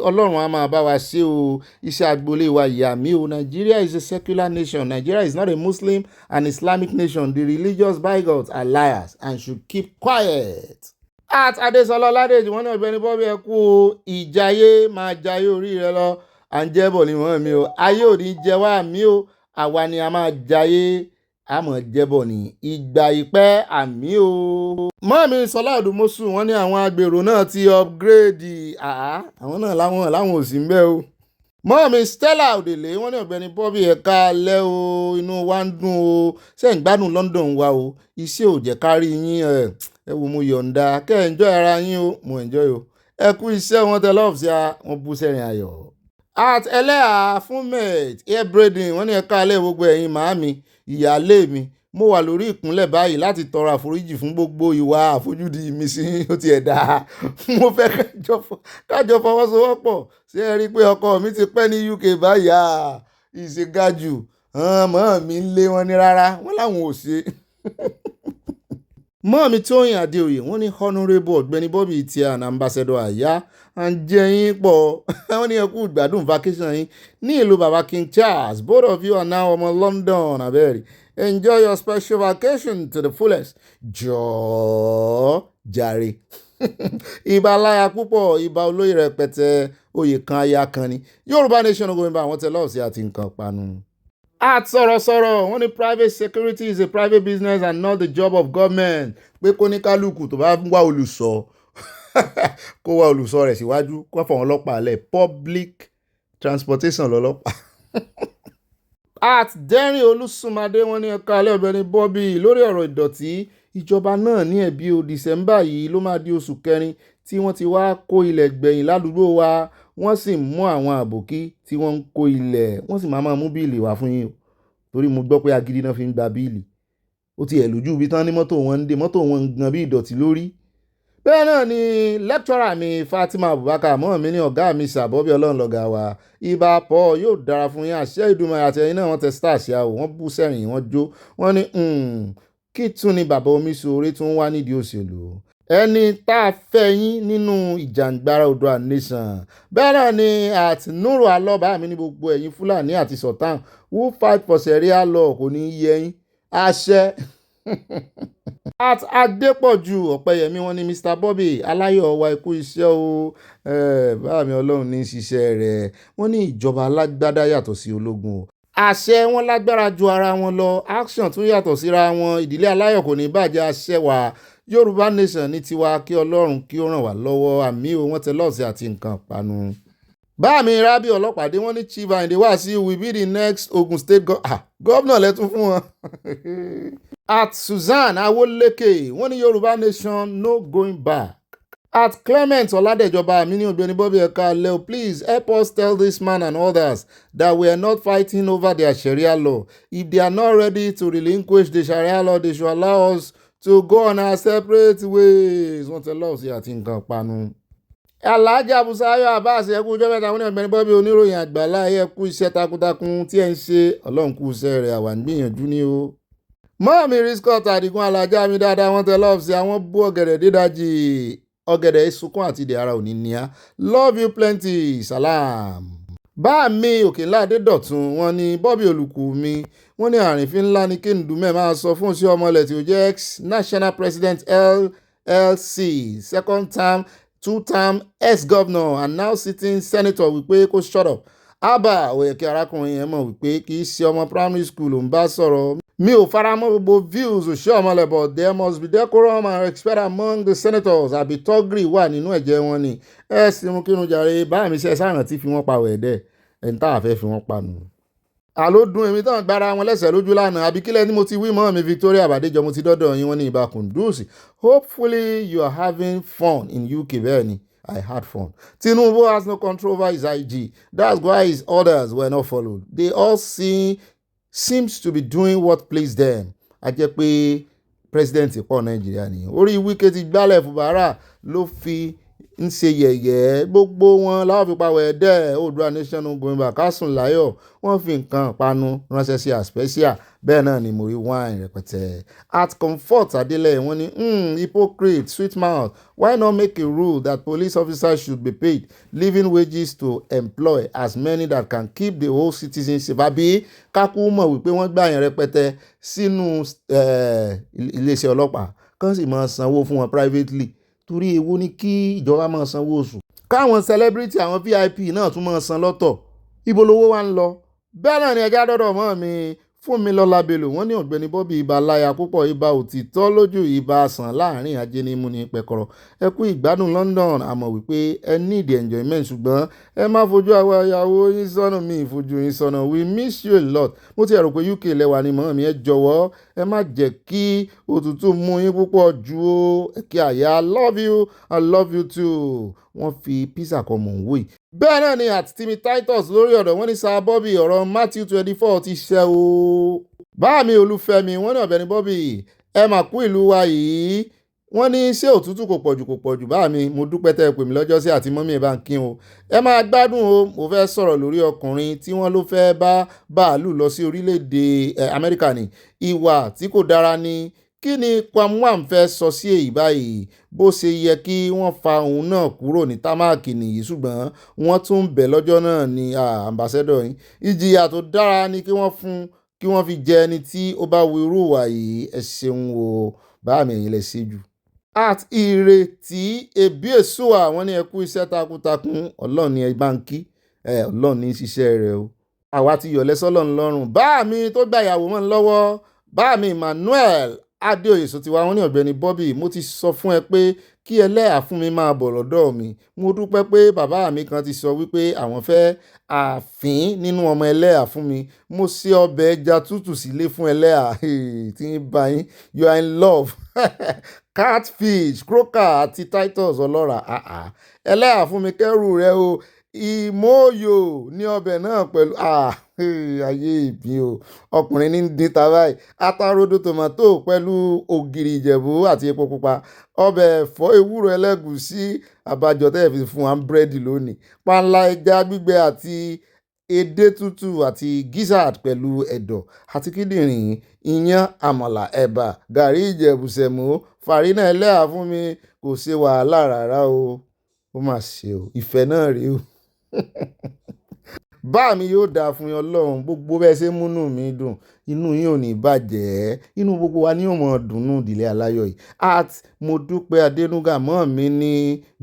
Ọlọ́run á máa bá wa ṣe o iṣẹ́ agboolé wa ìyá mi o. Nigeria is a secular nation. Nigeria is not a Muslim and Islamic nation. The religious bigots are liars and should keep quiet. Adésọlá Ọládèjì wọ́n ní Ọ̀gbẹ́ni Bobby ẹ kú ìjayé máa jayé orí rẹ lọ à ń jẹ́bọ̀ ní wọ́n mi o ayé ò ní jẹ wá mi o àwa ni a máa jayé àmọ́ jẹ́bọ̀ ní ìgbà ìpẹ́ àmì o. Mọ́mí Sọlá Odùmọ́sù wọ́n ní àwọn agbèrò náà ti upgrade àwọn náà láwọn ò sí ń bẹ̀ o. Mọ́mí Stella Òdèlé wọ́n ní Ọ̀gbẹ́ni Bobby ẹ̀ka alẹ́ o inú wa ń dùn o ṣé ń gbádùn London wa o iṣẹ́ ò jẹ́ kárí yín ẹ wo mo yọ̀ǹda kẹ́ ẹ̀ enjoy ara yín o mo enjoy o ẹ kú iṣẹ́ wọn tẹ lọ́ọ̀fù sí wọn bú sẹ́rìn ayọ̀. Ẹlẹ́à fún mate air braiding wọ́n ní ẹ̀ka alẹ́ gbogbo ẹ̀yin màámi ìyáálé mi mo wà lórí ìkúnlẹ̀ báyìí láti tọrọ àforíjì fún gbogbo ìwà àfojúdi mi sí ó ti ẹ̀dá mo fẹ́ kájọ fọwọ́sowọ́pọ̀ ṣé ẹ rí i pé ọkọ mi ti pẹ́ ní UK báyà ìṣègájù mọ́ mi ń lé wọn ní rárá wọ́n láwọn ò ṣe. Mọ́mí Tóyìn Adéoyè wọ́n ní honourable Ọ̀gbẹ́ni Bobby ti an ambassador àyà à ń jẹ yín pọ̀ wọ́n ní ẹ kú ìgbádùn vacation yín ní ìlú baba King Charles. Both of you are now ọmọ London abẹ́rẹ́. Enjoy your special vacation to the fullest. Jọ̀ọ́ jàre. Ìbà aláya púpọ̀ ìbà olóyè rẹpẹtẹ oyè kan aya kan ni. Yorùbá Nation ogun ìbà àwọn tẹ̀lé ọ̀sẹ̀ àti nǹkan panu. Sọ̀rọ̀sọ̀rọ̀ wọ́n ní private security is a private business and not the job of government. Pé kó ní kálukú tó bá wá olùṣọ́ kó wá olùṣọ́ rẹ̀ síwájú kó fọ̀wọ́n ọlọ́pàá lẹ̀ public transportation lọ́lọ́pàá. Dẹ́rìn Olúsùnmadé wọ́n ní ẹ̀ka alẹ́ Ọ̀gbẹ́ni Bobby lórí ọ̀rọ̀ ìdọ̀tí ìjọba náà ní ẹ̀bí o December yìí ló máa di oṣù kẹrin tí wọ́n ti wá kó ilẹ̀ gbẹ̀yìn ládùúgbò wa wọ́n sì mú àwọn àbòkí tí wọ́n ń kó ilẹ̀ wọ́n sì máa mú bíìlì wá fún yín o torí mo gbọ́ pé agídí náà fi ń gba bíìlì ó ti ẹ̀ lójú ibi tán ní mọ́tò wọn ń dé mọ́tò wọn ń gan bí ìdọ̀tí lórí. Bẹ́ẹ̀ náà ni lẹ́kítọ́rà mi Fatima Abubakar mọ́ mi ní ọ̀gá mi Sàbọ́bí Ọlọ́run lọ́gà wa ibà pọ̀ yóò dára fún yín àṣẹ ìdùnmọ̀ àtẹ̀yìn náà wọ́n tẹ stars ya o wọ́n bú sẹ́rìn wọ́n jó wọ́n ní kí tún ni bàbá Omiṣore tún wá nídìí òṣèlú ẹni tá a fẹ́ yín nínú ìjàngbara Oòduà Nation. Bẹ́ẹ̀ náà ni Nuru Alọ́ba mi ní gbogbo ẹ̀yin Fúlàní àti Sultan who fight for Sharia law kò ní yẹ yín àṣẹ. Adépọ̀jù Ọ̀pẹ́yẹmí wọ́n ní Mr Bobby aláyọ̀ wa ikú iṣẹ́ o báà mi Ọlọ́run ní ṣiṣẹ́ rẹ̀ wọ́n ní ìjọba alágbádá yàtọ̀ sí ológun o àṣẹ wọn lágbára ju ara wọn lọ action tún yàtọ̀ síra wọn ìdílé aláyọ̀ kò ní bàjẹ́ àṣẹ wa Yorùbá Nation ní tiwa kí Ọlọ́run kí ó ràn wá lọ́wọ́ àmì o wọ́n tẹ lọ́ọ̀sì àti nǹkan panu. Báàmí Rábì Ọlọ́pàdé wọ́n ní Chief Ayinde Wasiu will be the next Ogun State governor lẹ́tún fún wọn. Susan Awoleke wọ́n ní Yorùbá Nation no going back. Clement Ọládẹ̀jọba mi ní Ọ̀gbẹ́ni Bobby ẹ̀ka alẹ́ please help us tell this man and others that we are not fighting over their Sharia law. If they are not ready to relinquish the Sharia law they should allow us to go on our separate ways. Wọ́n tẹ lọ́ọ̀ sí àti nǹkan panu. Alhaja Busayo Abbas ẹkú ọjọ́ mẹ́ta wọ́n ní Ọ̀gbẹ́ni Bobby oníròyìn àgbàlá ẹkú iṣẹ́ takuntakun tí ẹ ń ṣe Ọlọ́run kú iṣẹ́ rẹ̀ àwa ń gbìyànjú ní o. Mọ́ọ̀mí Riscott Àdìgún alájà mi dáadáa wọ́n tẹ lọ́ọ̀ sí àwọn bú ọ̀gẹ̀dẹ̀ dídájì ọ̀gẹ̀dẹ̀ sunkún àti ìdè ara òní níà love you plenty salam. bá mi Òkènládé Dọ̀tun wọ́n ní Bobby Olùkùnmi wọ́n ní àrìnfín ńlá ní Kéndùmẹ́ máa sọ fún sí ọmọlẹ̀ tí ó jẹ́ ex-national president LLC second term two-term ex-governor and now sitting senator wípé kó shut up. Abba òyẹ̀kẹ́ arákùnrin yẹn mọ̀ wípé kì í ṣe ọmọ primary school ló ń bá sọ̀rọ̀. Mi ò faramọ́ gbogbo views Òṣìọ̀mọlẹ̀, but there must be decorum and respect among the senators. Àbí tọ́gìrì wà nínú ẹ̀jẹ̀ wọn ni. Ẹ sì mú kínú jàre bá mi ṣe sáàràn tí fi wọ́n pa wẹ̀ẹ́dẹ́ ẹni tá a fẹ́ fi wọ́n pa nù. Àló dùn èmi tán gbára wọn lẹ́sẹ̀ lójú lánàá. Àbí kílẹ̀ ni mo ti wí mọ́ mi Victoria Bàdéjọ mo ti dọ́dọ̀ yín wọ́n ní ibà Kùndùsì. Hopefully you are having fun in UK. Bẹ́ẹ̀ ni, I had fun. Tinubu has no control over his IG. That's why his orders were not followed. They all seems to be doing what pleased them. A jẹ́ pé president pọ̀ Nàìjíríà nìyẹn. Orí Wike ti gbálẹ̀ Fubara ló fi ń ṣe yẹ̀yẹ́ gbogbo wọn láwọn fi pawọ́ ẹ̀dẹ́ Oòduà Nation gbòmìnira kásùn láyọ̀ wọ́n fi nǹkan panu ránṣẹ́ sí Aspecia bẹ́ẹ̀ náà ni mo rí wine rẹpẹtẹ. At Comfort Adele wọ́n ní hypocrite sweet mouth, why not make a rule that police officers should be paid living wages to employ as many that can keep the whole citizen safe. Àbí kákú mọ̀ wípé wọ́n gbà yẹn rẹpẹtẹ sínú iléeṣẹ́ ọlọ́pàá kán sì máa sanwó fún wọn privately. Torí ewu ní kí ìjọba máa sanwó oṣù káwọn celebrity àwọn VIP náà tún máa san lọ́tọ̀. Ibo lowó wa ń lọ? Bẹ́ẹ̀ náà ni ẹja dọ́dọ̀ mọ́ mi Fúnmilọ́lá Bello wọ́n ní Ọ̀gbẹ́ni Bobby ibà láya púpọ̀ ibà òtítọ́ lójú ibà sàn láàrin ajé ní mú ní pẹ̀kọ̀rọ̀. Ẹ kú ìgbádùn London àmọ́ wípé ẹ need enjoyment ṣùgbọ́n ẹ má fojú àwa ìyàwó yín sọ́nà mi ìfojú yín sọ́nà. We miss you a lot. Mo ti rò pé UK lẹ́wà ni mọ́ mi ẹ jọ̀wọ́ ẹ má jẹ́ kí òtútù mú yín púpọ̀ ju ó. Ẹ kí àyà I love you too. Wọ́n fi pizza kan mọ̀ ń wò yìí. Bẹ́ẹ̀ náà ni àti Timi Titus lórí ọ̀dọ̀ wọ́n ní Sir Bobby ọ̀rọ̀ Matthew 24 ti ṣẹ́ o. Báàmí Olúfẹ́mi wọ́n ní Ọ̀gbẹ́ni Bobby ẹ mà kú ìlú wa yìí. Wọ́n ní ṣé òtútù kò pọ̀jù báàmí mo dúpẹ́ tẹ́ ẹ pè mí lọ́jọ́ sí àti mọ́mí ẹ̀ bá ń kí o. Ẹ máa gbádùn o. Mo fẹ́ sọ̀rọ̀ lórí ọkùnrin tí wọ́n ló fẹ́ bá bàálù lọ sí orílẹ̀-èdè Amẹ́ríkà ní ìwà tí kò dára ni. Kí ni Kwamwam fẹ́ sọ sí èyí báyìí? Bó ṣe yẹ kí wọ́n fa òun náà kúrò ní támáàkì nìyí ṣùgbọ́n wọ́n tún bẹ̀ lọ́jọ́ náà ní ambassador yìí. Ìjìyà tó dára ni kí wọ́n fi jẹ ẹni tí ó bá wo irú ìwà yìí. Ẹ ṣeun o bá mi ẹ̀yin lẹ ṣe jù. At Ìrètí Ebíèsùwà wọ́n ní ẹ kú iṣẹ́ takuntakun Ọlọ́run ni ẹ bá ń kí Ọlọ́run ní ṣiṣẹ́ rẹ̀ o. Àwa ti yọ̀lẹ́ sọ́lọ́run lọ́rùn. Bá mi tó gba ìyàwó mọ́ ń lọ́wọ́ bá mi Emmanuel Adéoyè sọ ti wá wọn ní Ọ̀gbẹ́ni Bobby mo ti sọ fún ẹ pé kí ẹlẹ́yà fún mi máa bọ̀ lọ́dọ̀ mi. Mo dúpẹ́ pé bàbá mi kan ti sọ wípé àwọn fẹ́ àfín nínú ọmọ ẹlẹ́yà fún mi. Mo ṣe ọbẹ̀ ẹja tútù sílé fún ẹlẹ́yà tí ń bá yín you are in love. Catfish croaker àti Titus ọlọ́ra ẹlẹ́yà fún mi kẹ́rù rẹ o. Ìmóòyò ní ọbẹ̀ náà pẹ̀lú ayé ìbí o ọkùnrin ní dín ta báyìí atarodo tòmátò pẹ̀lú ògìrì ìjẹ̀bú àti epo pupa ọbẹ̀ ẹ̀fọ́ ewúro ẹlẹ́gùsí àbájọ tẹ́ fi fún wa búrẹ́dì lónìí panla ẹja gbígbẹ àti edé tútù àti gizzard pẹ̀lú ẹ̀dọ̀ àti kíndìnrín iyán àmàlà ẹ̀bà gàrí ìjẹ̀bú sẹ̀mó fàrínà ẹlẹ́yà fún mi kò ṣe wàhálà rárá o ó mà ṣe o ìfẹ́ náà rèé o. Bá mi yóò dáa fún yín Ọlọ́run gbogbo bẹ́ẹ̀ ṣe múnú mi dùn inú yín ò ní bàjẹ́ inú gbogbo wa ní òmò dùnnú ìdílé aláyọ̀ yìí. At Modúpẹ́ Adénúgà mọ́ mi ní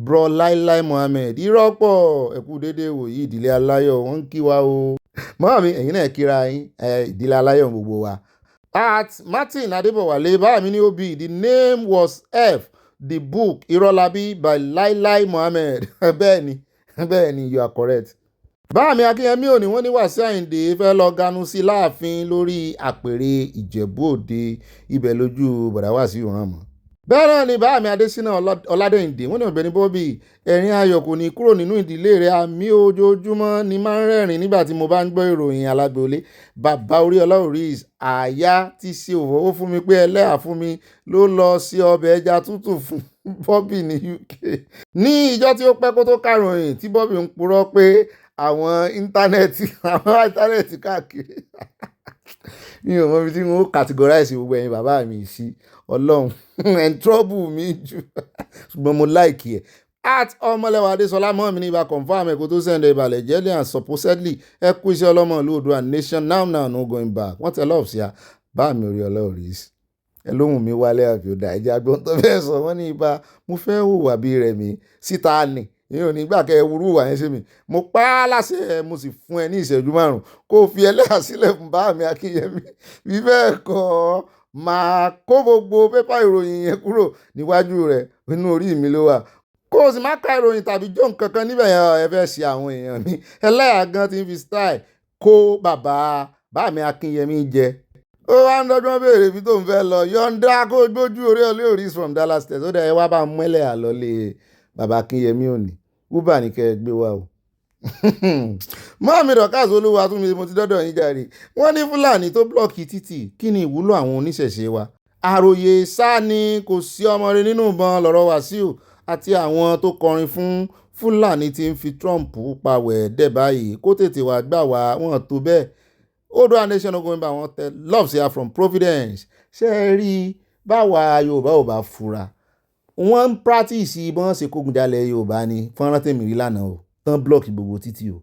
bro Láíláí Mohammed ìrọ́pọ̀ ẹ̀kú dédé wòyí ìdílé aláyọ̀ wọ́n ń kí wa o. Mọ́ mi ẹ̀yin náà kíra yín ìdílé aláyọ̀ gbogbo wa. At Martin Adébọ̀wálé bá mi ní OB the name was F the book Irọ́lábí by Láíláí Mohammed. Bẹ́ẹ̀ni you are correct. Báàmí Akínyẹmí òní wọ́n ní Wàsíù Àyìndé fẹ́ lọ ganu sí láàfin lórí àpèrè Ìjẹ̀bú Òde ibẹ̀ lójú bọ̀dá Wàsíù ràn mọ́. Bẹ́ẹ̀ náà ni báàmí Adésínà Ọládẹ́yìndé wọ́n ní Ọ̀gbẹ́ni Bobby ẹ̀rín ayọ̀ kò ní kúrò nínú ìdílé rẹ̀ àmì ojoojúmọ́ ni máa ń rẹ́rìn nígbà tí mo bá ń gbọ́ ìròyìn alágbolé. Bàbá Oríọlá Oris àyà ti ṣe òfófó fún mi pé ẹlẹ́yà fún mi ló lọ sí ọbẹ̀ ẹja tútù fún Bobby ní UK. Ní ìjọ tí ó pẹ́ kó tó kàròyìn tí Bobby ń purọ́ pé àwọn íńtánẹ́ẹ̀tì káàkiri mi ò mọ ibi tí wọ́n categorize gbogbo ẹ̀yin bàbá mi sí Ọlọ́run ẹ̀ ń trouble mi jù ṣùgbọ́n mo like ẹ̀ at ọmọlẹ́wà adéṣọlá mọ́ mi ní ibà confam ẹ̀kọ́ tó sẹ́ndẹ̀ ìbàlẹ̀ jẹ́lẹ̀ and supposedly ẹ kú iṣẹ́ ọlọ́mọ ìlú Oòduà nation now no going back wọ́n tẹ lọ́ọ̀fù sí a bá mi orí ọlọ́ọ̀rí sí ẹ lóhùn mi wálé àfihàn ẹ̀jẹ̀ agbọ́n tó fẹ́ sọ wọ́n ní ibà mo fẹ́ hùwà bí rẹ̀ mi síta ni ìyẹn ò ní gbà kẹ́ ẹ wúrú wà yẹn sí mi mo pa á láṣẹ mo sì fún ẹ ní ìṣẹ́jú 5 kó o fi ẹlẹ́yà sílẹ̀ fún bá mi Akínyẹmí bí bẹ́ẹ̀ kọ́ máa kó gbogbo pépà ìròyìn yẹn kúrò níwájú rẹ̀ inú orí mi ló wà kó o sì má ka ìròyìn tàbí jó nǹkan kan níbẹ̀ yẹn ẹ fẹ́ ṣe àwọn èèyàn mi ẹlẹ́yà gan ti ń fi style kó bá mi Akínyẹmí jẹ ó wá ń dọ́gbọ́n béèrè ibi tó ń fẹ́ lọ yọ̀ǹda kó gbójú orí ọlẹ́òrí from Dallas test ó dẹ̀ ẹ wá bá mú ẹlẹ́yà lọ́lé bàbá Akínyẹmí òní uber ní kẹ́ ẹ gbé wa o mọ́mí dọ̀kásì olúwa tún mi mo ti dọ́dọ̀ yín jàre wọ́n ní Fúlàní tó blọ́ọ̀kì títì kí ni ìwúlò àwọn oníṣẹ̀ṣe wa àròyé sá ni kò sí ọmọ rẹ nínú ìbọn lọ́rọ̀ Wàsíù àti àwọn tó kọrin fún Fúlàní tí ń fi Trump pawẹ̀ dẹ̀ báyìí kó tètè wá gbà wá wọn tó bẹ́ẹ̀ Oòduà nation ogun bá wọn tẹ love say from Providence ṣe é rí báwa Yorùbá ò bá fura wọ́n ń practice ìbọn ṣe kógun jalè Yorùbá ni fọ́nrán tèmi rí lánàá o tán blọọkì gbogbo títì o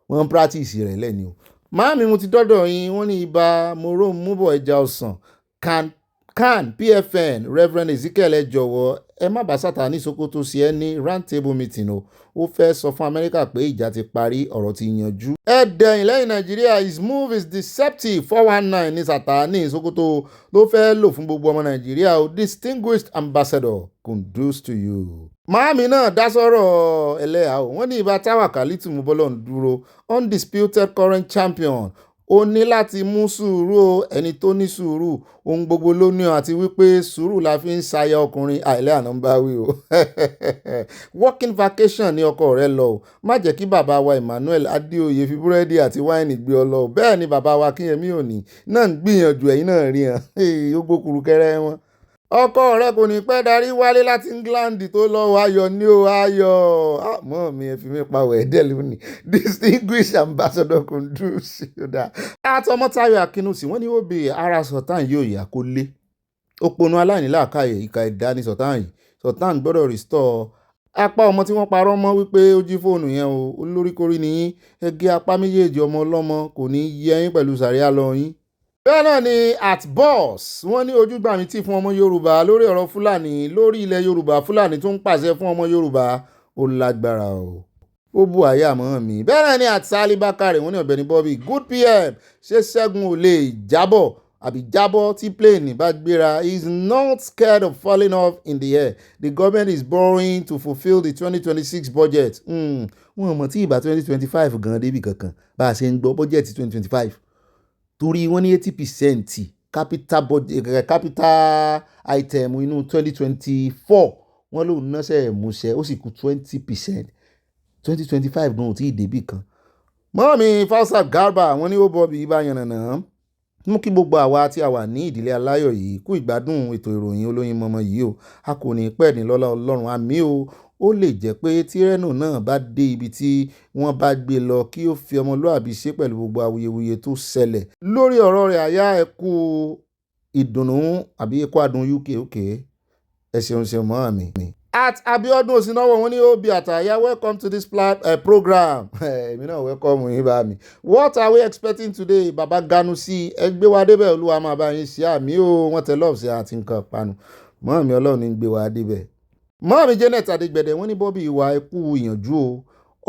wọ́n ń practice rẹ̀ lẹ́ni o máàmí mo ti dọ́dọ̀ yín wọ́n ní ibà moro múbọ̀ ẹja ọ̀sán can PFN Reverend Ezekiel ẹ jọ̀wọ́ ẹ má bá Sátánì Sókótó sí ẹ ní round table meeting o ó fẹ́ sọ fún Amẹ́ríkà pé ìjà ti parí ọ̀rọ̀ ti yanjú. ẹ dẹ̀yìn lẹ́yìn Nàìjíríà his move is deceptive 419 ní Sátánì Sókótó ló fẹ́ lò fún gbogbo ọmọ Nàìjíríà o distinguished ambassador conduce to you. Máàmí náà dá sọ́rọ̀ ẹlẹ́yà o wọ́n ní ibà Táwà Kálítù mú bọ́lọ̀ ń dúró undisputed current champion ó ní láti mú sùúrù o ẹni tó ní sùúrù ohun gbogbo ló ní àti wípé sùúrù la fi ń ṣaya ọkùnrin àìlẹ́ àná ń bá wí o working vacation ní ọkọ rẹ lọ o má jẹ́ kí bàbá wa Emmanuel Adéoyè fi búrẹ́dì àti wáìnì gbé ọ lọ o bẹ́ẹ̀ ni bàbá wa Akínyẹmí òní náà ń gbìyànjú ẹ̀yìn náà rí hàn ó gbókùrú kẹrẹ wọn ọkọ rẹ kò ní pẹ́ darí wálé láti England tó lọ ayọ̀ ní o ayọ̀ àmọ́ mi ẹ fi mi pa wẹ̀ẹ́dẹ̀ lónìí distinguished ambassador Kundus àtọmọtayọ Akínúsì wọ́n ní ó bè ara Sultan yóò yà kó lé òpònú aláìníláàkáyè ìka ẹ̀dá ní Sultan yìí Sultan gbọ́dọ̀ restore apá ọmọ tí wọ́n parọ́ mọ́ wípé ó jí fóònù yẹn o olóríkórí nìyí ẹgẹ́ apá méjèèjì ọmọ ọlọ́mọ kò ní yẹ yín pẹ̀lú sàríà lọ yín. bẹ́ẹ̀ náà ni at boss wọ́n ní ojúgbà mi tí fún ọmọ Yorùbá lórí ọ̀rọ̀ Fúlàní lórí ilẹ̀ Yorùbá Fúlàní tó ń pàṣẹ fún ọmọ Yorùbá ó lágbára o ó bu àyà mọ́ mi. bẹ́ẹ̀ náà ni at Sali Bakare wọ́n ní Ọ̀gbẹ́ni Bobby good PM ṣé Ṣẹ́gun ò lè jábọ̀ tí plane bá gbéra he is not scared of falling off in the air the government is borrowing to fulfil the 2026 budget. wọ́n mọ̀ tí ìbá 2025 gan débì kankan bá a ṣe ń gbọ́ budget 2025 torí wọ́n ní 80% capital item inú 2024 wọ́n lòun náṣẹ́ múṣẹ́ ó sì kú 20% 2025 gan ò tí ì débì kan. mọ́mí Fausat Garba wọ́n ní ó bọ́ bí ibà yànnàná mú kí gbogbo àwa tí a wà ní ìdílé aláyọ̀ yìí kú ìgbádùn ètò ìròyìn olóyin mọ́mọ́ yìí o a kò ní pẹ́ ní lọ́lá Ọlọ́run àmì o ó lè jẹ́ pé tírẹ́nù náà bá dé ibi tí wọ́n bá gbé lọ kí ó fi ọmọlúàbí ṣe pẹ̀lú gbogbo awuyewuye tó ṣẹlẹ̀ lórí ọ̀rọ̀ rẹ̀ àyà ẹ̀kú ìdùnnú àbí ẹ̀kú adùn UK ẹ ṣeun mọ́ àmì. at Abiodun Osinawo wọ́n ní ó bí àtàyà welcome to this program èmi náà welcome yín bá mi. what are we expecting today baba Ganusi ẹgbẹ́ wa débẹ̀ olúwa máa bá yín ṣe àmì o wọ́n tẹ lọ́ọ̀sì àti nǹkan panu mọ́ mi Ọlọ́run ní gbé wa débẹ̀. mọ́mí Janet Adégbẹ̀dẹ wọ́n ní Bobby ìwà ẹkú ìyànjú o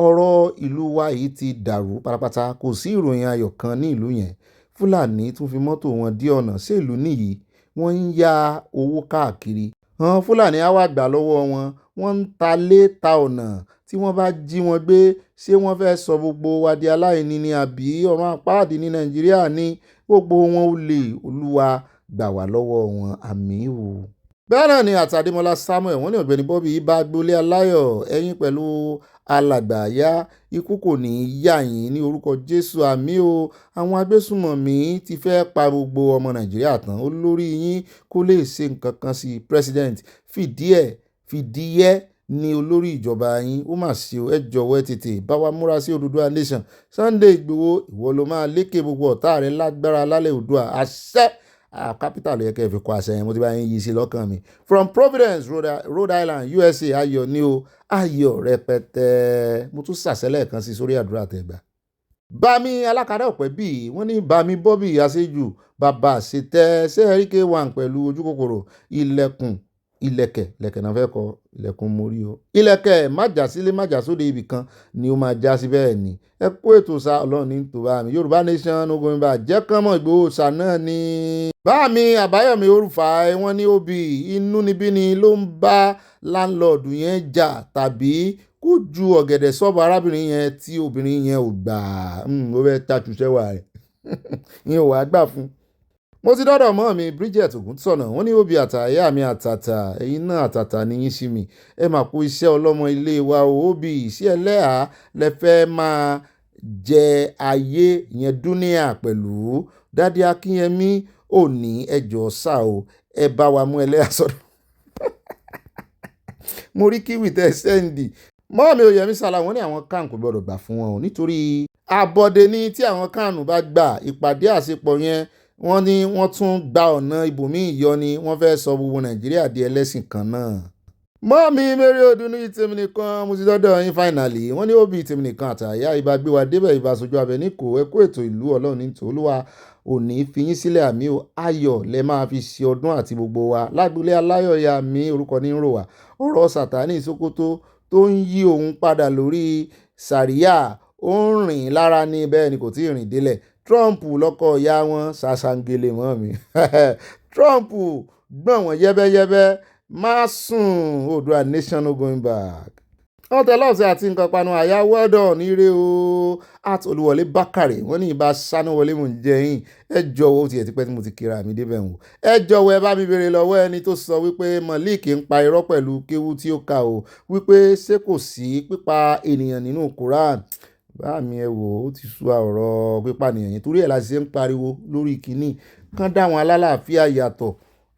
ọ̀rọ̀ ìlú wa yìí ti dàrú pátápátá kò sí ìròyìn ayọ̀ kan ní ìlú yẹn Fúlàní tún fi mọ́tò wọn dí ọ̀nà sílùú nìyí wọ́n ń ya owó káàkiri àwọn Fúlàní á wá gbà lọ́wọ́ wọn wọ́n ń ta lé ta ọ̀nà tí wọ́n bá jí wọn gbé ṣé wọ́n fẹ́ sọ gbogbo wa di aláìní ni àbí ọ̀run àpáàdì ní Nàìjíríà ní gbogbo wọn ó lè Olúwa gbà wá lọ́wọ́ wọn àmì o. bẹ́ẹ̀ náà ni àtàdémọlá Samuel wọ́n ní Ọ̀gbẹ́ni Bobby bá gbolé aláyọ̀ ẹ̀yin pẹ̀lú alàgbàyà ikú kò ní í yà yín ní orúkọ Jésù àmì o àwọn agbésùmọ̀mí ti fẹ́ pa gbogbo ọmọ Nàìjíríà tán olórí yín kó lè ṣe nǹkan kan sí president fìdíyẹ́ ní olórí ìjọba yín ó mà ṣe ẹ jọ̀wọ́ ẹ tètè bá wa múra sí Oòduà nation Sunday Ìgbòho ìwọ ló máa lékè gbogbo ọ̀tá rẹ lágbára lálẹ́ Oòduà àṣẹ capital yẹ kẹ́ fi kọ àṣẹ yẹn mo ti bá yín yí sí lọ́kàn mi. From Providence, Rhode Island, USA, ayọ̀ ni o, ayọ̀ rẹpẹtẹ. Mo tún ṣàṣẹlẹ̀ kan sí sórí àdúrà tẹ̀gbà. Bámi alákàdá ọ̀pẹ́ bíi wọ́n ní Bámi Bobby àṣejù bàbá àṣetẹ́ sẹ́ẹ̀ríkẹ́ wà pẹ̀lú ojú kòkòrò ilẹ̀kẹ̀ náà fẹ́ kọ ilẹ̀kùn mórí o. Ilẹ̀kẹ̀ májà sílé májà sóde ibì kan ni ó máa já sí bẹ́ẹ̀ ni. Ẹ kú ètò sa ọlọ́run ní tòun bá mi Yorùbá Nation ogun ibà jẹ́ kán mọ̀ Ìgbòho ṣà náà ni. Bámi Àbáyọ̀mí Orúfà wọ́n ní obì inúnibíni ló ń bá láńlọ́ọ̀dù yẹn jà tàbí kó ju ọ̀gẹ̀dẹ̀ sọ́ọ̀bù arábìnrin yẹn tí obìnrin yẹn ò gbà ó fẹ́ tàtúnṣẹ́wà rẹ̀ ìyẹn ò wá gbà fún. Mo ti dọ́dọ̀ mọ́ mi Bridget Ògúntọ̀nà wọ́n ní obì àtàyà mi àtàtà ẹ̀yin náà àtàtà ní yín sí mi ẹ máa kó iṣẹ́ ọlọ́mọ ilé wa o obì sí ẹlẹ́hà lẹ fẹ́ máa jẹ ayé yẹn dúníà pẹ̀lú Dádì Akínyẹmí òní ẹjọ́ sá o ẹ bá wa mú ẹlẹ́hà sọ́dọ̀ mo rí kíwì tẹ́ sẹ́ndì mọ́ọ̀mí Oyèmí Sàlá wọ́n ní àwọn kan kò gbọ́dọ̀ gbà fún wọn o nítorí àbọ̀dé ní tí àwọn kan bá gbà ìpàdé àṣepọ̀ yẹn wọ́n ní wọ́n tún gba ọ̀nà ibòmíì yọ ni wọ́n fẹ́ sọ gbogbo Nàìjíríà di ẹlẹ́sìn kan náà. Mọ́ọ̀mí Mary Odun ní tèmi nìkan mo ti dọ́dọ̀ yín finally wọ́n ní òbí tèmi nìkan àtàyà ibà gbé wa débẹ̀ ibà sojú abẹ ní kò ẹ kó ètò ìlú Ọlọ́run ní tòlúwa òní fi yín sílẹ̀ àmì o ayọ̀ lẹ máa fi ṣe ọdún àti gbogbo wa lágbólé aláyọ̀yà mi orúkọ ní rò wá ọ̀rọ̀ Sàtánì Sókótó tó ń yí òun padà lórí sàríà ó ń rìn lára ní bẹ́ẹ̀ ni kò tí ì rìn délẹ̀ Trump lọ́kọ̀ ìyá wọn ṣàṣàǹgẹ̀lẹ̀ mọ́ mi Trump gbọ̀n wọ́n yẹ́bẹ́yẹ́bẹ́ má sùn Oòduà nation no going back. wọ́n tẹ lọ́ọ̀sẹ̀ àti nǹkan panu àyà wọ́dọ̀ níre o at Olúwọlé Bákàrè wọ́n ní ibà Sanawole mò ń jẹ yín ẹ jọ̀wọ́ ó ti ẹ̀ ti pẹ́ tí mo ti kíra mi débẹ̀ wò ẹ jọ̀wọ́ ẹ bá mi béèrè lọ́wọ́ ẹni tó sọ wípé Malik ń pa irọ́ pẹ̀lú kéwú tí ó kà o wípé ṣé kò sí pípa ènìyàn nínú Quran bá mi ẹ wò ó ti sú ọ̀rọ̀ pípa ènìyàn yẹn torí ẹ̀ la ṣe ń pariwo lórí kínní kán dáwọn alálàáfíà yàtọ̀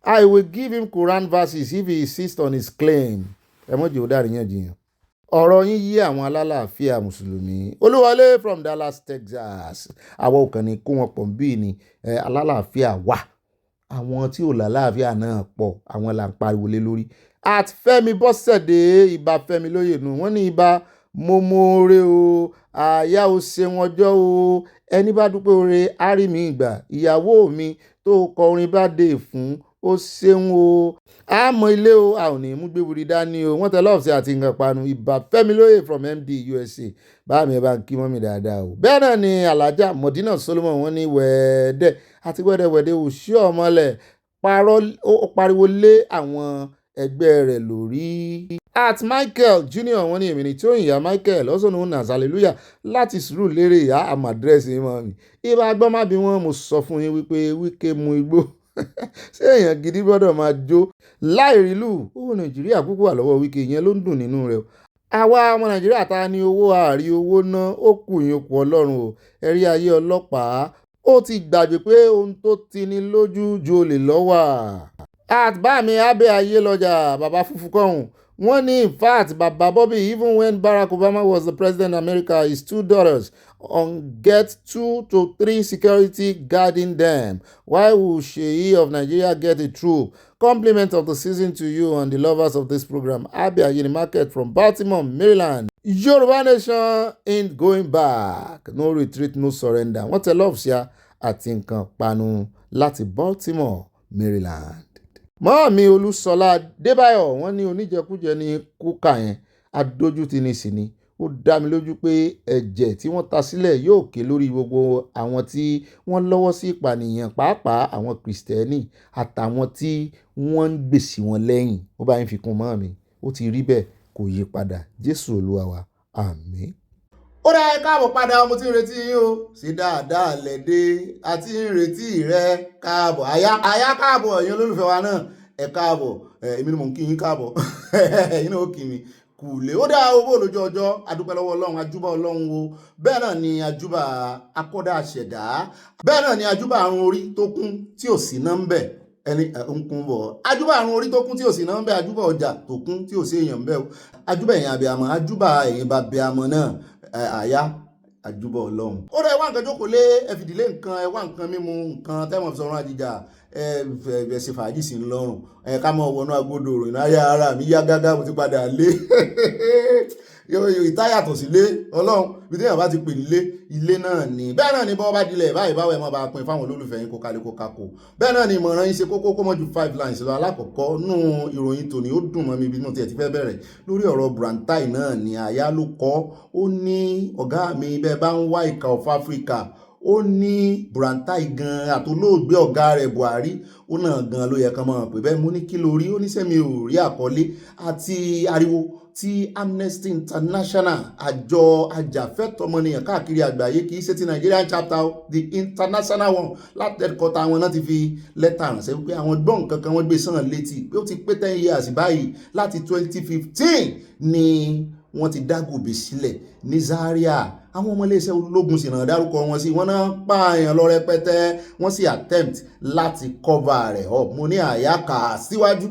I will give him Quran verses if he insists on his claim ẹ mọ̀jẹ̀ ó dàríyànjiyàn ọ̀rọ̀ yín yí àwọn alálàáfíà mùsùlùmí Olúwọlé from Dallas Texas àwọn òkàn ní kó wọn pọ̀ bí ni alálàáfíà wà àwọn tí ò lálàáfíà náà pọ̀ àwọn là ń pariwo lé lórí at Fẹ́mi Bọ́sẹ̀dé ìbá Fẹ́mi Lóyènú wọ́n ní ìbá mọ́mọ́ọ́rẹ́ o àyà ò ṣeun ọjọ́ o ẹni bá dúpẹ́ oore á rí mi ìgbà ìyàwó mi tó kọ orin bá dé fún ó ṣeun o àmọ́ ilé o a ò ní mú gbéwìrì dání o wọ́n tẹ lọ́ọ̀sì àti nǹkan panu ìbá Fẹ́mi Lóyè from MD USA bá mi ẹ bá ń kí mọ́ mi dáadáa o bẹ́ẹ̀ náà ni Alhaja Modina Solomon wọ́n ní wẹ́ẹ́dẹ́ àti wẹ́dẹ́wẹ́dẹ́ òṣì ọmọlẹ̀ pariwo lé àwọn ẹgbẹ́ rẹ̀ lórí. At Michael Junior wọ́n ní èmi ní tí ó yìnyín Michael also known as hallelujah láti Sùúrùlérè ìyá àmàdírẹ́sì mọ́ mi ibà gbọ́n má bí wọ́n mo sọ fún yín wípé Wike mu igbó ṣé èèyàn gidi gbọ́dọ̀ máa jó láìrílù owó Nàìjíríà púpọ̀ wà lọ́wọ́ Wike yẹn ló ń dùn nínú rẹ̀ àwa ọmọ Nàìjíríà ta ni owó àárí owó ná ó kù yín kù Ọlọ́run o ẹ̀rí ayé ọlọ́pàá ó ti gbàgbé pé ohun tó ti ní lójú ju olè lọ́wà. Àtbámi abẹ́ ayé lọ́jà bàbá fúnfún kọ́hún wọ́n ní in fact bàbá Bobby even when Barack Obama was the president of America his two daughters get 2 to 3 security guarding them. Why would Sheyi of Nigeria get a troop? Compliment of the season to you and the lovers of this program. Abi Ayini Market from Baltimore, Maryland. Yorùbá Nation ain't going back. No retreat, no surrender. Wọ́n tẹ love ṣá àti nǹkan panu láti Baltimore, Maryland. Mọ́ọ̀mí Olúṣọlá Débáyọ̀ wọ́n ní oníjẹkújẹ ní kúkà yẹn adójútì ní sí ni ó dá mi lójú pé ẹ̀jẹ̀ tí wọ́n ta sílẹ̀ yóò ké lórí gbogbo àwọn tí wọ́n lọ́wọ́ sí ìpànìyàn pàápàá àwọn kìrìsìtẹ́nì àtàwọn tí wọ́n ń gbèsè wọn lẹ́yìn ó bá yín fi kún mọ́ mi ó ti rí bẹ́ẹ̀ kò yí padà Jésù Olúwa wa àmín. ó dá ẹ káàbọ̀ padà mo ti ń retí yín o sí dáadáa lẹ́dẹ́ àti ń retí rẹ káàbọ̀ àyà káàbọ̀ ẹ̀yin olólùfẹ́ wa náà ẹ káàbọ̀ èmi ni mò ń kí yín káàbọ̀ ẹ̀yin náà ó kí mi kùlé ó dá owó lójú ọjọ́ adúpẹ́ lọ́wọ́ Ọlọ́run ajúbà Ọlọ́run wo bẹ́ẹ̀ náà ni ajúbà akọ́dá àṣẹ̀dá bẹ́ẹ̀ náà ni ajúbà àrùn orí tó kún tí ò sí nọ́mbẹ̀ ẹni ń kún bọ̀ ajúbà àrùn orí tó kún tí ò sí nọ́mbẹ̀ ajúbà ọjà tó kún tí ò sí èèyàn bẹ́ẹ̀ ajúbà ẹ̀yìn àbíamọ ajúbà ẹ̀yìn bàbíamọ náà àyà àjúbọ̀ ọlọ́run. Ó dẹ̀ wá nǹkan jókòó lé ẹ̀fìdílé nǹkan ẹ wá nǹkan mímu nǹkan tẹ́mọ̀ fi sọ̀rọ̀ àjíjà ẹ ṣe fàájì sí lọ́rùn ká mọ̀ wọnú agbódò òròyìn ayé ara mi yá gágá mo ti padà lé ìtáyàtọ̀ sílé ọlọ́run bí téèyàn bá ti pè nílé ilé náà ni bẹ́ẹ̀ náà ni bọ́ bá dilẹ̀ báyìí báwo ẹ̀ mọ́ bá pin fáwọn olólùfẹ́ yín kó kálé kó kákó bẹ́ẹ̀ náà ni ìmọ̀ràn yín ṣe kókó kó mọ́ ju 5 lines lọ. Alákọ̀ọ́kọ́ nú ìròyìn tòní ó dùn mọ́ mi bí mo tiẹ̀ ti fẹ́ bẹ̀rẹ̀ lórí ọ̀rọ̀ Brantai náà ni àyá ló kọ́ ó ní ọ̀gá mi bẹ́ẹ̀ bá ń wá ìka of Africa ó ní Brantai gan àtolóògbé ọ̀gá rẹ̀ Buhari ó náà gan ló yẹ kán mọ̀ pé bẹ́ẹ̀ mo ní kí lórí ó ní sẹ́mi ò rí àkọlé àti ariwo tí Amnesty International àjọ ajàfẹ́tọ̀ọ́mọnìyàn káàkiri àgbáyé kì í ṣe ti Nigerian chapter the international one láti ẹ̀kọ́ta àwọn náà ti fi lẹ́tà ránṣẹ́ wípé àwọn gbọ́n kankan wọ́n gbé sàn létí pé ó ti pé 10 years báyìí láti 2015 ni wọ́n ti dá Gòbè sílẹ̀ ní Zaria àwọn ọmọ iléeṣẹ́ ológun sì ràn dárúkọ wọn sí wọn náà pààyàn lọ rẹpẹtẹ wọ́n sì attempt láti cover rẹ̀ up mo ní àyàkà síwájú.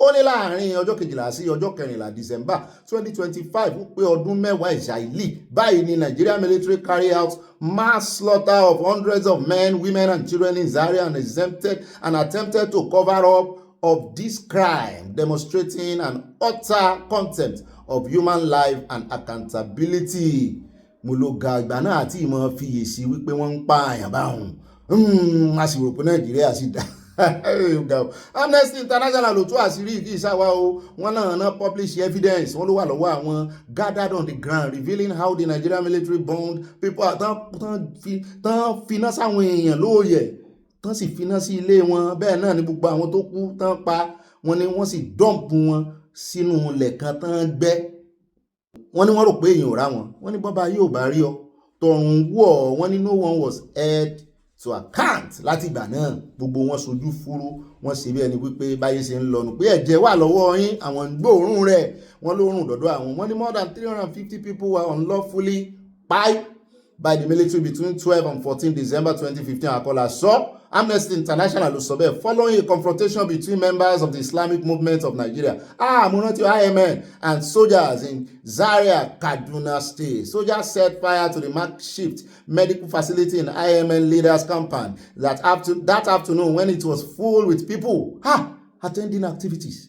Ó ní láàrin ọjọ́ 12 sí ọjọ́ 14 December 2025 ó pé ọdún mẹ́wàá ìṣàìlì báyìí ni Nigerian military carry out mass slaughter of hundreds of men, women and children in Zaria and attempted to cover up of this crime, demonstrating an utter contempt of human life and accountability. Mo lo ga ìgbà náà àti ìmọ̀ fiyèsí wípé wọ́n ń pààyàn báwọn a sì rò pé Nàìjíríà sì dá. Amnesty International ló tú àṣírí kí ìṣàwá o wọn náà publish evidence wọn ló wà lọ́wọ́ àwọn gathered on the ground revealing how the Nigerian military bombed people tán finá sáwọn èèyàn lóòyẹ̀ tán sì finá sí ilé wọn bẹ́ẹ̀ náà ni gbogbo àwọn tó kú tán pa wọn ni wọ́n sì dọ́ǹpù wọn sínú ilẹ̀ kan tán gbẹ́ wọ́n ní wọ́n rò pé èèyàn ò rá wọn wọ́n ní bọ́ba yóò bá rí ọ tọrùn wọ̀ wọ́n ní no one was held to account láti ìgbà náà gbogbo wọn sojú fúrú wọn ṣe bí ẹni wípé báyé ṣe ń lọnu pé ẹ̀jẹ̀ wà lọ́wọ́ yín àwọn ń gbóòórùn rẹ̀ wọ́n lóòórùn dọ́dọ̀ àwọn wọ́n ní more than 350 people were unlawfully pied by the military between 12 and 14 December 2015 àkọlà sọ Amnesty International ló sọ bẹ́ẹ̀ following a confrontation between members of the Islamic movement of Nigeria mo rántí IMN and soldiers in Zaria, Kaduna State. Soldiers set fire to the makeshift medical facility in IMN leaders compound that afternoon when it was full with people attending activities.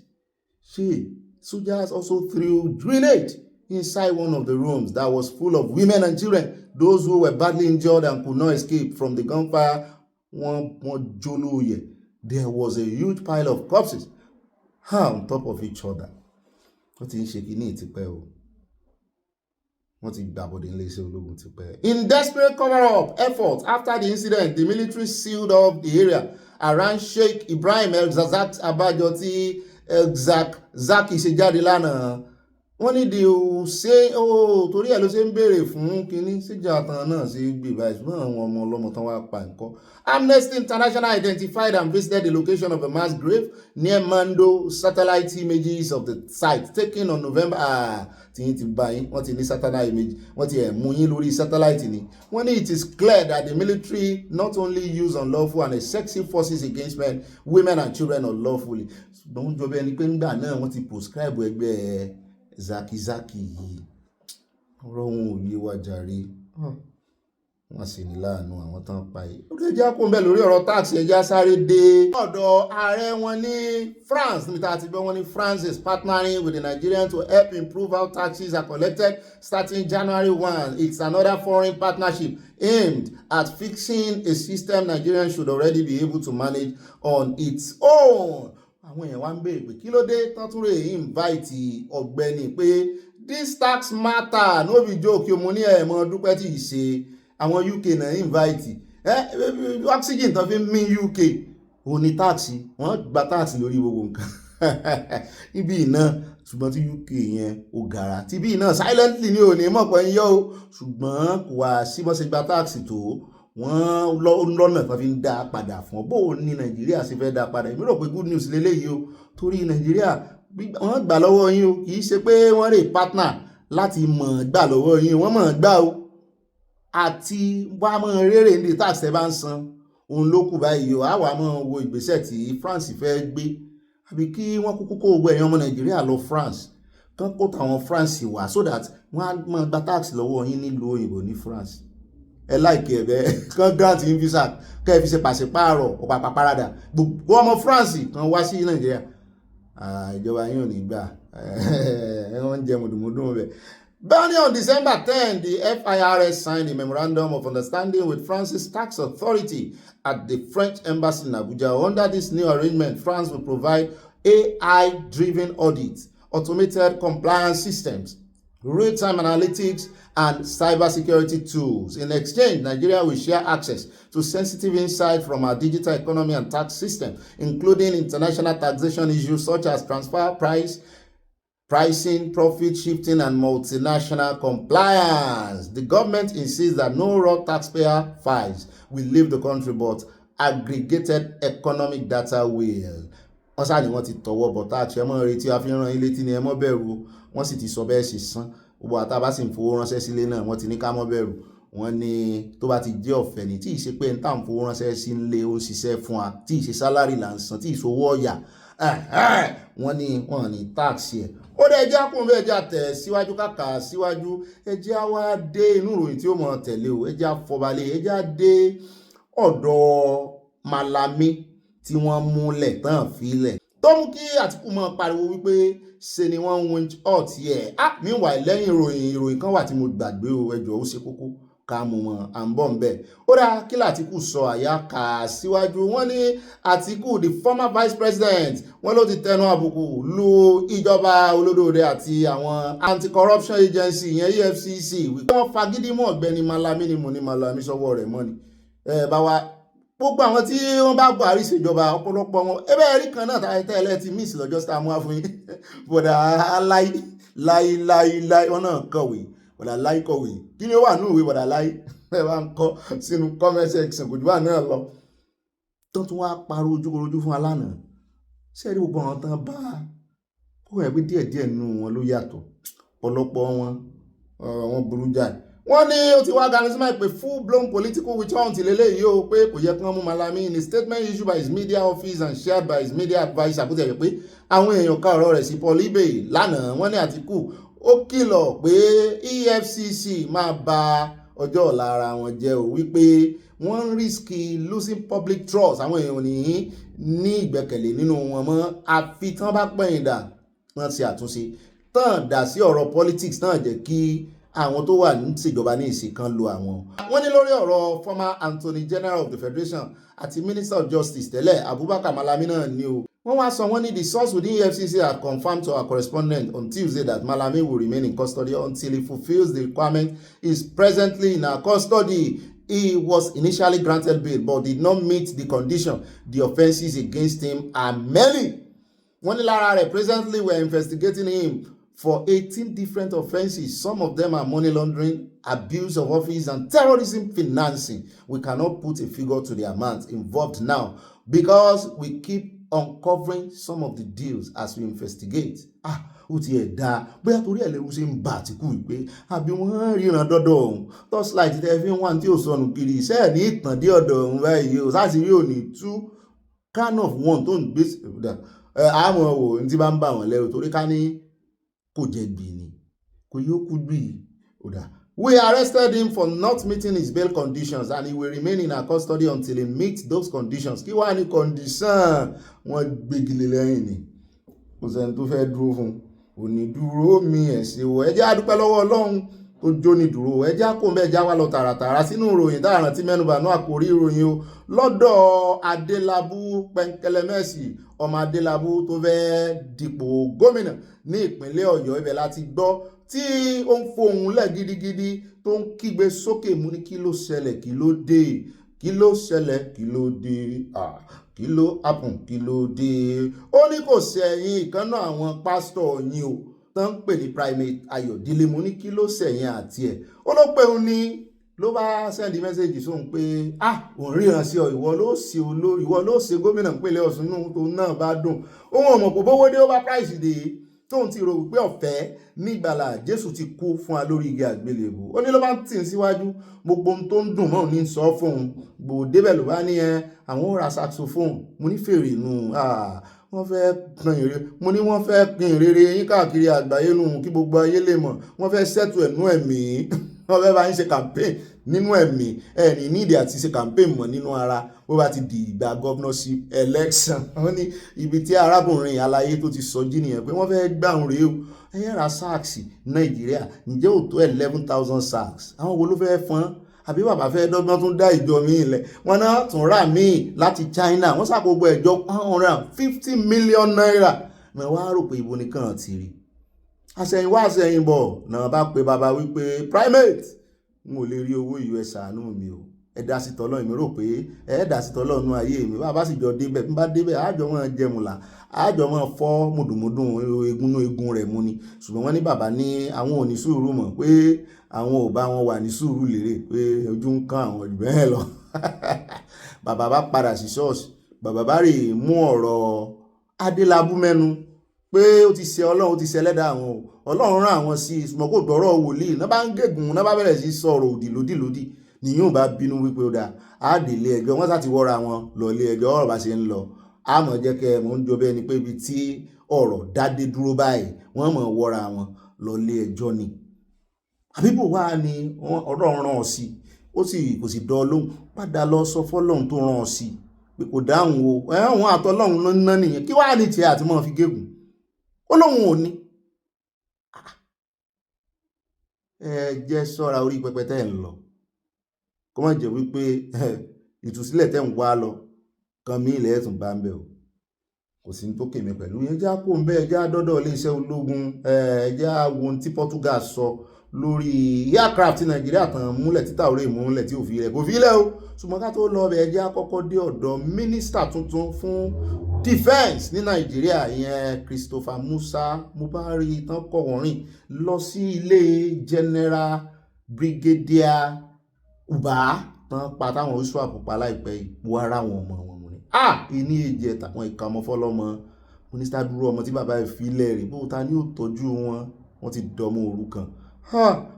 Soldiers also threw grenade inside one of the rooms that was full of women and children. Those who were badly injured and could not escape from the gunfire. There was a huge pile of corpses on top of each other. Wọ́n ti ń ṣe kínní ìtìpẹ́ o. Wọ́n ti gbàbọ̀dé iléeṣẹ́ ológun tipẹ́. In desperate cover-up efforts after the incident, the military sealed off the area around Sheikh Ibrahim El-Zazak Abajo tí Zaki ṣe jáde lánàá. Wọ́n ní di ṣe torí ẹ̀ ló ṣe ń béèrè fún kínní síjà àtàn náà sí gbìbà ìṣúná àwọn ọmọ ọlọ́mọ tán wá pa nǹkan. Amnesty International identified and visited the location of a mass grave near Mando. Satellite images of the site taken on November tí ti bá yín wọ́n ti ní satellite image wọ́n ti mú yín lórí satellite ni. Wọ́n ní it is clear that the military not only use unlawful and excessive forces against men, women and children unlawfully. Ṣùgbọ́n wọ́n jọ bẹ́ẹ̀ ni pé nígbà náà wọ́n ti prescribe ẹgbẹ́ Zaki yìí ọ̀rọ̀ wọn ò yé wa jàre wọ́n sì ní láàánú àwọn tán pa yìí. Ó lè jẹ́ kó ń bẹ lórí ọ̀rọ̀ táàkì ẹja sáré dé ọ̀dọ̀ ààrẹ wọn ní France níbi tá a ti gbọ́ wọn ní France is partnering with the Nigerians to help improve how taxes are collected starting January 1. It's another foreign partnership aimed at fixing a system Nigerians should already be able to manage on its own. Àwọn èèyàn wá ń béèrè pé kí ló dé tán tún rè invite Ogbeni pé this tax matter no be joke mo ní ẹ̀mọ́ dúpẹ́ tí ì ṣe àwọn UK náà invite oxygen tán fi ń mí UK ò ní táàsì wọ́n gba táàsì lórí gbogbo nǹkan ibi iná ṣùgbọ́n tí UK yẹn ò gàrà tí ibi iná silently ní òní mọ̀pọ̀ ń yọ o ṣùgbọ́n kò wá sí bọ́ ṣe gba táàsì tó wọ́n lọ́nà tó fi ń dá padà fún ọ bó ní Nàìjíríà ṣe fẹ́ dá padà èmi rò pé good news lélẹ́yìí o torí Nàìjíríà wọ́n gbà lọ́wọ́ yín o kì í ṣe pé wọ́n rè partner láti mọ̀ gbà lọ́wọ́ yín wọ́n mọ̀ gbà o àti wá mọ̀ rere ní tax ẹ bá ń san òun ló kù báyìí o àwa mọ̀ wo ìgbésẹ̀ tí France fẹ́ gbé àbí kí wọ́n kúkú kó gbogbo ẹ̀yàn ọmọ Nàìjíríà lọ France kán kó tàwọn France wá so that wọ́n á máa gba tax lọ́wọ́ yín nílùú òyìnbó ní France ẹ láìkí ẹ̀ bẹ́ẹ̀ kán grant yín visa kẹ́ ẹ fi ṣe pàṣípààrọ̀ ọ̀pàpà parada gbogbo ọmọ France kan wá sí Nàìjíríà ìjọba yín ò ní gbà wọ́n ń jẹ mùdùmùdù bẹ́ẹ̀. Then on December 10, the FIRS signed a memorandum of understanding with France's tax authority at the French embassy in Abuja. Under this new arrangement, France will provide AI-driven audits, automated compliance systems, real-time analytics, and cybersecurity tools. In exchange, Nigeria will share access to sensitive insight from our digital economy and tax system, including international taxation issues such as transfer pricing, profit shifting, and multinational compliance. The government insists that no raw taxpayer files will leave the country, but aggregated economic data will. Wọ́n sáà ní wọ́n ti tọwọ́ bọ̀ tax ẹ mọ́ retí àfihàn ilé tí ni ẹ mọ́ bẹ̀rù wọ́n sì ti sọ bẹ́ẹ̀ sì san gbogbo àtàbá sì ń fowó ránṣẹ́ sílé náà wọ́n ti ní ká mọ́ bẹ̀rù wọ́n ní tó bá ti jẹ́ ọ̀fẹ́ ní tí ì ṣe pé ń tà ń fowó ránṣẹ́ sí ilé ó ń ṣiṣẹ́ fún wa tí ì ṣe sálárì là ń san tí ì ṣowó ọ̀yà wọ́n ní tax ẹ̀ ó dẹ̀ ẹjẹ́ àkùn bẹ́ẹ̀ ẹjẹ́ àtẹ̀ síwájú kàkà síwájú ẹjẹ́ á wá dé inú ìròyìn tí ó mọ̀ tẹ̀lé o ẹjẹ́ àfọbalẹ̀ ẹjẹ́ á dé ọ̀dọ̀ Malami tí wọ́n múlẹ̀ tán fílẹ̀ tó mú kí Àtíkù mọ́ pariwo wípé ṣe ni wọ́n ń winch out yẹ meanwhile lẹ́yìn ìròyìn kan wà tí mo gbàgbé o ẹjọ́ ó ṣe kókó ká mú mọ́ à ń bọ̀ ń bẹ̀ ó dá kí l'Àtíkù sọ àyà kà síwájú wọ́n ní Àtíkù the former vice president wọ́n ló ti tẹnu àbùkù lu ìjọba olódòdó àti àwọn anti-corruption agency ìyẹn EFCC wípé wọ́n fagídí mọ́ Ọ̀gbẹ́ni Malami ni mo ní Malami sọ́wọ́ rẹ̀ mọ́ ni bá wa gbogbo àwọn tí wọ́n bá Buhari ṣèjọba ọ̀pọ̀lọpọ̀ wọn ẹbẹ́ ẹ̀rí kan náà tẹ́lẹ̀ ti miss lọ́jọ́ sí àmúwá fún yín bọ̀dà láí wọn náà kọ̀wé bọ̀dà láí kọ̀wé kí ni ó wà ní ìwé bọ̀dà láí ẹ bá ń kọ́ sínú comment section kò jù wà náà lọ tó tún wá parọ́ ojúkorojú fún alánà sẹ́ẹ̀rí gbogbo àwọn tán bá kó ẹ̀ pé díẹ̀díẹ̀ nínú wọn ló yàtọ̀ ọ̀pọ̀lọpọ̀ wọn burú jáì wọ́n ní ó ti wáganisma pé full blown political witch hunt lélẹ́yìí o pé kò yẹ kí wọ́n mú Malami in a statement issued by his media office and shared by his media adviser bó ti yẹ pé àwọn èèyàn ká ọ̀rọ̀ rẹ̀ sí Paul Ibe lánàá wọ́n ní Àtíkù ó kìlọ̀ pé EFCC máa ba ọjọ́ ọ̀la ara wọn jẹ́ o wípé wọ́n ń risk losing public trust àwọn èèyàn ní ìgbẹ́kẹ̀lé nínú wọn mọ́ àfi tán bá pẹ̀yìn dà wọ́n ti àtúnṣe tán dà sí ọ̀rọ̀ politics náà jẹ́ kí àwọn tó wà ní ìṣèjọba ní ìṣèkan lo àwọn. wọ́n ní lórí ọ̀rọ̀ former Attorney General of the Federation àti Minister of Justice tẹ́lẹ̀ Abubakar Malami náà ni o. wọ́n wá sọ wọ́n ní the source within EFCC had confirmed to our correspondent on Tuesday that Malami will remain in custody until he fulfills the requirement. He is presently in our custody. He was initially granted bail but did not meet the condition. The offences against him are many. wọ́n ní lára rẹ̀ presently we are investigating him for 18 different offenses. Some of them are money laundering, abuse of office, and terrorism financing. We cannot put a figure to the amount involved now because we keep uncovering some of the deals as we investigate. Ó ti ẹ̀ dáa bóyá torí ẹ̀ lẹ́rú ṣe ń bà Àtíkù wípé àbí wọ́n ríran dọ́dọ̀ ọ̀hún torchlight tẹ́ fi ń wá tí ò sọnù kiri iṣẹ́ ní ìtàn dé ọ̀dọ̀ ọ̀hún báyìí o sáà sì rí òní tú kind of one tó ń gbé àmọ́ wò ní tí bá ń bà wọ́n lẹ́rù torí ká ní kò jẹ̀bi ni kò yóò kú bí ọ̀dà. We arrested him for not meeting his bail conditions and he will remain in our custody until he meets those conditions. Kí wàá ní condition wọ́n gbégilé lẹ́yìn ni kò sẹ́ni tó fẹ́ dúró fún òní dúró mi ẹ̀sìn o ẹ jẹ́ a dúpẹ́ lọ́wọ́ Ọlọ́run tó jóni dúró ẹ jẹ́ a kó mbẹ́ já wa lọ tààràtààrà sínú ìròyìn dáhàrán tí mẹ́nubà náà àkórí ìròyìn o lọ́dọ̀ Adelabu pẹ́ńkẹ́lẹ́mẹ́sì ọmọ Adelabu tó fẹ́ dipò gómìnà ní ìpínlẹ̀ Ọ̀yọ́ ibẹ̀ láti gbọ́ tí ó ń fohùn lẹ̀ gidigidi tó ń kígbe sókè mú ní kí ló ṣẹlẹ̀ kí ló dé kí ló ṣẹlẹ̀ kí ló dé kí ló happen kí ló dé. Ó ní kò sẹ́yìn ìkànnà àwọn pásítọ̀ yín o tó ń pè ní Primate Ayọ̀délé mú ní kí ló sẹ́yìn àti ẹ̀ ó ló pé òun ní ló bá sẹ́ndí mẹ́sẹ̀jì sóhun pé òun ríran sí ọ ìwọ ló ṣe olórí ìwọ ló ṣe gómìnà ìpínlẹ̀ Ọ̀ṣun nù tó náà bá dùn òun ọmọ kò bówó dé ó bá price dé tóun ti rò wípé ọ̀fẹ́ nígbàlà Jésù ti kú fún wa lórí igi àgbélébùú ó ní ló bá ń tì í síwájú gbogbo ohun tó ń dùn mọ́ ní sọ fóun gbòó débẹ̀ ló bá ní àwọn ó ra saxophone mo ní fèrè nù wọ́n fẹ́ kan ìrere mo ní wọ́n fẹ́ pin ìrere yín káàkiri àgbáyé nù kí gbogbo ayé lè mọ̀ wọ́n fẹ́ ṣètò ẹ̀nú ẹ̀mí wọ́n fẹ́ bá yín ṣe campaign nínú ẹ̀mí ẹ̀ní nídìí àti ṣe campaign mọ̀ nínú ara bó bá ti di ìgbà governorship election wọ́n ní ibi tí arákùnrin aláyé tó ti sọ jí nìyẹn pé wọ́n fẹ́ gbàùn rèé o ẹ̀yẹ́ ra sacks Nàìjíríà ǹjẹ́ ò tó 11,000 sacks àwọn wo ló fẹ́ fọ́n àbí bàbá fẹ́ dọ́gbọ́n tún dá ìjọ míì lẹ̀ wọ́n náà tún rà míì láti China wọ́n ṣàkóso ẹ̀jọ́ 150 million naira mẹ́ wá rò pé ibo nìkan ti rí àṣẹ̀yìnwá àṣẹ̀yìnbọ̀ náà bá pe bàbá wípé Primate n ò lè rí owó US àánú mi o ẹ dá sí tọ́lọ́ mi rò pé ẹ dá sí tọ́lọ́ nú ayé mi bàbá sì jọ débẹ̀ bí bá débẹ̀ àjọ wọn jẹmùlà àjọ wọn fọ́ mùdùmùdùn egun rẹ̀ mú ni ṣùgbọ́n wọ́n ní bàbá ní àwọn ò ní sùúrù mọ̀ pé àwọn ò bá wọn wà ní sùúrù lérè pé ojú ń kán àwọn jù bẹ́ẹ̀ lọ bàbá bá padà sí ṣọ́ọ̀ṣì bàbá bá rè mú ọ̀rọ̀ Adelabu mẹ́nu pé ó ti ṣe Ọlọ́run ó ti ṣe ẹlẹ́dàá àwọn Ọlọ́run rán àwọn sí ìsúnmọ́ kò gbọ́rọ̀ wòlíì náà bá ń gégùn náà bá bẹ̀rẹ̀ sí sọ̀rọ̀ òdì ni yóò bá bínú wípé ó dá àdèlé ẹjọ́ wọ́n sáti wọ́ra wọn lọ ilé ẹjọ́ ọ̀rọ̀ bá ṣe ń lọ àmọ́ jẹ́ kẹ́ mọ̀ ń jọ bẹ́ẹ̀ ni pé ibi tí ọ̀rọ̀ dádé dúró báyìí wọ́n mọ̀ wọ́ra wọn lọ ilé ẹjọ́ ni àbíbò wá ní ọ̀rọ̀ ràn ọ́ sí ó sì kò sì dán lóhùn padà lọ sọ fọ́lọ́hun tó ràn ọ́ sí pé kò dáhùn o ẹ̀hún àtọ́lọ́hun ló ń ná nìyẹn kí wàá ní tiẹ̀ àti mọ́ fi gégùn ó lóhun ò ní ẹ jẹ́ sọ́ra orí pẹpẹ tẹ́ ń lọ kó má jẹ́ wípé ìtúsílẹ̀ tẹ́ ń wá lọ kan mí ilẹ̀ ẹ̀tún bá ń bẹ̀ o kò sí tó kèmí pẹ̀lú yẹn já kó ń bẹ́ ẹjá dọ́dọ̀ iléeṣẹ́ ológun ẹjá wo tí Portugal sọ lórí aircraft tí Nàìjíríà tàn múlẹ̀ títà orí ìmúlẹ̀ tí ò fi rẹ̀ kò fi lẹ̀ o ṣùgbọ́n ká tó lọ bẹ̀ ẹjá kọ́kọ́ dé ọ̀dọ̀ mínísítà tuntun fún defense ní Nàìjíríà ìyẹn Christopher Musa Mubari tán kọ̀wọ́rìn lọ sí ilé General Brigadier Uba tán pa táwọn oṣù àpòpá láìpẹ́ ìpò ara wọn ọmọ wọn ni ìní èjì ẹ̀tàwọn ìkàmọ́ fọlọ́mọ mínísítà dúró ọmọ tí bàbá ìfilẹ̀ rẹ̀ bó ta ní ò tọ́jú wọn ti dọmọ òrukàn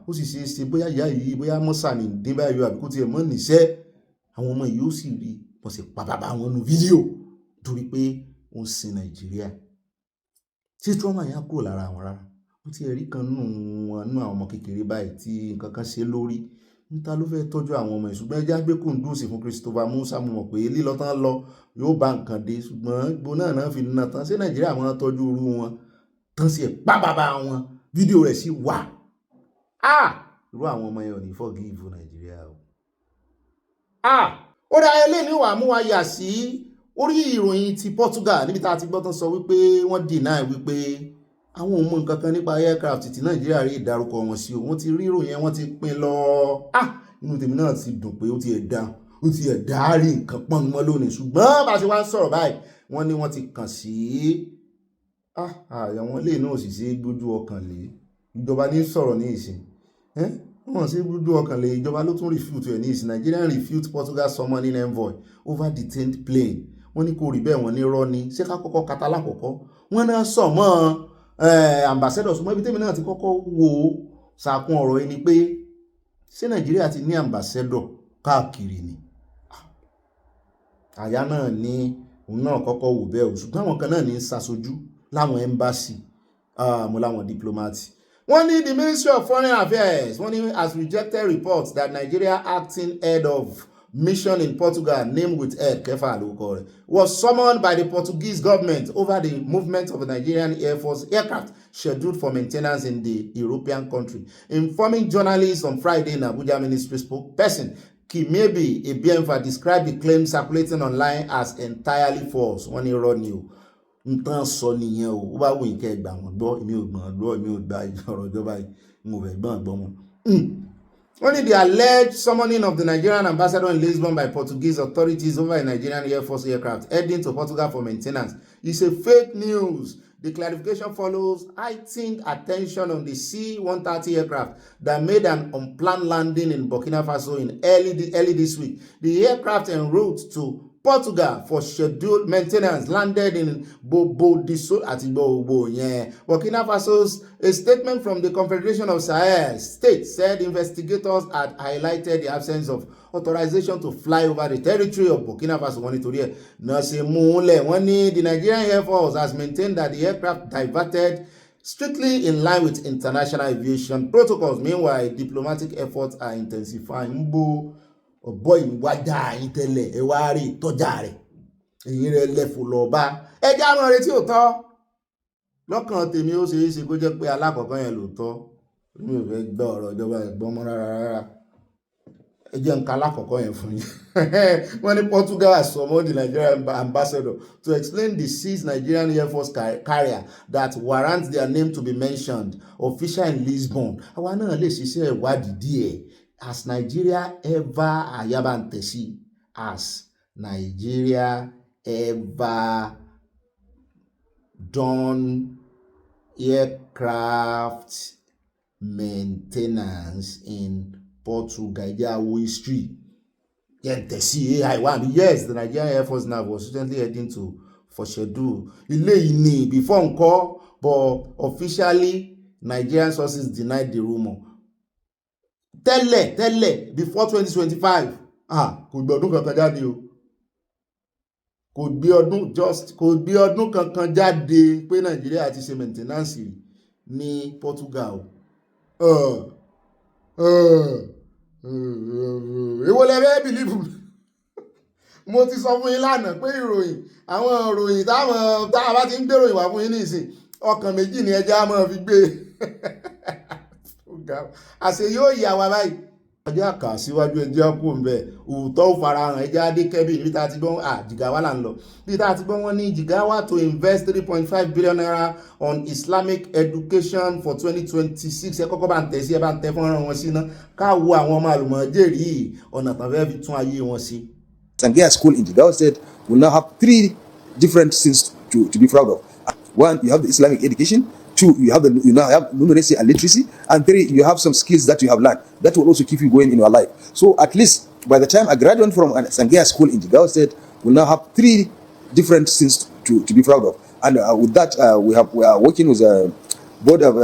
ó sì ṣe é ṣe bóyá ìyá yìí bóyá mọ́sà ní dín báyọ̀ àbí kó tiẹ̀ mọ́ níṣẹ́ àwọn ọmọ yìí ó sì rí wọ́n sì pa bàbá wọn nu fídíò torí pé wọ́n sin Nàìjíríà tí trauma yẹn á kúrò lára àwọn rárá ó ti ẹ̀rí kan nínú àwọn ọmọ kékeré báyìí tí nǹkan kan ṣe lórí níta ló fẹ́ tọ́jú àwọn ọmọ ìṣùgbọ́n ẹjá gbé kùndùsì fún Christopher Musa mo mọ̀ pé lílọ tán lọ yóò bá nǹkan dé ṣùgbọ́n ìbò náà fi nà tán ṣé Nàìjíríà wọn tọ́jú irú wọn tán sí ẹ̀ pa bàbá wọn fídíò rẹ̀ sí wà irú àwọn ọmọ yẹn ò ní forgive Nàìjíríà o. ó dá eléyìí wà mú wa yà sí orí ìròyìn ti Portugal níbi tá a ti gbọ́ tán sọ wípé wọ́n deny wípé àwọn ò mọ̀ nǹkan kan nípa aircraft tí Nàìjíríà rí ìdárúkọ wọn sí o wọ́n ti rí ìròyìn wọ́n ti pín lọ inú tèmi náà ti dùn pé ó ti ẹ̀dá rí nǹkan pọ́n mọ́ lónìí ṣùgbọ́n bá ṣe wá ń sọ̀rọ̀ báyìí wọ́n ní wọ́n ti kàn sí àwọn ilé náà sì ṣe gbójú ọkàn lé ìjọba ní sọ̀rọ̀ ní ìsìn wọ́n ṣe gbójú ọkàn lé ìjọba ló tún refute ẹ̀ ní ìsìn Nigerian refute Portugal summoning envoy over detained plane wọ́n ní kò rí bẹ́ẹ̀ wọ́n ní rọ́ ni ṣé ká kọ́kọ́ kata lákọ̀ọ́kọ́ wọ́n náà sọ mọ́ ambassador súnmọ́ ibi tèmi náà ti kọ́kọ́ wo sàkún ọ̀rọ̀ ẹni pé ṣé Nàìjíríà ti ní ambassador káàkiri ni àyà náà ní òun náà kọ́kọ́ wò bẹ́ẹ̀ o ṣùgbọ́n àwọn kan náà ní ṣàṣojú láwọn embassy mo láwọn diplomat wọ́n ní the Ministry of Foreign Affairs wọ́n ní has rejected reports that Nigeria acting head of mission in Portugal named with head Kefa Alukore was summoned by the Portuguese government over the movement of the Nigerian Air Force aircraft scheduled for maintenance in the European country. Informing journalists on Friday in Abuja, ministry spokesperson Kimebi Ebienfa described the claim circulating online as entirely false. Wọ́n ní irọ́ ni o nǹkan sọ nìyẹn o ó bá wù yín kẹ́ gbà wọ́n gbọ́ èmi ò gbọ́ èmi ò gba ọ̀rọ̀ ìjọba yìí mo fẹ́ gbọ́ wọn. Only the alleged summoning of the Nigerian ambassador in Lisbon by Portuguese authorities over a Nigerian Air Force aircraft heading to Portugal for maintenance is a fake news. The clarification follows heightened attention on the C-130 aircraft that made an unplanned landing in Burkina Faso in early this week. The aircraft en route to Portugal for scheduled maintenance landed in Bobodiso at Burkina Faso's a statement from the Confederation of Sahel states said investigators had highlighted the absence of authorization to fly over the territory of Burkina Faso. The Nigerian Air Force has maintained that the aircraft diverted strictly in line with international aviation protocols. Meanwhile, diplomatic efforts are intensifying. Ọ̀bọ ìwájà yín tẹ́lẹ̀ ẹ wá rí ìtọ́jà rẹ̀ èyí rẹ̀ lẹ́fù lọ́ba ẹjẹ́ àwọn retí òótọ́ lọ́kàn tèmi ó ṣeé ṣe kó jẹ́ pé alákọ̀ọ́kọ́ yẹn lóòótọ́ mi ò fẹ́ gbọ́ ọ̀rọ̀ ìjọba ẹ̀gbọ́n mọ́ rárá ẹ jẹ́ nǹkan alákọ̀ọ́kọ́ yẹn fún yín. Wọ́n ní Portugal has summoned the Nigerian ambassador to explain the seized Nigerian Air Force carrier that warrants their name to be mentioned official in Lisbon. Àwa náà lè ṣiṣẹ́ ìwádìí díẹ̀. Has Nigeria ever ayabantesi? Has Nigeria ever done aircraft maintenance in Portugal? History. Yes, the Nigerian Air Force now was recently heading to for schedule. Before encore, but officially Nigerian sources denied the rumor. Tẹ́lẹ̀ before 2025 kò gbé ọdún kankan jáde o kò gbé ọdún kankan jáde pé Nàìjíríà ti ṣe maintenance ní Portugal èwo lẹ fẹ́ bìlífù mo ti sọ fún yín lánàá pé àwọn ìròyìn táwọn bá ti ń gbé ìròyìn wá fún yín nísìn ọkàn méjì ni ẹja máa fi gbé àṣẹ yóò yà wá báyìí. Ọjọ́ àkà síwájú ẹjẹ́ kú ń bẹ̀ òótọ́ ò farahàn ẹjẹ́ adékẹ́bí níbi tá a ti gbọ́n Jigawa là ń lọ bí tá a ti gbọ́n wọn ní Jigawa to invest 3.5 billion naira on Islamic education for 2026. Ẹ kọ́kọ́ bá ń tẹ̀ sí ẹ bá ń tẹ fọ́nrán wọn sí ná káwo àwọn ọmọ àlùmọ̀ọ́jẹ̀rì ọ̀nà tán fẹ́ fi tún ayé wọn sí. Sangia School in Jigawa State will now have 3 different things to be proud of. 1, you have the Islamic education. 2, you now have numeracy and literacy, and 3, you have some skills that you have learned that will also keep you going in your life. So at least by the time I graduate from Sangia School in Jigawa State, we'll now have 3 different things to be proud of. And with that, we are working with a board of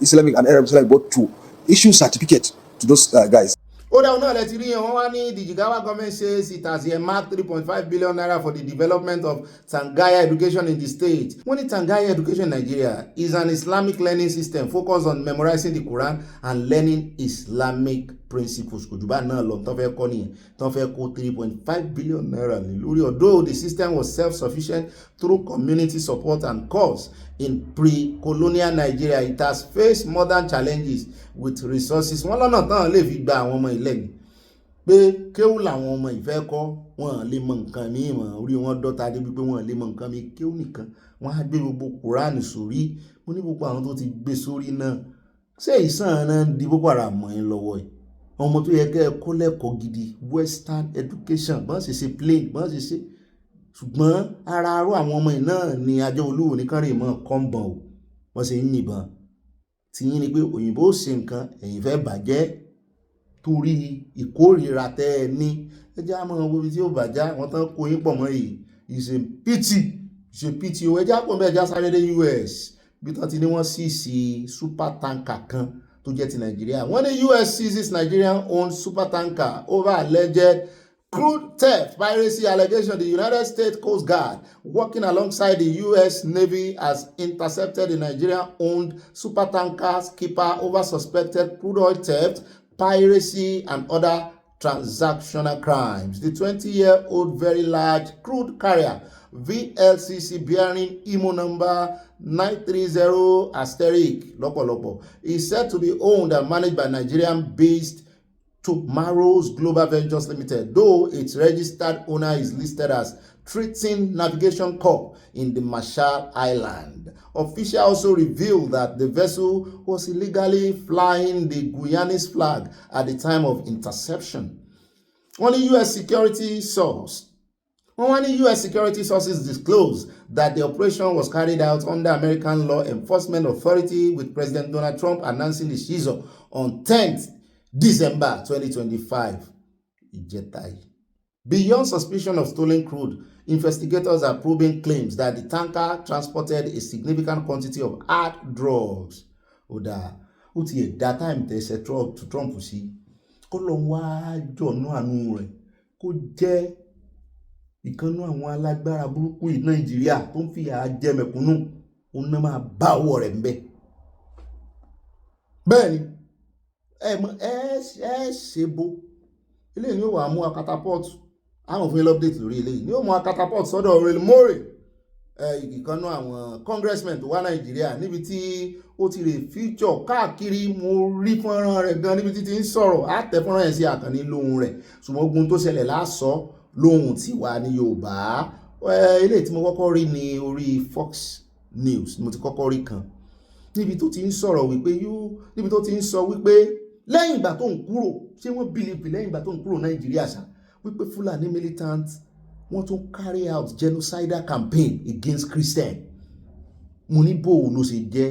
Islamic and Arab Islamic board to issue certificate to those guys. The Jigawa government says it has earmarked 3.5 billion naira for the development of Tangaya education in the state. Tangaya education in Nigeria is an Islamic learning system focused on memorizing the Quran and learning Islamic principles. Kòjúbà náà lọ tán fẹ́ kọ́ nìyẹn tán fẹ́ kó 3.5 billion naira lé lórí. Although the system was self-sufficient through community support and cause in pre-colonial Nigeria, it has faced modern challenges with resources. Wọ́n lọ́nà tán lè fi gba àwọn ọmọ ilẹ̀ ni pé kéwù làwọn ọmọ ìfẹ́ kọ́ wọn lè mọ nǹkan ní ìmọ̀ orí wọn dọ́ta débi pé wọn lè mọ nǹkan mi kéwù nìkan wọn á gbé gbogbo Kùránì sórí. Mo ní gbogbo àwọn tó ti gbé sórí náà ṣé ìsàn náà di Boko Haram mọ́ yín lọ́wọ́ yìí. Ọmọ tó yẹ kẹ́ ẹ kọ́ lẹ́kọ̀ọ́ gidi western education bọ́n ṣe plain bọ́n ṣe ṣùgbọ́n ara arú àwọn ọmọ yìí náà ni àjọ olúwo ní kánrin mọ́ kọ́ńbọ̀n o wọ́n ṣe ń yìnbọn tí yín ni pé òyìnbó ṣe nǹkan ẹ̀yin fẹ́ bàjẹ́ torí ìkórìíra tẹ́ ẹ ní ẹjẹ́ àmọ́ owó tí ó bàjá wọ́n tán kó yín pọ̀ mọ́ yìí ìṣe pìtì o ẹjẹ́ àpọ̀ mẹ́ẹ̀já sáré dé US bí tán ti ní wọ́n sí super tanker kan tó jẹ́ ti Nàìjíríà. Wọ́n ní US seizes Nigerian owned super tanker over alleged crude theft, piracy allegation. The United States Coast Guard, working alongside the U.S. Navy, has intercepted the Nigerian-owned supertanker skipper over suspected crude oil theft, piracy, and other transactional crimes. The 20-year-old very large crude carrier, VLCC, bearing IMO number 930*, is said to be owned and managed by Nigerian-based Tomorrow's Global Ventures Limited, though its registered owner is listed as Triton Navigation Corp in the Marshall Islands. Officials also revealed that the vessel was illegally flying the Guyanese flag at the time of interception. Only U.S. security sources disclosed that the operation was carried out under American law enforcement authority, with President Donald Trump announcing the seizure on 10th December 2025. Beyond suspicion of stolen crude, investigators are probing claims that the tanker transported a significant quantity of hard drugs. Oda, ó ti ẹ̀dá time tẹ̀sẹ̀ Trump sí, kó lọ wá jọ̀nú àánú rẹ̀, kó jẹ́ ìkànnú àwọn alágbára burúkú ní Nàìjíríà tó ń fìyà jẹ mẹ̀kúnnù, òun náà máa bá ọwọ́ rẹ̀ ń bẹ̀. Bẹ́ẹ̀ni, ẹ ṣe bó eléyìí ni ó wà mú catapult àwọn fún yín update lórí eléyìí ni ó mú catapult sọ́dọ̀ Relmore ìkànnú àwọn congressman tó wá Nàìjíríà níbi tí ó ti rè feature káàkiri. Mo rí fọ́nrán rẹ̀ gan níbi tí ti ń sọ̀rọ̀, á tẹ fọ́nrán yẹn sí àkànní lóhùn rẹ̀, ṣùgbọ́n ogun tó ṣẹlẹ̀ lásọ lóhùn tí wà ní Yorùbá. Eléyìí tí mo kọ́kọ́ rí ní orí Fox News mo ti kọ́kọ́ rí kan níbi tó ti ń sọ̀rọ̀ wípé níbi tó ti ń sọ wípé lẹ́yìn ìgbà tó ń kúrò, ṣé wọ́n believe lẹ́yìn ìgbà tó ń kúrò Nàìjíríà ṣá wípé Fúlàní militant wọ́n tún carry out genocidal campaign against Christian. Mo ní bò ló ṣe jẹ́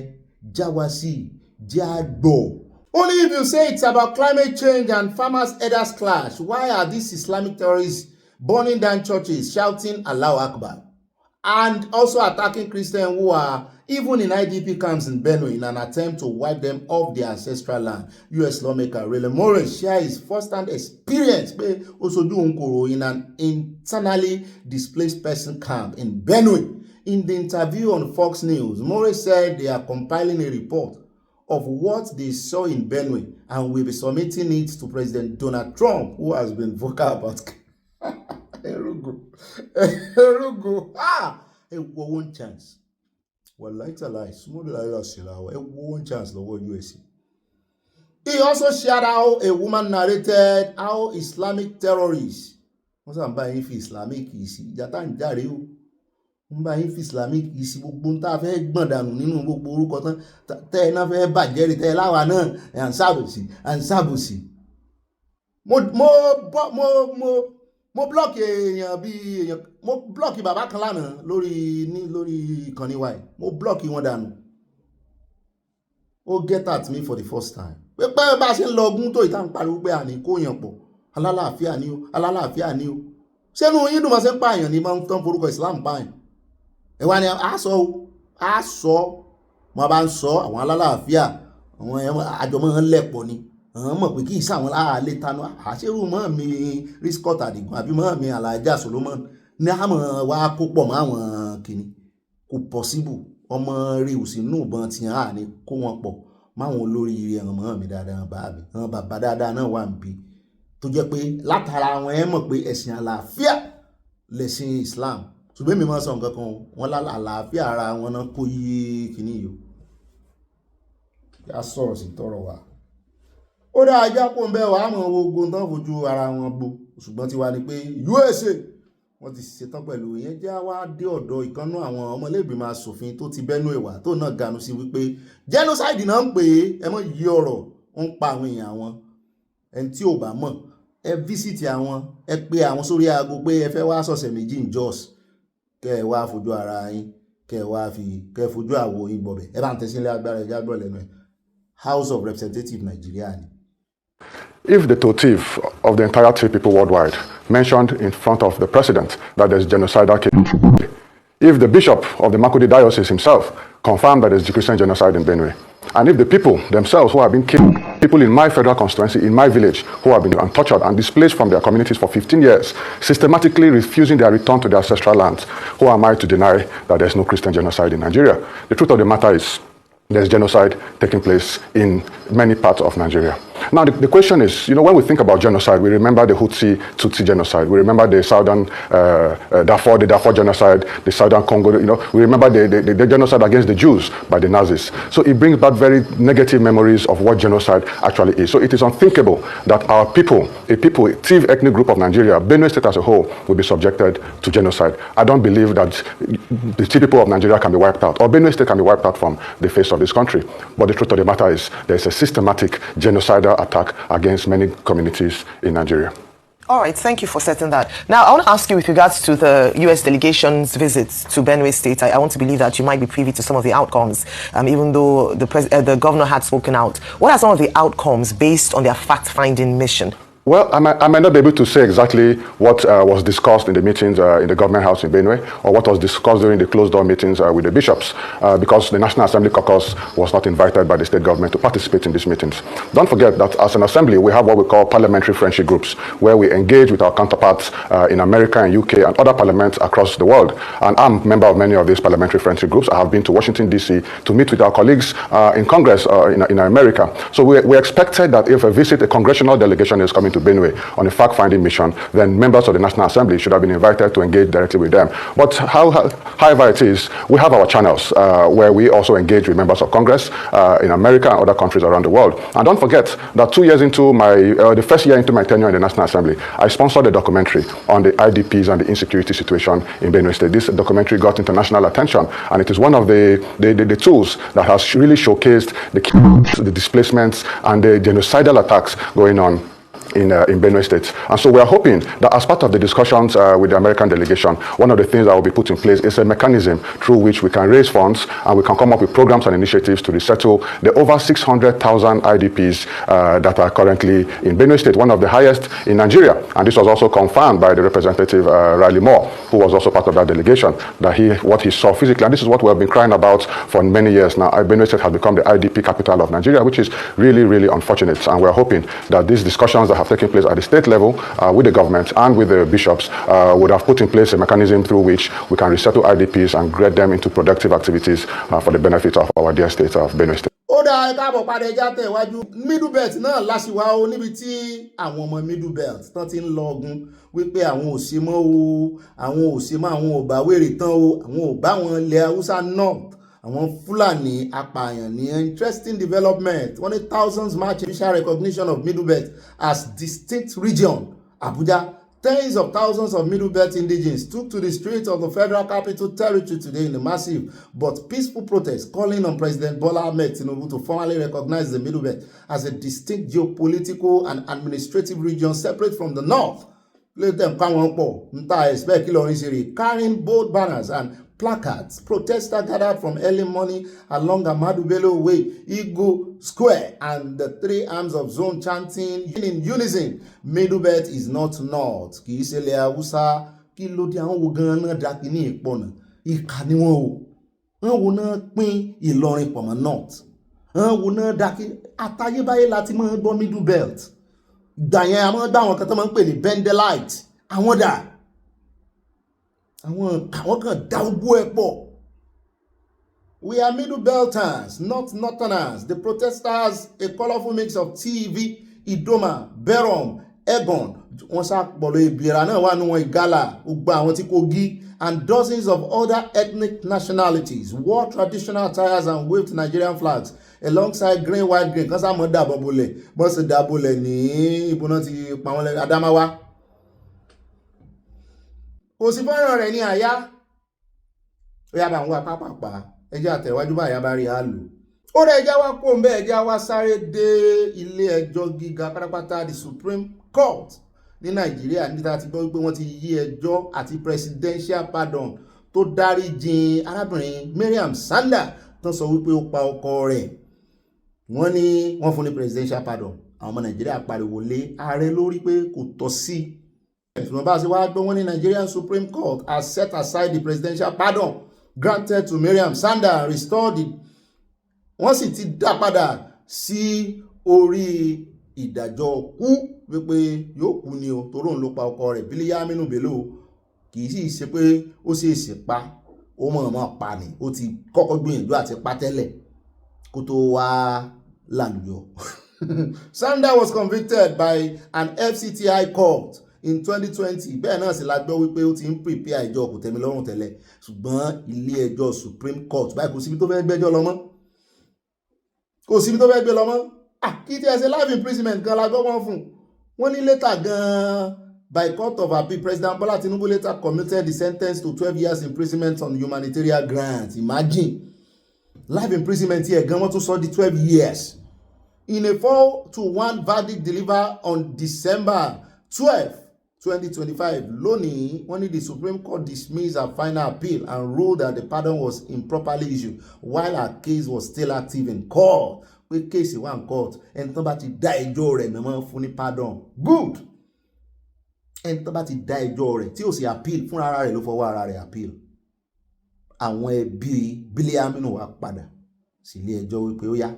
jáwásí jágbọ̀. Only if you say it's about climate change and farmers herders clash, why are these Islamic terrorists burning down churches, shouting Allahu Akbar, and also attacking Christians who are even in IDP camps in Benue in an attempt to wipe them off their ancestral land? US lawmaker Relmore shares his first-hand experience in an internally displaced person camp in Benue. In the interview on Fox News, More said they are compiling a report of what they saw in Benue and will be submitting it to President Donald Trump, who has been vocal about Erugu. One chance. Well, later lies, one chance US. He also shared how a woman narrated how Islamic terrorists, what's buying for Islamic isi, Jatan Dario, buying for Islamic isi, Bunta Gbọ̀ndànù nínú gbogbo orúkọ tán, tẹ́ ẹ náà fẹ́ bàjẹ́ rí tẹ́ ẹ láwa náà, and Sabusi. Mo block èèyàn bí èèyàn, mo block bàbá kan lánàá lórí ìkànnì wa. Mo block wọn dànù. Ó get at me for the first time. Pé bá ṣe ń lọ ogún tó ìta ń pariwo pé àní kó yàn pọ̀. Alálàáfíà ni o, alálàáfíà ni o. Ṣé inú yín dùn máa ṣe ń pààyàn ní máa ń tán forúkọ Islam pààyàn? Ẹ̀wá ni a sọ, mo bá ń sọ àwọn alálàáfíà, àwọn àjọmọ́ ń lẹ̀pọ̀ ni. Mọ̀ pé kí ìsà àwọn aláàlẹ́ tanú àṣírù mọ́ mi Riscott Adigun àbí mọ́ mi Alájà Solomon ní àmọ́ wá kó pọ̀ mọ́ àwọn kìíní. Kò possible. Ọmọ rí òsì inú ìbọn tí hàn ní kó wọn pọ̀ máwọn olórí ẹ̀ràn mọ́ mi dáadáa bá mi. Àwọn bàbá dáadáa náà wà ń bí tó jẹ́ pé látara wọn ẹ mọ̀ pé ẹ̀sìn àlàáfíà lẹ̀sìn Islam. Ṣùgbọ́n mi máa sọ nǹkan kan, wọn lálàáfíà ara wọn náà kó yí kìíní yìí. Yá sọ̀rọ̀ sí tọrọ wa. Ó dá ajá kó ń bẹ́ wàá mọ̀ ogun tán fojú ara wọn gbó, ṣùgbọ́n ti wá ní pé USA wọ́n ti ṣetán pẹ̀lú ìyẹn. Já wá dé ọ̀dọ̀ ìkànnú àwọn ọmọlẹ́gbìmọ̀ aṣòfin tó ti Benue wá tó náà ganu sí wípé genocide náà ń pè é, ẹ mọ̀ yí ọ̀rọ̀ ń pa àwọn èèyàn àwọn. Ẹni tí ò bá mọ̀ ẹ visit àwọn, ẹ pé àwọn sórí aago pé ẹ fẹ́ wá sọ̀sẹ̀ méjì ń Jos, kẹ́ ẹ wá fojú ara yín, kẹ́ ẹ fojú àwo yín gbọ̀bẹ̀. Ẹ bá ń tẹ̀sílẹ̀ agbára ẹja gbọ́ lẹ́nu ẹ̀. House of Representatives Nigeria ni. If the totif of the entire three people worldwide mentioned in front of the president that there's genocidal killing, if the bishop of the Makudi diocese himself confirmed that there's Christian genocide in Benue, and if the people themselves who have been killed, people in my federal constituency, in my village, who have been tortured and displaced from their communities for 15 years, systematically refusing their return to their ancestral lands, who am I to deny that there's no Christian genocide in Nigeria? The truth of the matter is, there's genocide taking place in many parts of Nigeria. Now, the question is, when we think about genocide, we remember the Tutsi genocide. We remember the southern Darfur genocide, the southern Congo. We remember the genocide against the Jews by the Nazis. So it brings back very negative memories of what genocide actually is. So it is unthinkable that our people, a thief ethnic group of Nigeria, Benue State as a whole, will be subjected to genocide. I don't believe that the thief people of Nigeria can be wiped out, or Benue State can be wiped out from the face of this country. But the truth of the matter is, there's a systematic genocidal attack against many communities in Nigeria. All right, thank you for setting that. Now, I want to ask you with regards to the U.S. delegation's visits to Benue State. I want to believe that you might be privy to some of the outcomes, even though the governor had spoken out. What are some of the outcomes based on their fact-finding mission? Well, I might not be able to say exactly what was discussed in the meetings in the government house in Benue, or what was discussed during the closed-door meetings with the bishops, because the National Assembly caucus was not invited by the state government to participate in these meetings. Don't forget that as an assembly, we have what we call parliamentary friendship groups, where we engage with our counterparts in America and UK and other parliaments across the world. And I'm a member of many of these parliamentary friendship groups. I have been to Washington, D.C. to meet with our colleagues in Congress in America. So we expected that if a congressional delegation is coming to Benue on a fact-finding mission, then members of the National Assembly should have been invited to engage directly with them. But however it is, we have our channels where we also engage with members of Congress in America and other countries around the world. And don't forget that 2 years into the first year into my tenure in the National Assembly, I sponsored a documentary on the IDPs and the insecurity situation in Benue State. This documentary got international attention, and it is one of the tools that has really showcased the displacements and the genocidal attacks going on in Benue State. And so we are hoping that as part of the discussions with the American delegation, one of the things that will be put in place is a mechanism through which we can raise funds and we can come up with programs and initiatives to resettle the over 600,000 IDPs that are currently in Benue State, one of the highest in Nigeria. And this was also confirmed by the representative Riley Moore, who was also part of that delegation, that what he saw physically, and this is what we have been crying about for many years now. Benue State has become the IDP capital of Nigeria, which is really, really unfortunate. And we're hoping that these discussions that have taken place at the state level with the government and with the bishops would have put in place a mechanism through which we can resettle IDPs and get them into productive activities for the benefit of our dear state of Benue State. Ó dá ẹ káàbọ̀ padà ẹja tẹ̀ wájú middle belt náà láṣìwá o níbi tí àwọn ọmọ middle belt tán ti ń lọ ogun wípé àwọn ò ṣe mọ́ o àwọn ò ṣe mọ́ àwọn ò bá wèrè tán o àwọn ò bá wọn ilẹ̀ Haúsá north àwọn Fúlàní apààyàn ní interesting development wọ́n ní thousands march official recognition of middle belt as distinct region Abuja. Tens of thousands of Middle Belt indigenes took to the streets of the Federal Capital Territory today in a massive but peaceful protest calling on President Bola Ahmed Tinubu to formally recognize the Middle Belt as a distinct geopolitical and administrative region separate from the North. Let them come on, carrying bold banners and placards. Protesters gathered from early morning along Ahmadu Bello Way, Igbo Square, and the three arms of zone chanting in unison, Middle Belt is not North. Kì í ṣe ilẹ̀ Haúsá, kí ló dé àwọn wo gan-an dá kíní ìpọ̀nà? Ìkà ni wọ́n o. Wọ́n wo náà pín Ìlọrin pọ̀ mọ́ North. Wọ́n wo náà dá kíní àtayébáyé láti máa gbọ́ Middle Belt. Ìgbà yẹn a máa gbá àwọn kan tó máa ń pè ní Bendelite. Àwọn dà. Àwọn kan dá ogbó ẹ̀ pọ̀. We are Middle Belters, not Northerners. The protesters, a colorful mix of TV, Idoma, Berom, Egon, wọ́n sá pọ̀lọ̀ ìbìrà náà wà ní wọn Ìgálà, Ugba, àwọn tí Kogi, and dozens of other ethnic nationalities wore traditional attires and waved Nigerian flags alongside green, white, green. Kan sá mọ́ dàbọ̀ bolẹ̀, bọ́n sì dàbọ̀lẹ̀ ní ìbúná ti pa wọn lẹ́nu Adamawa. Kò sí fọ́nrán rẹ̀ ní àyá. Ó yá bá ń wá pápápá. Ẹjẹ́ àtẹ̀wájú bá àyá bá rí àlò. Ó rẹ̀ ẹjẹ́ wá kó ń bẹ́ ẹjẹ́ wá sáré dé ilé ẹjọ́ gíga pátápátá the Supreme Court ní Nàìjíríà níta ti gbọ́ wípé wọ́n ti yí ẹjọ́ àti presidential pardon tó dárí jìn arábìnrin Maryam Sanda tán sọ wípé ó pa ọkọ rẹ̀. Wọ́n ní wọ́n fún ní presidential pardon. Àwọn ọmọ Nàìjíríà pariwo lé ààrẹ lórí pé kò tọ́ sí. Ṣùgbọ́n bá a ṣe wá gbọ́ wọ́n ní Nigerian Supreme Court has set aside the presidential pardon granted to Maryam Sanda and restored it. Wọ́n sì ti dá padà sí orí ìdájọ́ kú wípé yóò kú ni o torí òun ló pa ọkọ rẹ̀ Biliaminu Bello kì í sì ṣe pé ó sì ṣe pa ó mọ̀ọ́mọ̀ pa ni ó ti kọ́kọ́ gbìyànjú àti pa tẹ́lẹ̀ kó tó wá làlùyọ. Sanda was convicted by an FCTI court in 2020. Bẹ́ẹ̀ náà sì la gbọ́ wípé ó ti ń prepare ẹjọ́ kò tẹ́mi lọ́rùn tẹ́lẹ̀ ṣùgbọ́n ilé ẹjọ́ Supreme Court báyìí kò síbi tó fẹ́ gbẹ́jọ́ lọ mọ́ kò síbi tó fẹ́ gbé lọ mọ́ kí tí ẹ ṣe life imprisonment gan la gbọ́ wọ́n fún wọ́n ní later gan by court of appeal President Bola Tinubu later commuted the sentence to 12 years imprisonment on humanitarian grounds. Imagine life imprisonment here gan wọ́n tún sọ di 12 years in a 4-1 verdict delivered on December 12, 2025. Lónìí, wọ́n ní the Supreme Court dismissed her final appeal and ruled that the pardon was improperly issued while her case was still active in court. pé kéèsì wà ní court ẹni tó bá ti dá ẹjọ́ rẹ̀ náà máa ń fún ní pardon good ẹni tó bá ti dá ẹjọ́ rẹ̀ tí ò sì appeal fúnra ara rẹ̀ ló fọwọ́ ara rẹ̀ appeal àwọn ẹbí Biliaminu wá padà sílé ẹjọ́ wípé ó yá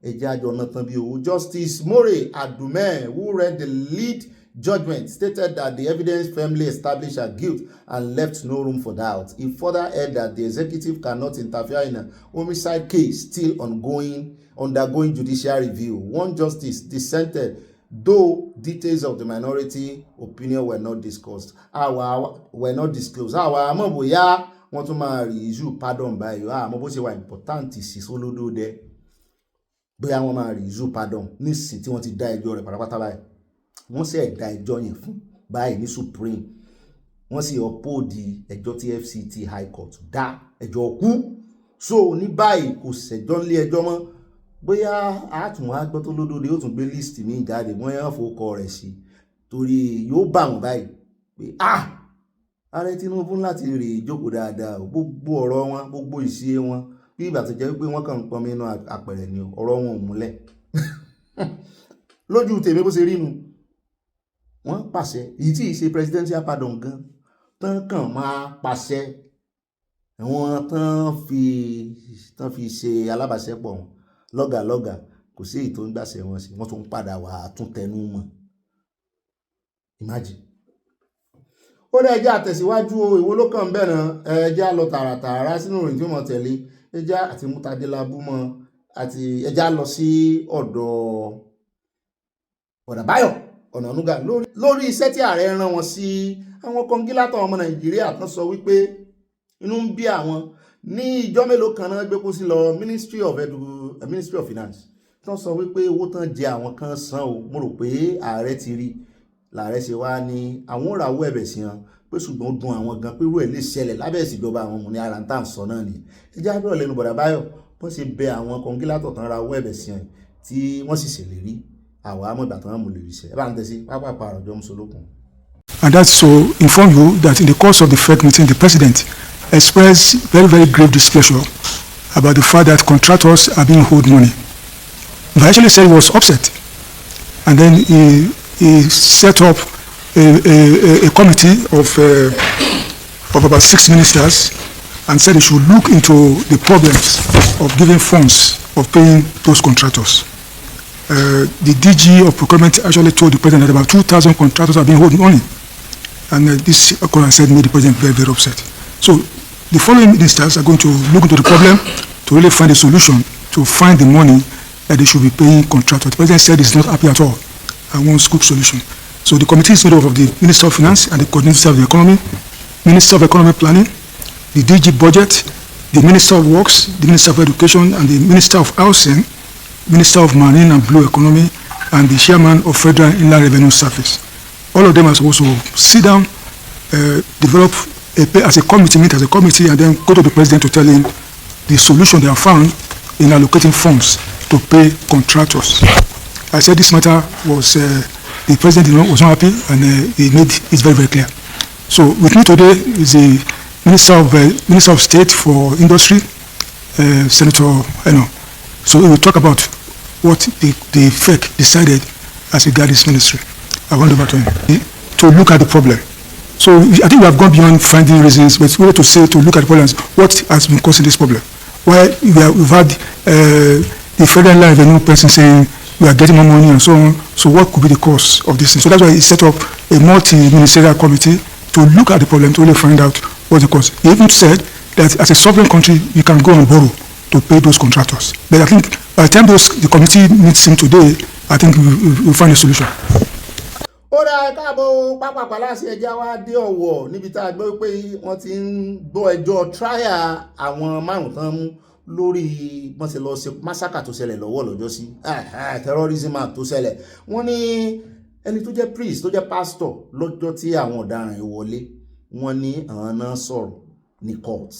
ẹjẹ́ àjọ náà tán bí owó. Justice More Adume, who read the lead judgment, stated that the evidence firmly established her guilt and left no room for doubt. He further added that the executive cannot interfere in a homicide case still undergoing judicial review. One justice dissented, though details of the minority opinion were not disclosed. Were not disclosed. Àmọ́ bóyá wọ́n tún máa reissue pardon báyìí. Àmọ́ bó ṣe wà important sí sólódó dẹ. Bóyá wọ́n máa reissue pardon nísìnyí tí wọ́n ti dá ẹjọ́ rẹ̀ pátápátá báyìí. Wọ́n sì dá ẹjọ́ yẹn fún báyìí ní Supreme. Wọ́n sì uphold ẹjọ́ tí FCT High Court dá ẹjọ́ kú. So ní báyìí kò ṣẹjọ́ nílé ẹjọ́ mọ́. Bóyá àtún wá gbọ́ tó lódòdó yóò tún gbé list mi jáde wọ́n yẹn fòkọ rẹ̀ sí torí yóò bà wọ́n báyìí pé ààrẹ Tinubu láti rè jókòó dáadáa gbogbo ọ̀rọ̀ wọn gbogbo ìṣe wọn bí ìgbà tó jẹ́ pé wọ́n kàn ń pọn mi inú àpẹẹrẹ ni ọ̀rọ̀ wọn ò múlẹ̀ lójú tèmi bó ṣe rí nu wọ́n pàṣẹ èyí tí ìṣe presidential pardon gan tán kàn máa pàṣẹ àwọn tán fi ṣe alábàṣẹpọ̀ wọn lọ́gàlọ́gà kò sí èyí tó ń gbàṣẹ wọn sí wọ́n tún padà wà tún tẹnu mọ́ imagine. Ó dẹ̀ ẹjẹ́ àtẹ̀síwájú ìwó ló kàn bẹ̀rẹ̀ ẹjẹ́ lọ tààràtààrà sínú ìrìn tí ó mọ̀ tẹ̀lé ẹjẹ́ àti mútadélábù mọ́ àti ẹjẹ́ lọ sí ọ̀dọ̀ Ọ̀dàbáyọ̀ Ọ̀nànúgà lórí iṣẹ́ tí ààrẹ rán wọn sí àwọn kọngílátọ̀ ọmọ Nàìjíríà tán sọ wípé inú ń bí àwọn ní ìjọ́ mélòó kan náà gbé kó sí lọ Ministry of Finance tán sọ wípé owó tán jẹ àwọn kan san o mo rò pé ààrẹ ti rí làárẹ̀ ṣe wá ní àwọn òràwọ̀ ẹ̀bẹ̀ sí hàn pé ṣùgbọ́n ó dùn àwọn gan pé irú ẹ̀ lè ṣẹlẹ̀ lábẹ́ ìṣèjọba àwọn ọmọ ní ara ń tà ń sọ náà ni ẹjẹ́ àbúrò lẹ́nu Bọ̀dàbáyọ̀ bọ́n ṣe bẹ àwọn kọngílátọ̀ tán ra owó ẹ̀bẹ̀ sí hàn tí wọ́n sì ṣèlérí àwọn àmọ́ ìgbà tán mú lè rí ṣe ẹ bá ń tẹ̀sí pápá àròjọ mùsùlùkùn. And that's to inform you that in the course of the FEC meeting, the president expressed very, very grave displeasure about the fact that contractors are being owed money. He actually said he was upset, and then he set up a committee of about 6 ministers and said he should look into the problems of giving funds of paying those contractors. The DG of procurement actually told the president that about 2,000 contractors are being owed money, and this said made the president very, very upset. So the following ministers are going to look into the problem to really find a solution to find the money that they should be paying contractors. The president said he's not happy at all and wants good solution. So the committee is made up of the Minister of Finance and the Coordinator of the Economy, Minister of Economic Planning, the DG Budget, the Minister of Works, the Minister of Education, and the Minister of Housing, Minister of Marine and Blue Economy, and the Chairman of Federal Inland Revenue Service. All of them are supposed to sit down, develop as a committee, and then go to the president to tell him the solution they have found in allocating funds to pay contractors. I said this matter was, the president was not happy, and he made it very, very clear. So with me today is the Minister of State for Industry, Senator Eno. So we will talk about what the FEC decided as regards this ministry. I want over to him to look at the problem. So I think we have gone beyond finding reasons, but we have to look at the problems. What has been causing this problem? Why we've had the federal revenue person saying we are getting more money and so on. So what could be the cause of this thing? So that's why he set up a multi-ministerial committee to look at the problem to really find out what the cause. He even said that as a sovereign country, you can go and borrow to pay those contractors. But I think by the time the committee meets him today, I think we'll find a solution. Ó dá káàbọ̀ pápápá láti ẹja wá dé Ọ̀wọ̀ níbi tá a gbọ́ pé wọ́n ti ń gbọ́ ẹjọ́ tráyà àwọn márùn tán mú lórí wọ́n ti lọ ṣe másákà tó ṣẹlẹ̀ lọ́wọ́ lọ́jọ́ sí terrorism act tó ṣẹlẹ̀. Wọ́n ní ẹni tó jẹ́ priest tó jẹ́ pastor lọ́jọ́ tí àwọn ọ̀daràn yìí wọlé wọ́n ní àwọn náà sọ̀rọ̀ ní court.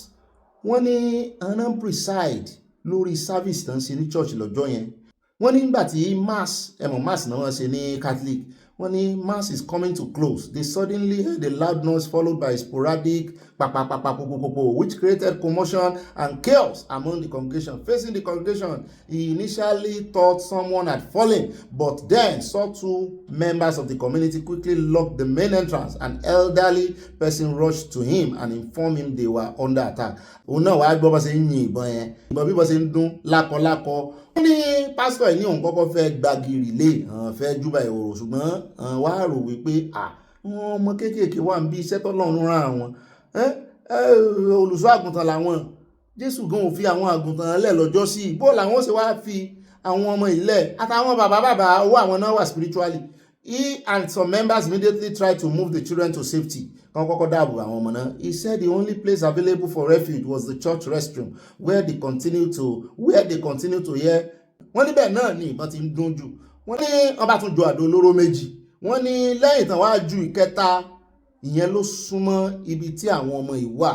Wọ́n ní àwọn náà preside lórí service tán ṣe ní church lọ́jọ́ yẹn. Wọ́n ní nígbà tí mass náà wọ́n ṣe ní Catholic wọ́n ní mass is coming to close. They suddenly heard a loud noise followed by sporadic pa, which created commotion and chaos among the congregation. Facing the congregation, he initially thought someone had fallen, but then saw two members of the community quickly lock the main entrance. An elderly person rushed to him and informed him they were under attack. Òun náà wàá gbọ́ bá ṣe ń yin ìbọn yẹn, ìbọn bí bọ́ ṣe ń dún lákọlákọ. Wọ́n ní pásítọ̀ yìí ní òun kọ́kọ́ fẹ́ gbagiri lé fẹ́ júbà ìhòòrò, ṣùgbọ́n wàá rò wípé àwọn ọmọ kéékèèké wà ń bí iṣẹ́ tọ́lọ́run rán àwọn olùṣọ́ àgùntàn làwọn. Jésù gan ò fi àwọn àgùntàn lẹ̀ lọ́jọ́ sí i, bó làwọn ṣe wá fi àwọn ọmọ ilẹ̀ àtàwọn bàbá owó àwọn náà wà spiritually. He and some members immediately tried to move the children to safety. He said the only place available for refuge was the church restroom, where they continue to hear. Wọ́n níbẹ̀ náà ni ìbọn ti ń dún jù. Wọ́n ní wọ́n bá tún ju àdó olóró méjì. Wọ́n ní lẹ́yìn tán wá ju ìkẹta, ìyẹn ló súnmọ́ ibi tí àwọn ọmọ yìí wà,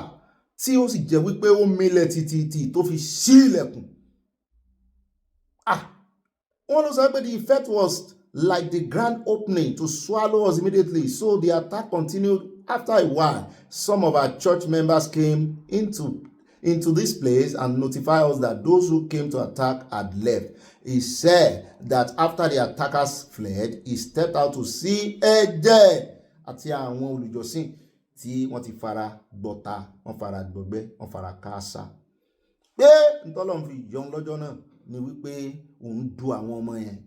tí ó sì jẹ́ wípé ó mílẹ̀ títí tó fi ṣí ilẹ̀kùn. Wọ́n ló sọ pé the effect was like the grand opening to swallow us immediately. So the attack continued. After a while, some of our church members came into this place and notified us that those who came to attack had left. He said that after the attackers fled, he stepped out to see ẹ̀jẹ̀ àti àwọn olùjọ́sìn tí wọ́n ti fara gbọ́ta, wọ́n fara gbọgbẹ́, wọ́n fara káásá. Pé ntọ́lọ́run fi yọ lọ́jọ́ náà ni wípé òun du àwọn ọmọ yẹn.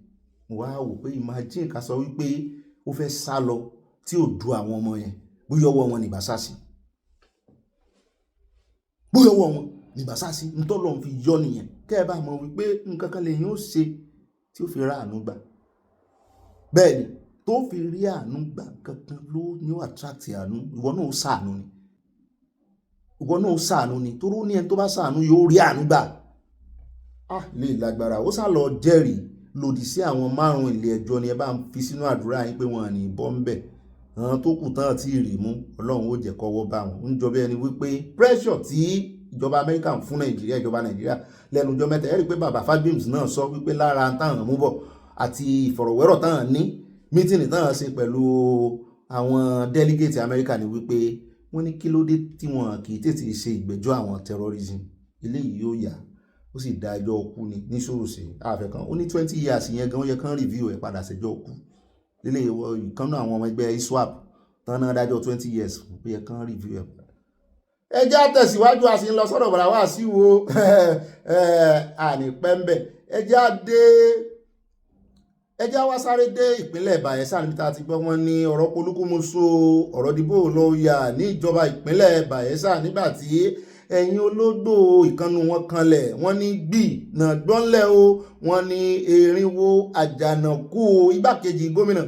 Mo wá wò pé imagine ká sọ wípé ó fẹ́ sá lọ tí ò du àwọn ọmọ yẹn, bóyá ọwọ́ wọn ní bàṣásí, bóyá ọwọ́ wọn ní bàṣásí. Ntọ́lọ́run fi yọ nìyẹn, kẹ́ ẹ bá mọ̀ wípé nǹkan kan lèyìn ó ṣe tí ó fi rá àánú gbà. Bẹ́ẹ̀ ni tó fi rí àánú gbà, kankan ló ní ó attract àánú. Ìwọ náà ó ṣàánú ni, toró ní ẹni tó bá ṣàánú yóò rí àánú gbà. Lè lágbára ó sá lọ jẹ́rìí lòdì sí àwọn 5 ilé ẹjọ́ ni ẹ bá ń fi sínú àdúrà yín pé wọn ní bọ́ ń bẹ̀. Àwọn tó kù tán tí rí mú, Ọlọ́run ó jẹ́ kọ́wọ́ bá wọn. Ń jọ bí ẹni wípé pressure tí ìjọba Amẹ́ríkà ń fún Nàìjíríà, ìjọba Nàìjíríà lẹ́nu ọjọ́ mẹ́ta, ẹ rí pé bàbá Fágbèmí náà sọ wípé lára táwọn mú bọ̀ àti ìfọ̀rọ̀wérọ̀ táwọn ní mítìnì táwọn ṣe pẹ̀lú àwọn delegate Amẹ́ríkà ni wípé wọ́n ní kí ló dé tí wọn kì í tètè ṣe ìgbẹ́jọ́ àwọn terrorism. Eléyìí yóò yá, ó sì dá ẹjọ́ ọkú ni ní ṣòroṣe àfẹ́kàn. Ó ní 20 years yẹn gan ó yẹ kán review ẹ̀ padà ṣẹjọ́ ọkú. Ilé ìkan náà àwọn ọmọ ẹgbẹ́ ISWAP tán náà dájọ́ 20 years ó yẹ kán review ẹ̀ padà. Ẹ jẹ́ àtẹ̀síwájú, a sì ń lọ sọ́dọ̀ bàrà wá sí wo àní pẹ́ńbẹ̀. Ẹ jẹ́ wá sáré dé ìpínlẹ̀ Bayelsa níbi tá a ti gbọ́ wọn ní ọ̀rọ̀ polúkúmuṣu ọ̀rọ̀ dìbò ló yà ní ìjọba ìpínlẹ̀ Bayelsa nígbà tí ẹ̀yin ológbò ìkànnù wọn kanlẹ̀. Wọ́n ní gbì náà gbọ́nlẹ̀ o, wọ́n ní erinwo àjànàkú igbákejì gómìnà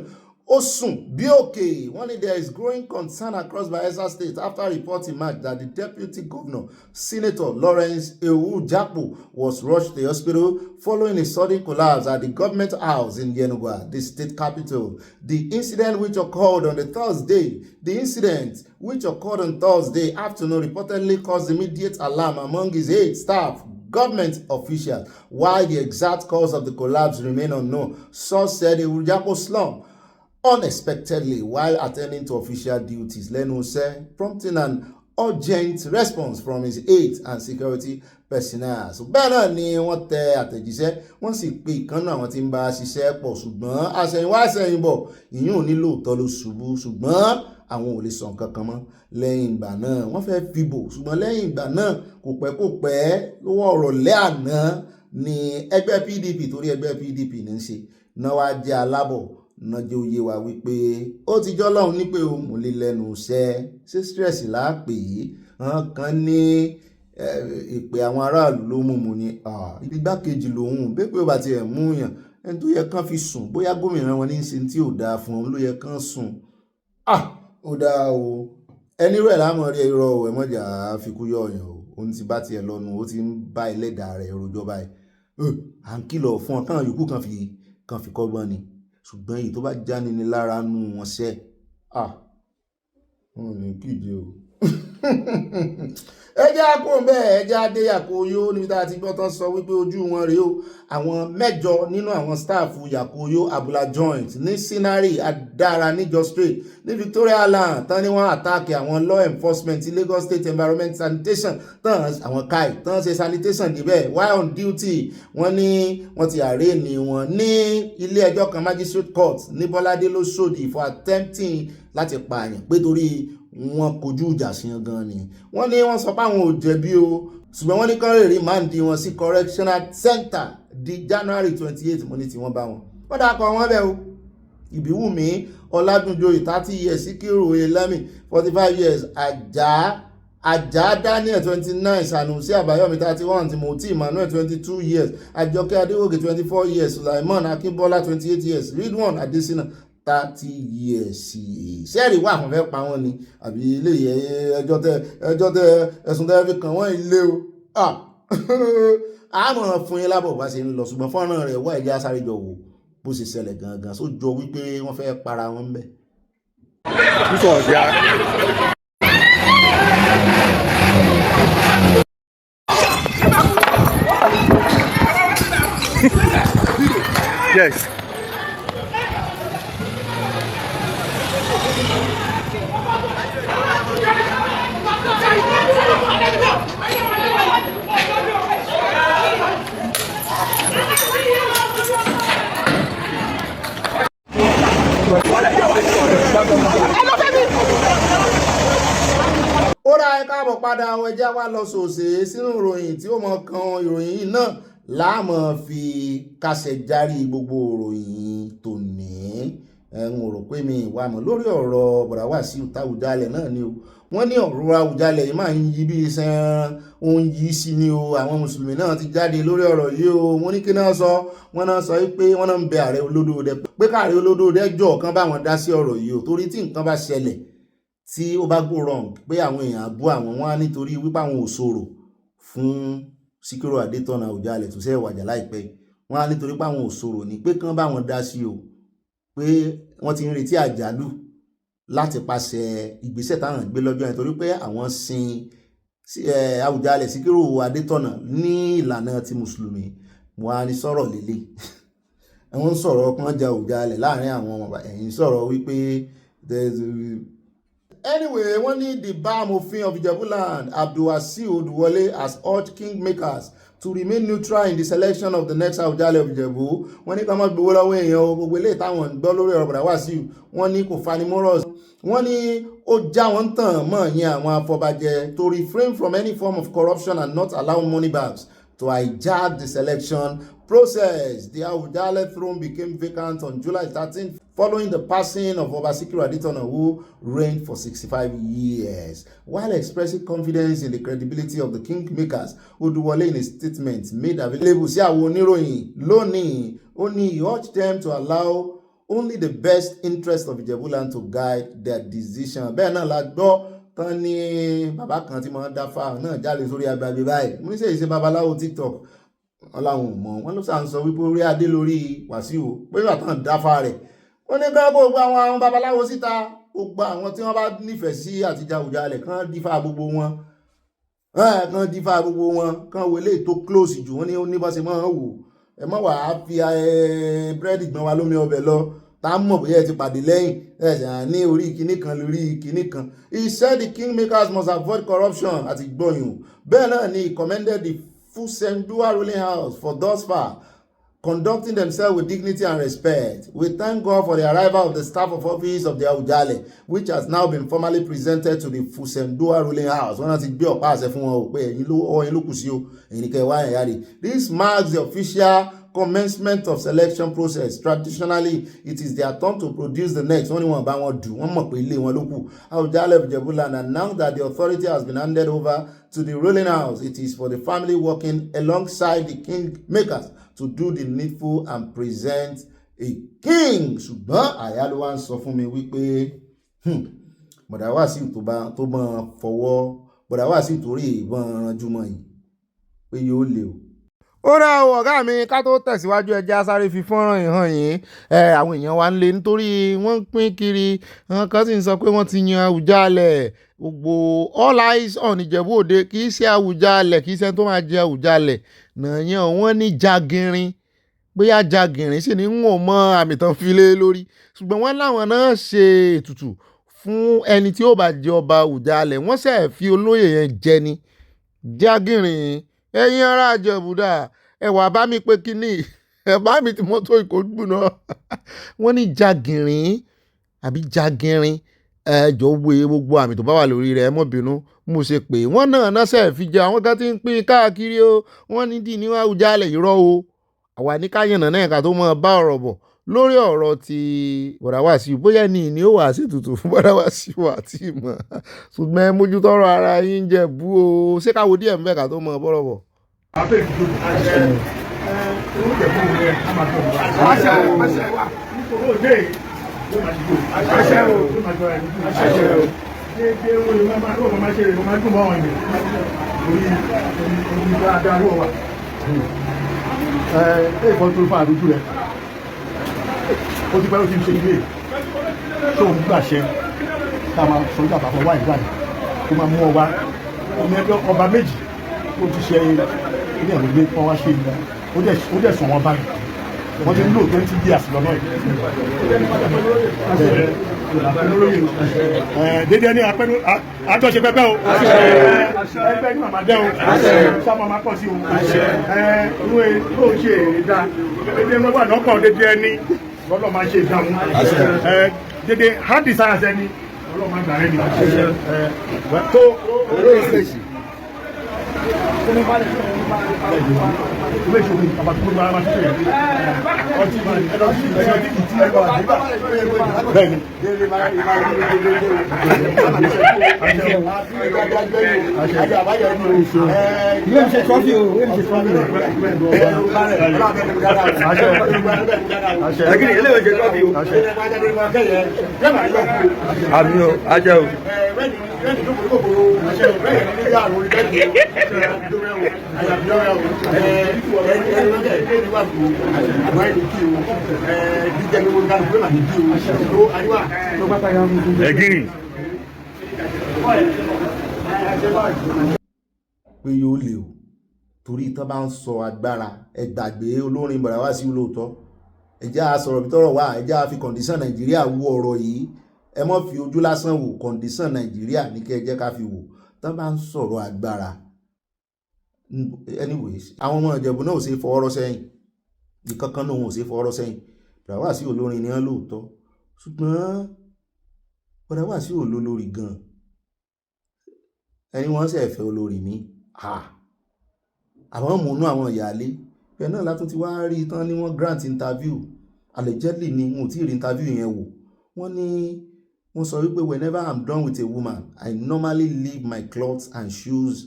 ó sùn bí òkè. Wọ́n ní there is growing concern across Bayelsa State after reports emerged that the deputy governor, Senator Lawrence Ewu-Japo, was rushed to the hospital following a sudden collapse at the government house in Yenagoa, the state capital. The incident which occurred on Thursday afternoon reportedly caused immediate alarm among his aide staff, government officials, while the exact cause of the collapse remain unknown. Source said Ewu-Japo slumped unexpectedly while attending to official duties, lẹ́nu iṣẹ́, prompting an urgent response from his aides and security personnel. So bẹ́ẹ̀ náà ni wọ́n tẹ àtẹ̀jíṣẹ́, wọ́n sì pe ìkànnà àwọn tí ń bá ṣiṣẹ́ pọ̀, ṣùgbọ́n àṣẹ̀yìnwá àṣẹ̀yìnbọ̀ ìyún ò nílò òótọ́ ló ṣubú, ṣùgbọ́n àwọn ò lè sọ nǹkan kan mọ́. Lẹ́yìn ìgbà náà wọ́n fẹ́ fìbò, ṣùgbọ́n lẹ́yìn ìgbà náà kò pẹ́ lówó ọ̀rọ̀ lẹ́ àná ni ẹgbẹ́ PDP, torí ẹgbẹ́ PDP ní í ṣe náà wá jẹ́ alábọ̀ náà jẹ́ òye wa wípé ó ti jọ́ lọ́hùn ní pé ó mú lé lẹ́nu iṣẹ́, ṣé stress láàpè yìí. Wọ́n kan ní ìpè àwọn aráàlú ló mú ní igbákejì lòun bẹ́ẹ̀ pé ó bá tiẹ̀ mú yàn ẹni tó yẹ kán fi sùn, bóyá gómìnà wọn ní í ṣe tí ò dáa fún wọn ló yẹ kán sùn. Ó dáa o, ẹni rẹ̀ lámọ̀ rí irọ́ ẹ̀mọ́jà fikú yọ ọ̀yàn o, òun ti bá tiẹ̀ lọ́nu, ó ti ń bá ẹlẹ́dàá rẹ̀ rojọ́ báyìí. À ń kìlọ̀ fún ọ káwọn yòókù kan fi kọ́gbọ́n ni, ṣùgbọ́n èyí tó bá jáni ní lára nù wọn ṣẹ́ wọn ò ní kíje o. ẹjẹ́ àpò bẹ́ẹ̀ ẹjẹ́ adé Yakoyo níbi tá a ti gbọ́ tán sọ wípé ojú wọn rèé o àwọn 8 nínú àwọn stáàfù Yakoyo Abula joint ní Sinari Adara níjọ Street ní Victoria Island tán ni wọ́n àtàkì àwọn law enforcement Lagos State Environment Sanitation tán àwọn kai tán ṣe sanitation níbẹ̀ while on duty wọ́n ní wọ́n ti àrẹ́ẹ̀nì wọn ní ilé ẹjọ́ kan magistrate court ní Bọ́ládé lóṣòdì for attempting láti pààyàn pé torí wọn kojú ìjà sí gan ni wọ́n ní wọ́n sọ pé àwọn ò jẹ̀bi o ṣùgbọ́n wọ́n ní kán rèé máàndì wọn sí correctional center di January 28 mo ní tí wọ́n bá wọn wọ́n dà kọ́ wọn bẹ́ẹ̀ o Ìbíwùmí Ọládúnjoyè 30 years Síkírù Oyèlámì 45 years Àjà Daniel 29 Sanusi Àbáyọ̀mí 31 Timothy Emmanuel 22 years Àjọkẹ́ Adéwòkè 24 years Sulaiman Akínbọ́lá 28 years Ridwan Adésínà 30 years. Sẹ́ẹ̀rì wà fún fẹ́ pa wọ́n ni àbí ilé ẹjọ́ tẹ ẹ̀sùn tẹ́ fi kàn wọ́n ilé o àmọ̀ràn fún yín lábọ̀ bá ṣe ń lọ ṣùgbọ́n fọ́nrán rẹ̀ wá ẹ̀jẹ̀ sáré jọ wò bó ṣe ṣẹlẹ̀ gangan só jọ wípé wọ́n fẹ́ para wọn bẹ́ẹ̀. Yes. Ó ra ẹ káàbọ̀ padà àwọn ẹjẹ́ wá lọ sòsè sínú ìròyìn tí ó mọ kan ìròyìn yìí náà láàmọ̀ fi kásẹ̀ járí gbogbo ìròyìn tòní ẹ̀hún rò pé mi ìwà mọ̀ lórí ọ̀rọ̀ bọ̀dá Wàsíù Àwùjalẹ̀ náà ni o wọ́n ní ọ̀rọ̀ Àwùjalẹ̀ yìí máa ń yí bí iṣan òun yìí sí ni o àwọn mùsùlùmí náà ti jáde lórí ọ̀rọ̀ yìí o wọ́n ní kí náà sọ wọ́n náà sọ pé wọ́n náà ń bẹ ààrẹ Olódòdẹ pé káàrẹ Olódòdẹ jọ kan bá wọn dá sí ọ̀rọ̀ yìí o torí tí nǹkan bá ṣẹlẹ̀ tí ó bá go wrong pé àwọn èèyàn àbú àwọn wọn á nítorí wípé àwọn ò sọ̀rọ̀ fún Síkírù Adétọ̀nà Àwùjalẹ̀ tó ṣe wàjà láìpẹ́ wọn á nítorí pé àwọn ò sọ̀rọ̀ ní pé kán bá wọn dá sí o pé wọ́n ti ń retí àjálù láti pàṣẹ ìgbésẹ̀ táwọn gbé lọ́jọ́ yẹn torí pé àwọn sin Àwùjalẹ̀ Síkírù Adétọ̀nà ní ìlànà ti mùsùlùmí wọn á ní sọ̀rọ̀ lélẹ̀ wọ́n ń sọ̀rọ̀ kan jà Àwùjalẹ̀ láàrin àwọn ọmọ ẹ̀yìn sọ̀rọ̀ wípé anyway wọ́n ní the bar amòfin of Ijebuland Abdulwasiu Oduwole has urged kingmakers to remain neutral in the selection of the next Àwùjalẹ̀ of Ìjẹ̀bú wọ́n ní ká má gbowó lọ́wọ́ èèyàn o gbogbo eléyìí táwọn ń gbọ́ lórí ọ̀rọ̀ bọ̀dá Wàsíù wọ́n ní kò fanimọ́rọ̀ wọ́n ní ó já wọn tàn mọ́ ìyẹn àwọn afọbajẹ to refrain from any form of corruption and not allow money bags to hijack the selection process. The Àwùjalẹ̀ throne became vacant on July 13th following the passing of Oba Síkírù Adétọ̀nà who reigned for 65 years. While expressing confidence in the credibility of the kingmakers, Oduwole in a statement made available sí àwọn oníròyìn lónìí ó ní he urged them to allow only the best interest of Ijebuland to guide their decision. Bẹ́ẹ̀ náà la gbọ́ tán ní bàbá kan tí wọ́n dá fáwọn náà jáde sórí agbègbè báyìí mo ní sèyí ṣe babaláwo TikTok ọláwọn ò mọ̀ wọ́n ló sàn sọ wípé orí adé lórí Wàsíù pé bàbá kan dáfà rẹ̀ wọ́n ní bẹ́ẹ̀ gbogbo àwọn babaláwo síta gbogbo àwọn tí wọ́n bá nífẹ̀ẹ́ sí àtijọ́ Àwùjalẹ̀ kan dífá gbogbo wọn kan dífá gbogbo wọn kan wọlé tó close jù wọ́n ní ó ní bá ṣe máa ń wò ẹ mọ̀ wá fi búrẹ́dì gbọ́n wa lómi ọbẹ̀ lọ tá a mọ̀ bóyá ẹ ti pàdé lẹ́yìn ẹ̀sẹ̀ ní orí kinní kan lórí kinní kan. He said the kingmakers must avoid corruption àti gbọ̀yùn bẹ́ẹ̀ náà ni he commended the Fusendua ruling house for thus far conducting themselves with dignity and respect. We thank God for the arrival of the staff of office of the Àwùjalẹ̀ which has now been formally presented to the Fusendua ruling house. Wọ́n ti gbé ọ̀pá àṣẹ fún wọn o pé ẹ̀yin ló kù sí o ẹ̀yin ni kẹ́ wá ẹ̀yà rè. This marks the official commencement of selection process. Traditionally, it is their turn to produce the next. Wọ́n ní wọ́n bá wọn dù wọ́n mọ̀ pé ilé wọn ló kù. Àwùjalẹ̀ of Ijebuland, and now that the authority has been handed over to the ruling house, it is for the family working alongside the kingmakers to do the needful and present a king. Ṣùgbọ́n àyà ló wá ń sọ fún mi wípé bọ̀dá Wàsíù tó máa fọwọ́ bọ̀dá Wàsíù torí ìbọn ranjúmọ́ yìí pé yóò lè o. ó rà ó ọ̀gá mi ká tó tẹ̀síwájú ẹjẹ́ sáré fi fọ́nrán yìí hàn yín àwọn èèyàn wa ń lé nítorí wọ́n ń pín kiri àwọn kan sì ń sọ pé wọ́n ti yan Àwùjalẹ̀ gbogbo all eyes on Ìjẹ̀bú Òde kì í ṣe Àwùjalẹ̀ kì í ṣe tó máa jẹ Àwùjalẹ̀ nàyàn wọ́n ní Jagirin bóyá Jagirin sì ní ń wọ̀n mọ́ àmì tán fi lé lórí ṣùgbọ́n wọ́n láwọn náà ṣe ètùtù fún ẹni tí ó bá jẹ ọba Àwùjalẹ̀ wọ́n ṣe fi olóyè yẹn jẹ ni Jagirin ẹ̀yin ará Ìjẹ̀bú-Òde ẹ wá bá mi pé kínní ẹ bá mi tí mọ́tò ìkógbù náà wọ́n ní Jagirin àbí Jagirin ẹjọ́ wo gbogbo àmì tó bá wà lórí rẹ̀ ẹ mọ́ bínú mo ṣe pé wọ́n náà náṣẹ́ fi jẹ àwọn kan tí ń pín káàkiri o wọ́n ní dì ní Àwùjalẹ̀ irọ́ o àwa ní káyànnà náà ká tó mọ́ bá ọ̀rọ̀ bọ̀ lórí ọ̀rọ̀ ti bọ̀dá Wàsíù bóyá ni ó wà sí ètùtù fún bọ̀dá Wàsíù àti ìmọ̀ ṣùgbọ́n ẹ mójútọ́rọ̀ ara yín Jẹ̀bú o ṣé káwo díẹ̀ ń bẹ̀ ká tó mọ́ bọ́rọ̀ bọ̀. Ìfọ́n tó fà àdújú rẹ̀ ó ti pẹ́ ló ti ń ṣe ilé tó ń gbàṣẹ ká máa sọ nígbà àpapọ̀ wáyé wáyé tó máa mú ọba ọmọ ẹgbẹ́ ọba méjì ó ti ṣe ilé ẹ̀rọ gbé kọ́ wá ṣe ìgbà ó dẹ̀ sùn wọn báyìí wọ́n ti ń lò 20 years lọ́nà yìí dédé ní àjọṣe pẹ́pẹ́ o ẹgbẹ́ ní màmá dẹ́ o sábà máa pọ̀ sí o inú ló ń ṣe èdè dédé lọ́wọ́ àlọ́pọ̀ dédé ẹni lọ́lọ́ máa ṣe ìdáhùn dédé hard desires ẹni lọ́lọ́ máa gbà rẹ́ ni tó olóyè ṣèṣì ilé ìṣòwò àbàtúgbò ara máa ṣe ọtí ẹ̀rọ sí ẹ̀rọ tí kì í tí ẹ̀rọ àdébà bẹ́ẹ̀ni. ilé ìṣe trọ́fì o ilé ìṣe trọ́fì o. ẹgbẹ́ ilé ìṣe trọ́fì o. àmì o ajẹ́ o. Ẹ̀gìrì. Pé yóò lè o torí tán bá ń sọ agbára ẹ gbàgbé olórin bọ̀dá Wàsíù lóòótọ́ ẹ jẹ́ á sọ̀rọ̀ bí tọ́rọ̀ wà ẹ jẹ́ á fi kọ̀ǹdíṣàn Nàìjíríà wo ọ̀rọ̀ yìí ẹ má fi ojú lásán wò kọ̀ǹdíṣàn Nàìjíríà ní kẹ́ ẹ jẹ́ ká fi wò tán bá ń sọ̀rọ̀ agbára anyways àwọn ọmọ Ìjẹ̀bú náà ò ṣe fọwọ́rọ́ sẹ́yìn ìkankan náà wọn ò ṣe fọwọ́rọ́ sẹ́yìn bọ̀dá Wàsíù olórin ni wọ́n lóòótọ́ ṣùgbọ́n bọ̀dá Wàsíù olólórí gan ẹni wọ́n sì fẹ́ olórí mi àwọn mọ̀nú àwọn ìyáálé bẹ́ẹ̀ náà látún ti wá rí tán ní wọ́n grant interview allegedly ni wọn ò tí ì rí interview yẹn wò wọ́n ní wọ́n sọ wípé whenever I'm done with a woman I normally leave my clothes and shoes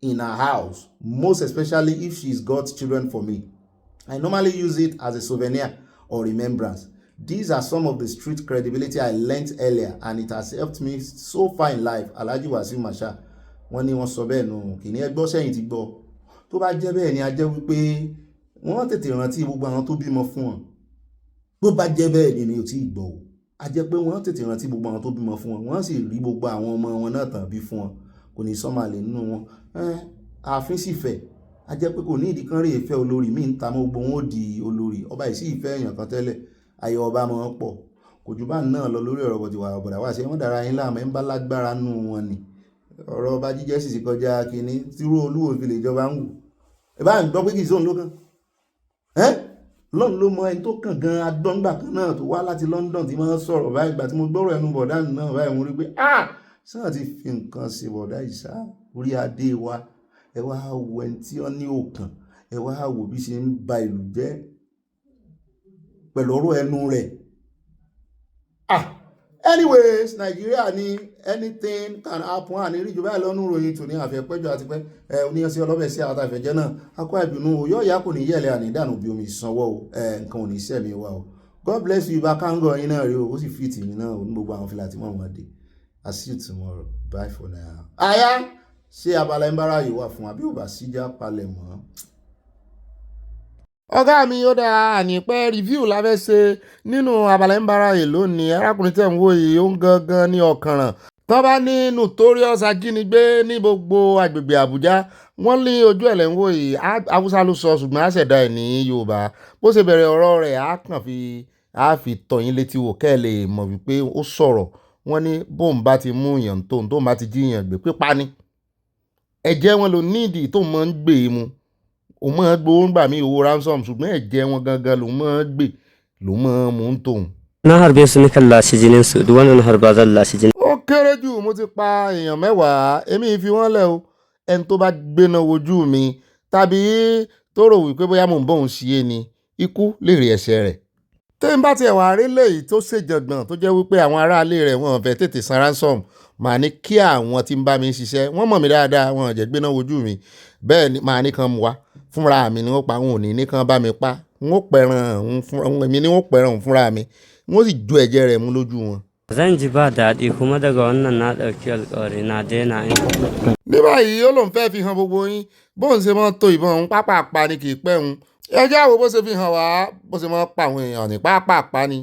in her house, most especially if she's got children for me. I normally use it as a souvenir or remembrance. These are some of the street credibility I learnt earlier and it has helped me so far in life. Alhaji Wasiu Masha wọ́n ní wọ́n sọ bẹ́ẹ̀ nù kìíní ẹgbọ́ sẹ́yìn ti gbọ́ tó bá jẹ́ bẹ́ẹ̀ ni a jẹ́ wípé wọ́n tètè rántí gbogbo àwọn tó bímọ fún wọn tó bá jẹ́ bẹ́ẹ̀ ni mi ò tí ì gbọ́ o a jẹ́ pé wọ́n tètè rántí gbogbo àwọn tó bímọ fún wọn wọ́n sì rí gbogbo àwọn ọmọ wọn náà tàn bí fún wọn kò ní sọ́màlè nínú wọn ààfin sì fẹ́ a jẹ́ pé kò ní ìdí kan rí ìfẹ́ olórí mi ń ta mọ́ gbogbo wọn ó di olórí ọba ìsí ìfẹ́ èèyàn kan tẹ́lẹ̀ ayọ̀ ọba mọ́ pọ̀ kò jù bá náà lọ lórí ọ̀rọ̀ bọ̀dà wá sí wọ́n dára yín láàmú ẹ̀ ń bá lágbára nù wọn ni ọ̀rọ̀ ọba jíjẹ́ sì ti kọjá kínní tírú olúwo fi lè jọba ń wù ẹ bá ń gbọ́ pé kì í sóhun ló kàn lọ́n ló mọ ẹni tó kàn gan adọ́ngbà kan náà tó wá láti London tí wọ́n sọ̀rọ̀ báyìí ìgbà tí mo gbọ́rọ̀ ẹnu bọ̀dá náà báyìí mo rí pé sáà ti fi nǹkan ṣe bọ̀dá ìṣá orí adé wa ẹ wá wo ẹni tí wọ́n ní òkàn ẹ wá wo bí ṣe ń ba ìlú jẹ́ pẹ̀lú ọ̀rọ̀ ẹnu rẹ̀ anyways Nigeria ni anything can happen àní rí jù báyìí lọ́nù ròyìn tòní àfẹ́pẹ́jọ àti pé oníyàn sí ọlọ́bẹ̀ sí àwọn àfẹ́jẹ́ náà akọ ìbínú yóò yá kò ní yẹ̀lẹ̀ ànídànù bí omi ìsanwó nǹkan ò ní sẹ́mi wa o God bless you bá kángọ̀ yín náà rí o ó sì fi tì mí náà ní gbogbo àwọn fìlà tí wọ́n wọ́n dé I see you tomorrow bye for now. Aya ṣé abala ń bára yìí wà fún àbí ò bá síjà palẹ̀ mọ́. ọ̀gá mi ó dáa ànípẹ́ review la fẹ́ ṣe nínú abala ń bára èlò ní arákùnrin tẹ̀ ń wò yìí ó ń gangan ní ọ̀kànràn tán bá ní notorious ajínigbé ní gbogbo agbègbè Àbújá wọ́n ní ojú ẹ̀ lẹ́ ń wò yìí Haúsá ló sọ ṣùgbọ́n àṣẹ̀dá ẹ̀ ní Yorùbá bó ṣe bẹ̀rẹ̀ ọ̀rọ̀ rẹ̀ á fi tọ̀yìn létí wò kẹ́ ẹ̀ lè mọ̀ wípé ó sọ̀rọ̀ wọ́n ní bóun bá ti mú yàn tóun bá ti jíyàn gbé pípa ni ẹ̀jẹ̀ wọn ló nídìí tó máa ń gbé e mu òun máa ń gbowó ń gbà mí owó ransom ṣùgbọ́n ẹ̀jẹ̀ wọn gangan ló máa ń gbé ló máa ń mú ń tòun. ó kéré jù mo ti pa èèyàn 10 èmi fi wọ́n lẹ̀ o ẹni tó bá gbéná wojú mi tàbí tó rò wípé bóyá mò ń bọ̀ òun ṣiyé ni ikú lè rí ẹsẹ̀ rẹ̀. tí n bá tiẹ̀ wá rí léyìí tó ṣèjọ̀gbọ̀n tó jẹ́ wípé àwọn aráalé rẹ̀ wọ́n fẹ́ tètè san ransom màá ní kí àwọn tí ń bá mi ṣiṣẹ́ wọ́n mọ̀ mí dáadáa wọn ò jẹ́ gbéná wojú mi bẹ́ẹ̀ ni màá ní kan mu wá fúnra mi ni wọ́n pa wọn ò ní kan bá mi pa wọ́n pẹ̀ràn èmi ni wọ́n pẹ̀ràn fúnra mi wọ́n sì ju ẹ̀jẹ̀ rẹ̀ mú lójú wọn. Zan ji ba daɗi kuma daga wannan na ɗauki alƙawari na daina yin. ní báyìí ó lóun fẹ́ fi hàn gbogbo yín bóun ṣe máa ń to ìbọn òun pápápá ni kì í pẹ́ òun ẹ jẹ́ àwò bó ṣe fi hàn wá bó ṣe máa ń pa àwọn èèyàn ní pápápá ni.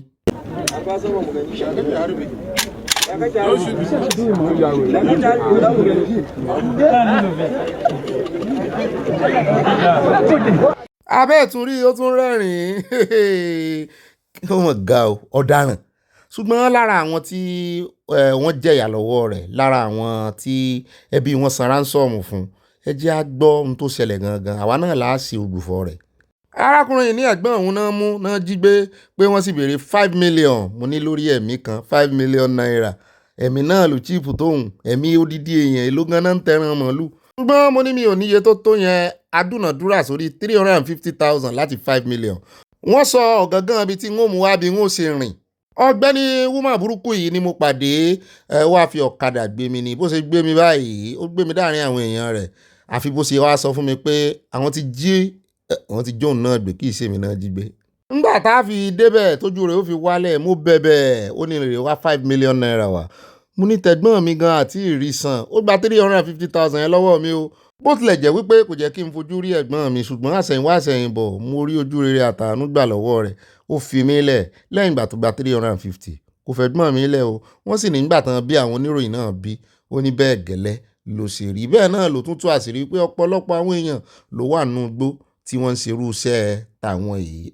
abẹ́ ìtúrí ó tún rẹ́rìn-ín ó mọ̀ ga ọ̀daràn ṣùgbọ́n lára àwọn tí wọ́n jẹ̀yà lọ́wọ́ rẹ̀ lára àwọn tí ẹbí wọn san ránsọ́ọ̀mù fún ẹ jẹ́ á gbọ́ ohun tó ṣẹlẹ̀ gangan àwa náà là á ṣe ògbùfọ̀ rẹ̀. arákùnrin yìí ní ẹ̀gbọ́n òun náà mú náà jí gbé pé wọ́n sì béèrè 5 million mo ní lórí ẹ̀mí kan 5 million naira ẹ̀mí náà ló chíìpù tóun ẹ̀mí odidi èèyàn èló gan náà ń tẹran màálù. ṣùgbọ́n mo ní mi ò níye tó yẹn adúnàdúrà sórí 350,000 láti 5 million. wọ́n sọ ọ̀gángan ibi tí wọ́n mú wá bí wọ́n ṣe rìn. ọ̀gbẹ́ni wúmà burúkú yìí ni mo pàdé wá fi ọ̀kadà gbé mi ni bó ṣe gbé mi báyìí ó gbé mi dáàrin àwọn èèyàn rẹ̀ àfi bó ṣe wá sọ fún mi pé àwọn ti jóun náà gbé kí ìṣèmi náà jí gbé. ńgbà tá a fi débẹ̀ tójú rẹ̀ ó fi wálẹ̀ mo bẹ̀bẹ̀ ó ní rè wá 5 million naira wá mo ní tẹ̀gbọ́n mi gan àti ìrísàn ó gba 350,000 yẹn lọ́wọ́ mi o bó tilẹ̀ jẹ́ wípé kò jẹ́ kí n fojú rí ẹ̀gbọ́n mi ṣùgbọ́n àsẹ̀yìnwá àsẹ̀yìnbọ̀ mo rí ojú rere àtàánú gbà lọ́wọ́ rẹ̀ ó fi mí lẹ̀ lẹ́yìn ìgbà tó gba 350 kò fẹ́ gbọ́n mi lẹ̀ o wọ́n sì nígbà tán bí àwọn oníròyìn náà bí ó ní bẹ́ẹ̀ gẹ́lẹ́ ló ṣe rí bẹ́ẹ̀ náà ló tún tú àṣírí pé ọ̀pọ̀lọpọ̀ àwọn èèyàn ló wà nínú igbó tí wọ́n ń ṣerú iṣẹ́ tàwọn yìí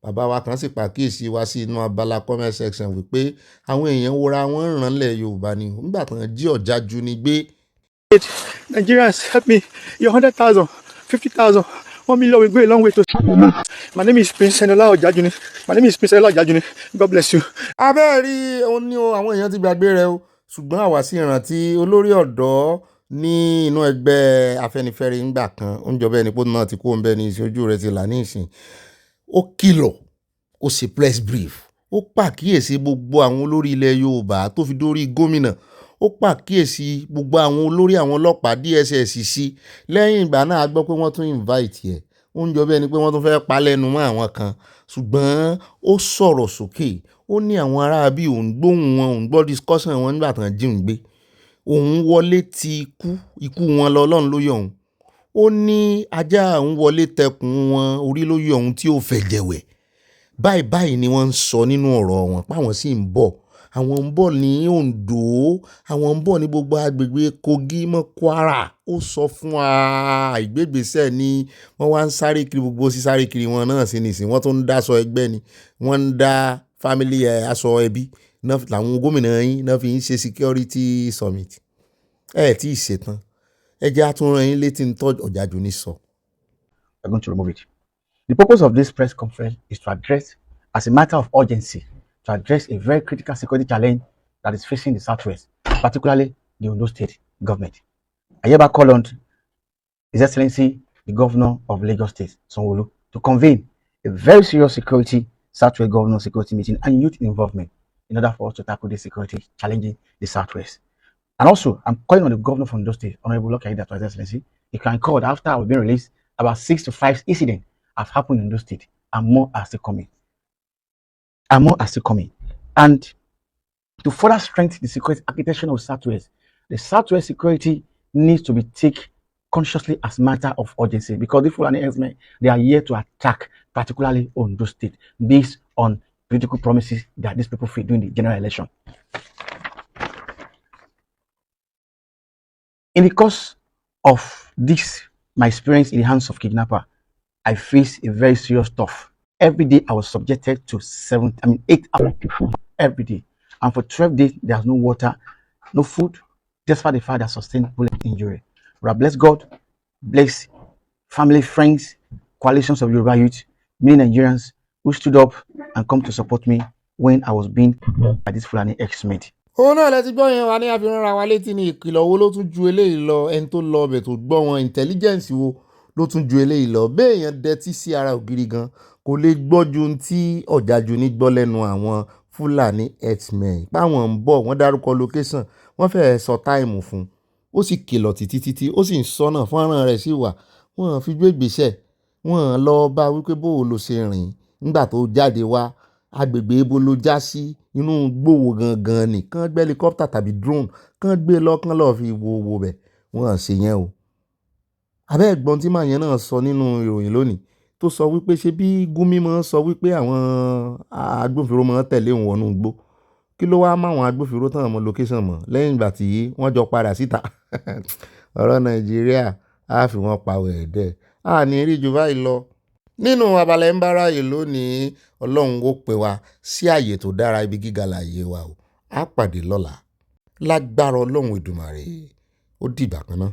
bàbá wa kan sì pàkíyèsí wá sí inú abala comment section wípé àwọn èèyàn wora wọn ràn lẹ̀ Yorùbá ni nígbà tán jí Ọ̀jájú ni gbé. Nigerians, help me. Your 100,000, 50,000, 1 million will go a long way to. My name is Prince Enola Ojajuni. My name is Prince Enola Ojajuni. God bless you. abẹ́ẹ̀rí òun ni àwọn èèyàn ti gbàgbé rẹ o ṣùgbọ́n àwa sì rántí olórí ọ̀dọ́ ní inú ẹgbẹ́ Afẹ́nifẹ́re ńgbà kan oúnjẹ bẹ́ẹ̀ ni pé náà ti kó ń bẹ́ẹ̀ ní ìsìn ojú rẹ̀ ti là ní ìsìn ó kìlọ̀ ó sì press brief ó pàkíyèsí gbogbo àwọn olórí ilẹ̀ Yorùbá tó fi dórí gómìnà ó pàkíyèsí gbogbo àwọn olórí àwọn ọlọ́pàá DSS sí lẹ́yìn ìgbà náà a gbọ́ pé wọ́n tún invite ẹ̀ ó ń jọ bẹ́ẹ̀ ni pé wọ́n tún fẹ́ pa lẹ́nu mọ́ àwọn kan ṣùgbọ́n ó sọ̀rọ̀ sókè ó ní àwọn ará bíi òun gbóhùn wọn òun gbọ́ discussion wọn nígbà tán jí òun gbé òun wọlé ti ikú wọn lọ Ọlọ́run ló yọ òun ó ní ajá òun wọlé tẹkùn wọn orí ló yọ òun tí ó fẹ́ jẹ̀wẹ̀ báyìí ni wọ́n ń sọ nínú ọ̀rọ̀ wọn páwọn sì ń bọ̀ àwọn ń bọ̀ ní Oǹdó àwọn ń bọ̀ ní gbogbo agbègbè Kogi mọ́ Kwara ó sọ fún wa ìgbégbèsẹ̀ ni wọ́n wá ń sáré kiri gbogbo sí sáré kiri wọn náà sí nìsín wọ́n tún ń dá aṣọ ẹgbẹ́ ni wọ́n ń dá family aṣọ ẹbí làwọn gómìnà yín náà fi ń ṣe security summit tí ì ṣetán ẹ jẹ́ àtúnrán yín létí ń tọ́ Ọ̀jájú ní sọ. We're going to remove it. The purpose of this press conference is to address, as a matter of urgency, to address a very critical security challenge that is facing the Southwest, particularly the Ondo State government. I hereby call on His Excellency, the Governor of Lagos State, Sanwo-Olu, to convene a very serious security, Southwest Governor security meeting and youth involvement in order for us to tackle this security challenging the Southwest. And also, I'm calling on the Governor from Ondo State, Honorable Lokayida, to His Excellency. He can record after I've been released, about 6 to 5 incidents have happened in Ondo State, and more are still coming. And to further strengthen the security architecture of Southwest, the Southwest security needs to be taken consciously as matter of urgency because the Fulani herdsmen, they are here to attack, particularly Ondo State, based on political promises that these people failed during the general election. In the course of this, my experience in the hands of kidnapper, I faced a very serious stuff. Every day I was subjected to 8 hours every day. And for 12 days, there's no water, no food, despite the fact that I sustained bullet injury. But I bless God, bless family, friends, coalitions of Yoruba youth, many Nigerians who stood up and come to support me when I was being by this Fulani ex-men. òun náà lẹ ti gbọ́ yẹn wá ní àfihàn ra wa létí ní ìkìlọ̀ wo ló tún ju eléyìí lọ ẹni tó lọ ọbẹ̀ tó gbọ́ wọn intelligence wo ló tún ju eléyìí lọ béèyàn dẹtí sí ara ògiri gan kò lè gbọ́ ju ohun tí ọ̀jájú ní gbọ́ lẹ́nu àwọn Fúlàní herdsmen páwọn ń bọ̀ wọ́n dárúkọ location wọ́n fẹ́ẹ́ sọ táìmù fún ó sì kìlọ̀ títí ó sì ń sọ́nà fọ́nrán rẹ̀ sí wà wọ́n fi gbé ìgbésẹ̀ wọ́n lọ bá wípé bó o lò ṣe rìn nígbà tó jáde wá agbègbè ibo ló já sí inú gbòòwò gangan ni kán gbé helicopter tàbí drone kán gbé lọ́kàn lọ́ọ́ fi wo bẹ̀ wọ́n ṣe yẹn o. abẹ́ ẹ̀gbọ́n tí màá yẹn náà sọ nínú ìròyìn lónìí tó sọ wípé ṣé bí Gumi máa ń sọ wípé àwọn agbófinró máa ń tẹ̀lé òun wọnú igbó kí ló wáá máwọn agbófinró tán mọ location mọ̀ lẹ́yìn ìgbà tí wọ́n jọ padà síta ọ̀rọ̀ Nàìjíríà á fi wọ́n pa wẹ̀ẹ́dẹ́ á ní rí ju báyìí lọ. nínú abala ń bára yìí lónìí Ọlọ́run ó pè wá sí àyè tó dára ibi gíga láàyè wa o á pàdé lọ́la lágbára Ọlọ́run Èdùmàrè ó dìgbà kan náà.